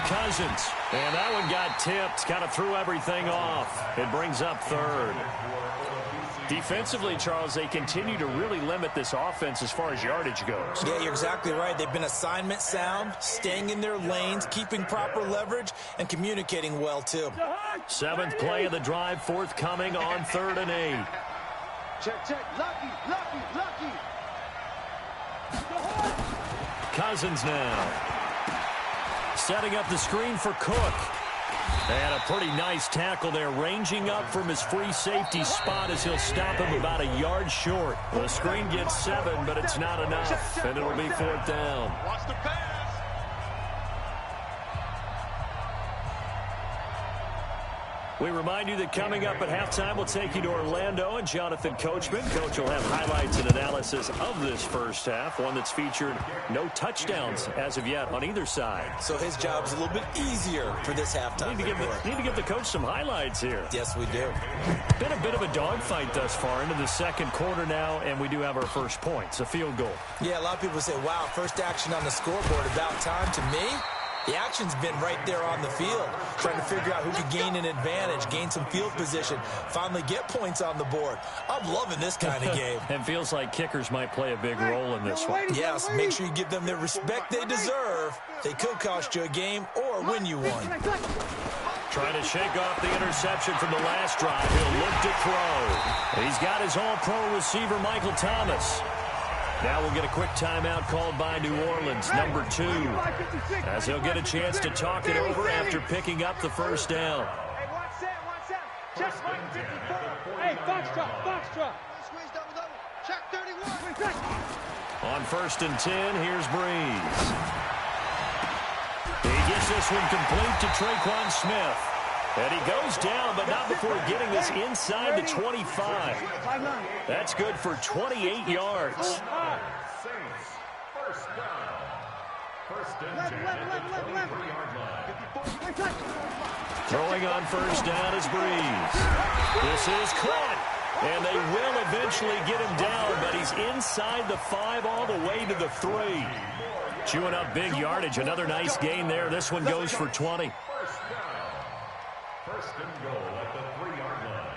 Cousins. And that one got tipped. Kind of threw everything off. It brings up 3rd. Defensively, Charles, they continue to really limit this offense as far as yardage goes. Yeah, you're exactly right. They've been assignment sound, staying in their lanes, keeping proper leverage, and communicating well, too. 7th play of the drive, forthcoming on 3rd and 8. Check. Lucky. Cousins now. Setting up the screen for Cook. And a pretty nice tackle there, ranging up from his free safety spot as he'll stop him about a yard short. The screen gets 7, but it's not enough, and it'll be 4th down. Watch the pass. We remind you that coming up at halftime, we'll take you to Orlando and Jonathan Coachman. Coach will have highlights and analysis of this first half, one that's featured no touchdowns as of yet on either side. So his job's a little bit easier for this halftime. Need to give the coach some highlights here. Yes, we do. Been a bit of a dogfight thus far into the second quarter now, and we do have our first points, a field goal. Yeah, a lot of people say, wow, first action on the scoreboard, about time. To me, the action's been right there on the field, trying to figure out who could gain an advantage, gain some field position, finally get points on the board. I'm loving this kind of game. And feels like kickers might play a big role in this one. Yes, make sure you give them the respect they deserve. They could cost you a game or win you one. Trying to shake off the interception from the last drive. He'll look to throw. He's got his all-pro receiver, Michael Thomas. Now we'll get a quick timeout called by New Orleans, number 2, as he'll get a chance to talk it over after picking up the first down. Hey, watch that. Check 54. Hey, Foxtrot. Squeeze double. Check 31. On 1st and 10, here's Breeze. He gets this one complete to Traquan Smith. And he goes down, but not before getting this inside the 25. That's good for 28 yards. Saints, first down. First and 10 at the 23-yard line. Throwing on first down is Breeze. This is caught. And they will eventually get him down, but he's inside the 5 all the way to the 3. Chewing up big yardage. Another nice gain there. This one goes for 20. First down. First and goal at the 3-yard line.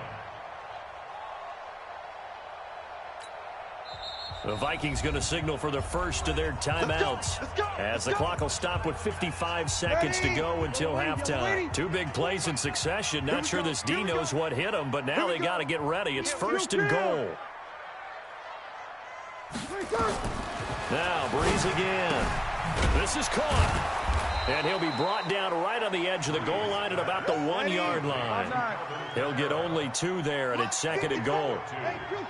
The Vikings going to signal for the first of their timeouts as the clock will stop with 55 seconds to go until halftime. 2 big plays in succession. Not sure this D knows what hit them, but now they got to get ready. It's first and goal. Now Breeze again. This is caught. And he'll be brought down right on the edge of the goal line at about the 1-yard line. He'll get only 2 there, and it's 2nd and goal.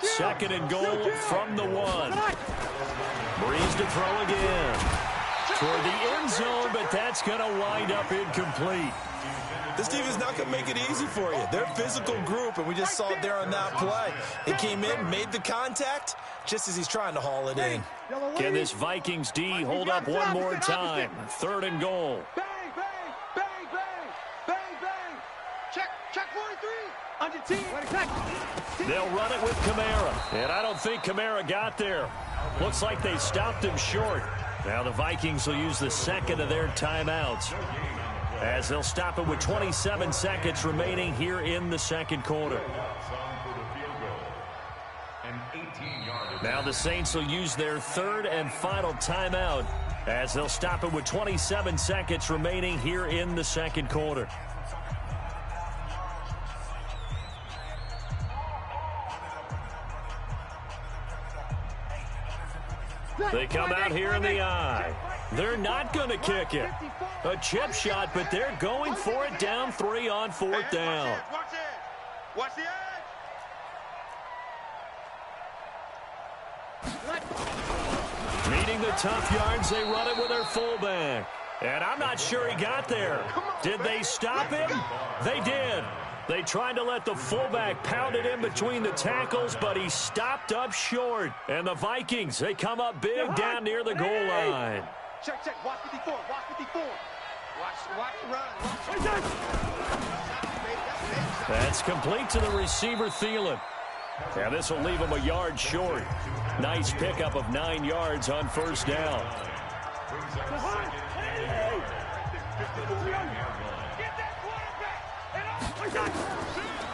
2nd and goal from the 1. Breeze to throw again. Toward the end zone, but that's going to wind up incomplete. This team is not going to make it easy for you. They're a physical group, and we just saw it there on that play. They came in, made the contact, just as he's trying to haul it in. Can this Vikings D hold up one more time? 3rd and goal. Bang, bang. Check 43. Under team. They'll run it with Kamara. And I don't think Kamara got there. Looks like they stopped him short. Now the Vikings will use the 2nd of their timeouts, as they'll stop it with 27 seconds remaining here in the 2nd quarter. Now the Saints will use their 3rd and final timeout, as they'll stop it with 27 seconds remaining here in the 2nd quarter. They come out here in the eye. They're not going to kick it. A chip shot, but they're going for it down 3 on 4th down. Watch the edge. Meeting the tough yards, they run it with their fullback. And I'm not sure he got there. Did they stop him? They did. They tried to let the fullback pound it in between the tackles, but he stopped up short. And the Vikings, they come up big down near the goal line. Check. Watch 54. Watch the run. That's complete to the receiver, Thielen. And this will leave him a yard short. Nice pickup of 9 yards on first down.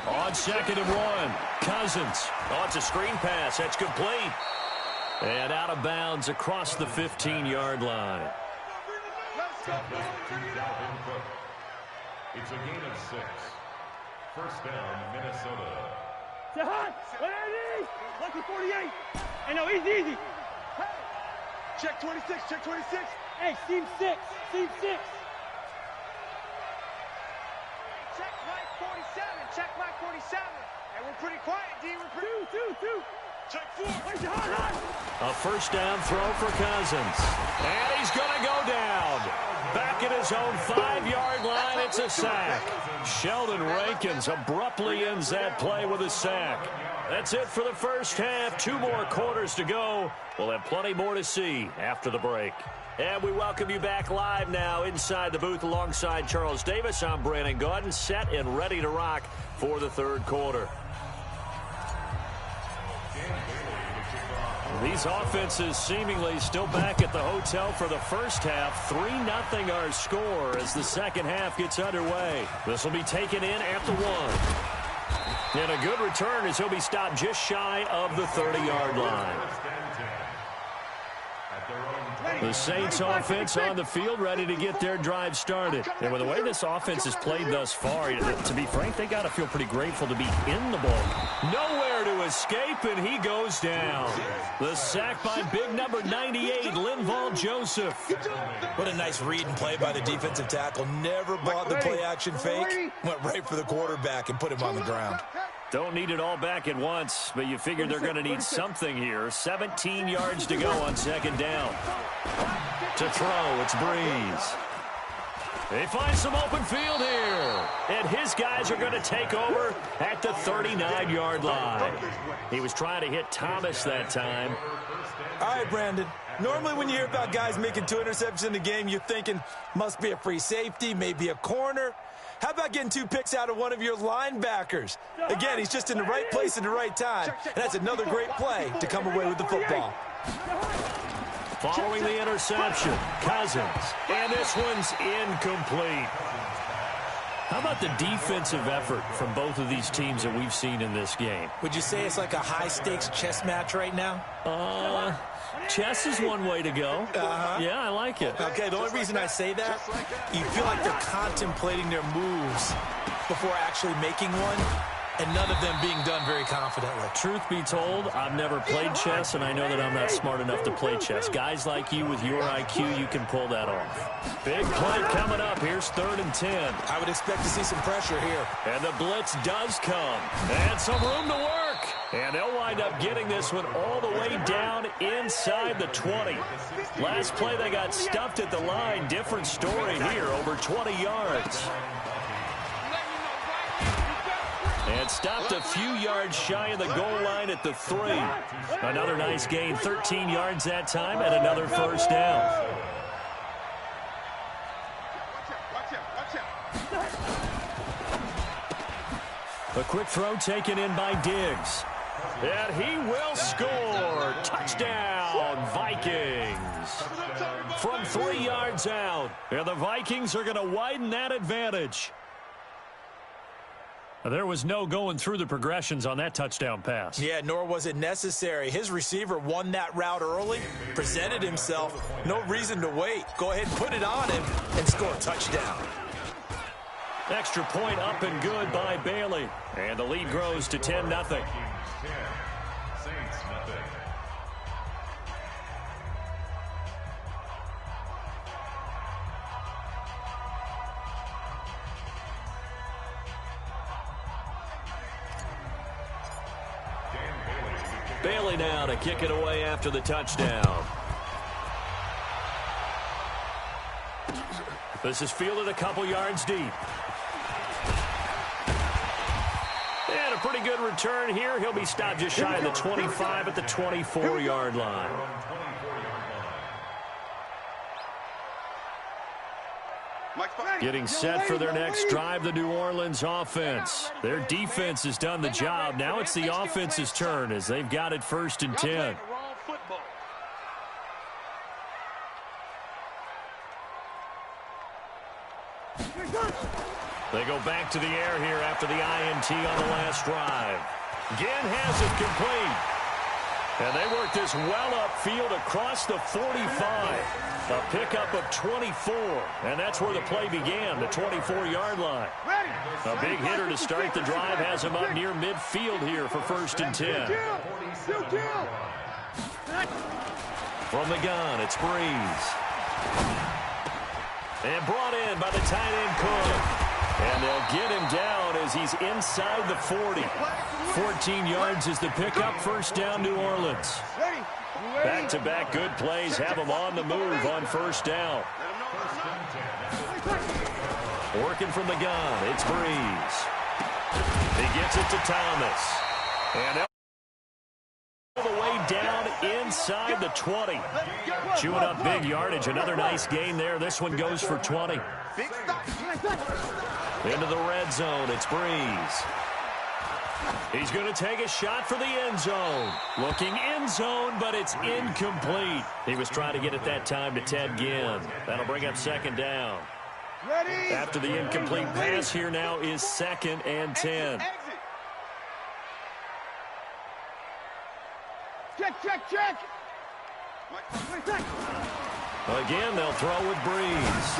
On 2nd and 1, Cousins. Oh, it's a screen pass. That's complete. And out of bounds across the 15-yard line. It's a gain of 6. First down, Minnesota. Lucky 48. Hey, no, easy. Hey, check 26. Hey, seam 6. Check right 47. Hey, we're pretty quiet, D. We're pretty... Two. Check 4. A first down throw for Cousins. And he's going to go down. Back at his own 5-yard line, it's a sack. Sheldon Rankins abruptly ends that play with a sack. That's it for the first half. 2 more quarters to go. We'll have plenty more to see after the break. And we welcome you back live now inside the booth alongside Charles Davis. I'm Brandon Gaudin, set and ready to rock for the third quarter. These offenses seemingly still back at the hotel for the first half. 3-0 our score as the second half gets underway. This will be taken in at the 1. And a good return as he'll be stopped just shy of the 30-yard line. The Saints offense on the field ready to get their drive started. And with the way this offense has played thus far, to be frank, they got to feel pretty grateful to be in the ball. Nowhere to escape, and he goes down. The sack by big number 98, Linval Joseph. What a nice read and play by the defensive tackle. Never bought the play-action fake. Went right for the quarterback and put him on the ground. Don't need it all back at once, but you figure they're going to need something here. 17 yards to go on second down. To throw, it's Breeze. They find some open field here. And his guys are going to take over at the 39-yard line. He was trying to hit Thomas that time. All right, Brandon. Normally when you hear about guys making 2 interceptions in a game, you're thinking must be a free safety, maybe a corner. How about getting 2 picks out of one of your linebackers? Again, he's just in the right place at the right time. And that's another great play to come away with the football. Following the interception, Cousins. And this one's incomplete. How about the defensive effort from both of these teams that we've seen in this game? Would you say it's like a high-stakes chess match right now? Chess is one way to go. Yeah, I like it. Okay, the only reason I say that, you feel like they're contemplating their moves before actually making one, and none of them being done very confidently. Truth be told, I've never played chess, and I know that I'm not smart enough to play chess. Guys like you with your IQ, you can pull that off. Big play coming up. Here's 3rd and 10. I would expect to see some pressure here. And the blitz does come. And some room to work. And they'll wind up getting this one all the way down inside the 20. Last play, they got stuffed at the line. Different story here, over 20 yards. And stopped a few yards shy of the goal line at the 3. Another nice gain, 13 yards that time, and another first down. A quick throw taken in by Diggs. And he will score. Touchdown, Vikings. From 3 yards out. And the Vikings are going to widen that advantage. There was no going through the progressions on that touchdown pass. Yeah, nor was it necessary. His receiver won that route early, presented himself. No reason to wait. Go ahead and put it on him and score a touchdown. Extra point up and good by Bailey. And the lead grows to 10-0. Bailey now to kick it away after the touchdown. This is fielded a couple yards deep. And a pretty good return here. He'll be stopped just shy of the 25 at the 24-yard line. Getting set for their next drive, the New Orleans offense. Their defense has done the job. Now it's the offense's turn as they've got it 1st and 10. They go back to the air here after the INT on the last drive. Ginn has it complete. And they work this well upfield across the 45. A pickup of 24. And that's where the play began, the 24-yard line. A big hitter to start the drive has him up near midfield here for 1st and 10. From the gun, it's Breeze. And brought in by the tight end Cook. And they'll get him down as he's inside the 40. 14 yards is the pickup. 1st down, New Orleans. Back-to-back good plays have him on the move on 1st down. Working from the gun, it's Breeze. He gets it to Thomas. And all the way down inside the 20. Chewing up big yardage. Another nice gain there. This one goes for 20. Into the red zone, it's Breeze. He's going to take a shot for the end zone. Looking end zone, but it's incomplete. He was trying to get it that time to Ted Ginn. That'll bring up second down. After the incomplete pass, here now is 2nd and 10. Check. Again, they'll throw with Breeze.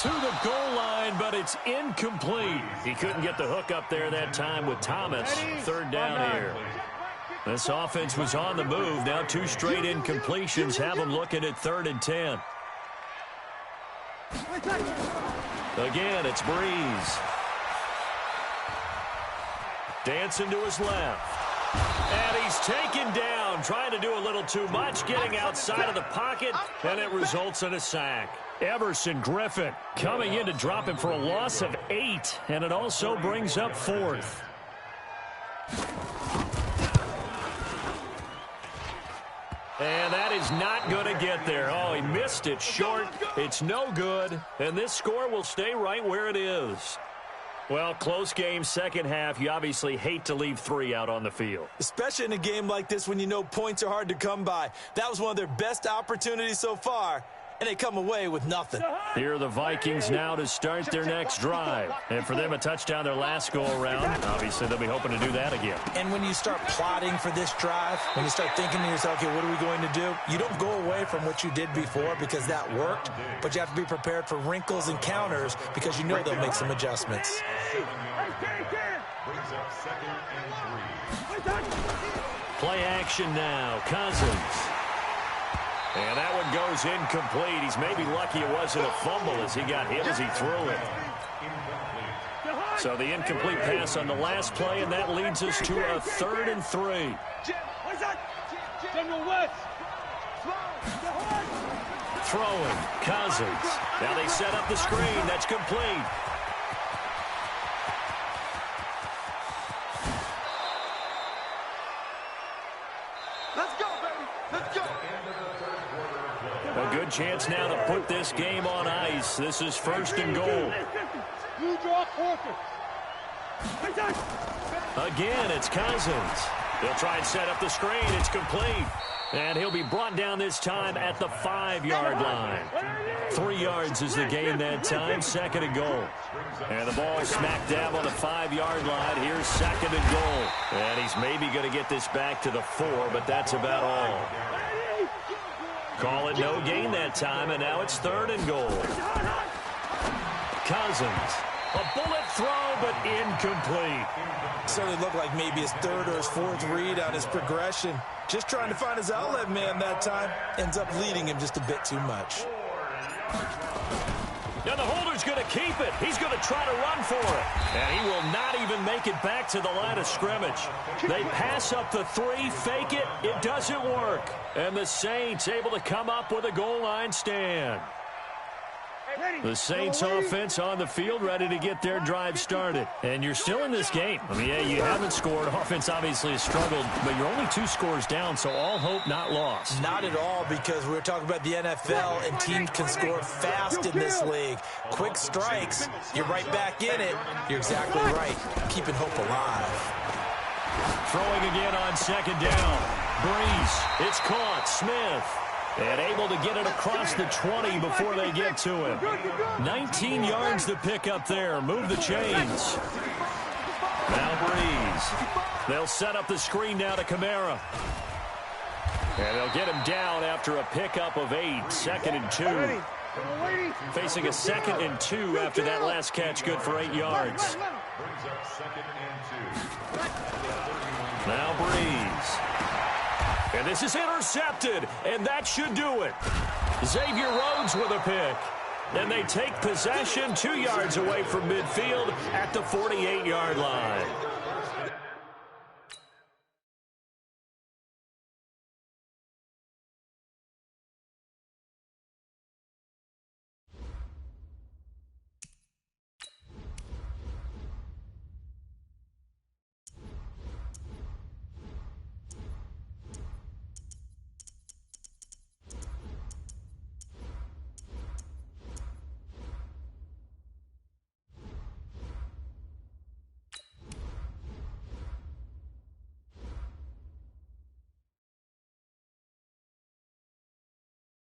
To the goal line, but it's incomplete. He couldn't get the hook up there that time with Thomas. 3rd down here. This offense was on the move. Now 2 straight incompletions have them looking at 3rd and 10. Again, it's Breeze. Dancing to his left. And he's taken down, trying to do a little too much, getting outside of the pocket, and it results in a sack. Everson Griffin coming in to drop him for a loss of 8, and it also brings up 4th. And that is not going to get there. Oh, he missed it short. It's no good, and this score will stay right where it is. Well, close game, second half. You obviously hate to leave 3 out on the field. Especially in a game like this when you know points are hard to come by. That was one of their best opportunities so far, and they come away with nothing. Here are the Vikings now to start their next drive. And for them, a touchdown their last go-around. Obviously, they'll be hoping to do that again. And when you start plotting for this drive, when you start thinking to yourself, okay, what are we going to do? You don't go away from what you did before because that worked, but you have to be prepared for wrinkles and counters because you know they'll make some adjustments. Play action now. Cousins. And that one goes incomplete. He's maybe lucky it wasn't a fumble as he got hit as he threw it. So the incomplete pass on the last play, and that leads us to a 3rd and 3. Throwing, Cousins. Now they set up the screen. That's complete. A good chance now to put this game on ice. This is 1st and goal. Again, it's Cousins. They'll try and set up the screen. It's complete. And he'll be brought down this time at the 5-yard line. 3 yards is the gain that time. 2nd and goal. And the ball smack dab on the 5-yard line. Here's 2nd and goal. And he's maybe going to get this back to the 4, but that's about all. Call it no gain that time, and now it's 3rd and goal. Cousins. A bullet throw, but incomplete. Certainly looked like maybe his 3rd or his 4th read on his progression. Just trying to find his outlet man that time. Ends up leading him just a bit too much. Now the holder's going to keep it. He's going to try to run for it. And he will not even make it back to the line of scrimmage. They pass up the 3, fake it. It doesn't work. And the Saints able to come up with a goal line stand. The Saints offense on the field ready to get their drive started. And you're still in this game. I mean, yeah, you haven't scored. Offense obviously has struggled, but you're only 2 scores down, so all hope not lost. Not at all, because we're talking about the NFL, and teams can score fast in this league. Quick strikes, you're right back in it. You're exactly right. Keeping hope alive. Throwing again on 2nd down. Breeze, it's caught. Smith. And able to get it across the 20 before they get to him. 19 yards to pick up there. Move the chains. Now Breeze. They'll set up the screen now to Kamara. And they'll get him down after a pickup of 8. 2nd and 2. Facing a 2nd and 2 after that last catch. Good for 8 yards. Now Breeze. And this is intercepted, and that should do it. Xavier Rhodes with a pick. And they take possession 2 yards away from midfield at the 48-yard line.